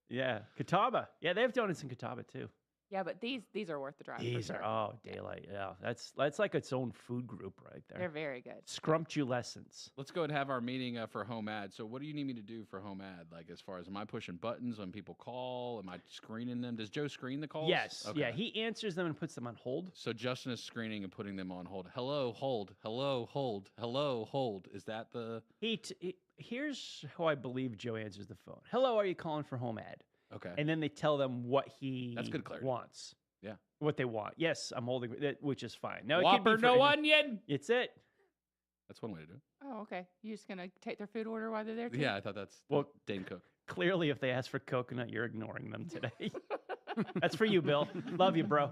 Yeah, Catawba. Yeah, they have donuts in Catawba too. Yeah, but these are worth the drive. for These sure. are daylight. Yeah, that's like its own food group right there. They're very good. Scrumptulescence. Let's go and have our meeting for home ad. So what do you need me to do for home ad? Like as far as, am I pushing buttons when people call? Am I screening them? Does Joe screen the calls? Yes. Okay. Yeah, he answers them and puts them on hold. So Justin is screening and putting them on hold. Hello, hold. Hello, hold. Hello, hold. Is that the... Here's how I believe Joe answers the phone. Hello, are you calling for home ad? Okay. And then they tell them what he That's good clarity. wants. Yeah. What they want. Yes, I'm holding that, which is fine. Now, Whopper, it could be no onion. It's it. That's one way to do it. Oh, okay. You just gonna take their food order while they're there? Too? Yeah, I thought that's Dane Cook. Clearly, if they ask for coconut, you're ignoring them today. That's for you, Bill. Love you, bro.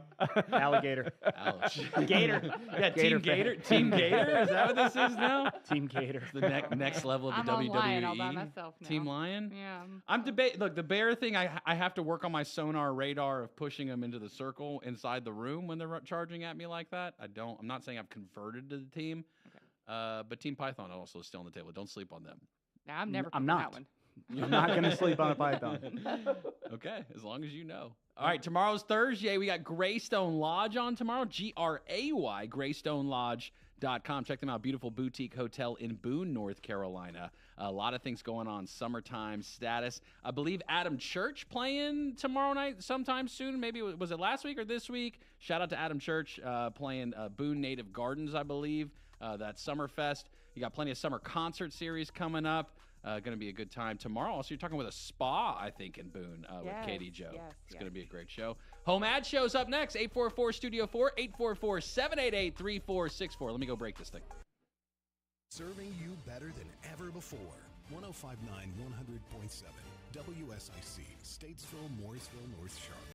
Alligator. Ouch. Gator. Yeah, Team Gator. Team Gator? Is that what this is now? Team Gator. The next level of the I'm on WWE. Lion all by myself now. Team Lion? Yeah. I'm debating. Look, the bear thing, I have to work on my sonar radar of pushing them into the circle inside the room when they're charging at me like that. I'm not saying I've converted to the team. Okay. But Team Python also is still on the table. Don't sleep on them. No, I'm never. I'm picking not. That one. I'm not going to sleep on a python. Okay, as long as you know. All right, tomorrow's Thursday. We got Greystone Lodge on tomorrow. GRAY, GreystoneLodge.com. Check them out. Beautiful boutique hotel in Boone, North Carolina. A lot of things going on. Summertime status. I believe Adam Church playing tomorrow night sometime soon. Maybe was it last week or this week? Shout out to Adam Church playing Boone Native Gardens, I believe. That Summerfest. You got plenty of summer concert series coming up. Going to be a good time tomorrow. Also, you're talking with a spa, I think, in Boone with Katie Joe. It's going to be a great show. Home ad shows up next. 844-STUDIO-4, 844-788-3464. Let me go break this thing. Serving you better than ever before. 105.9, 100.7. WSIC, Statesville, Mooresville, North Charlotte.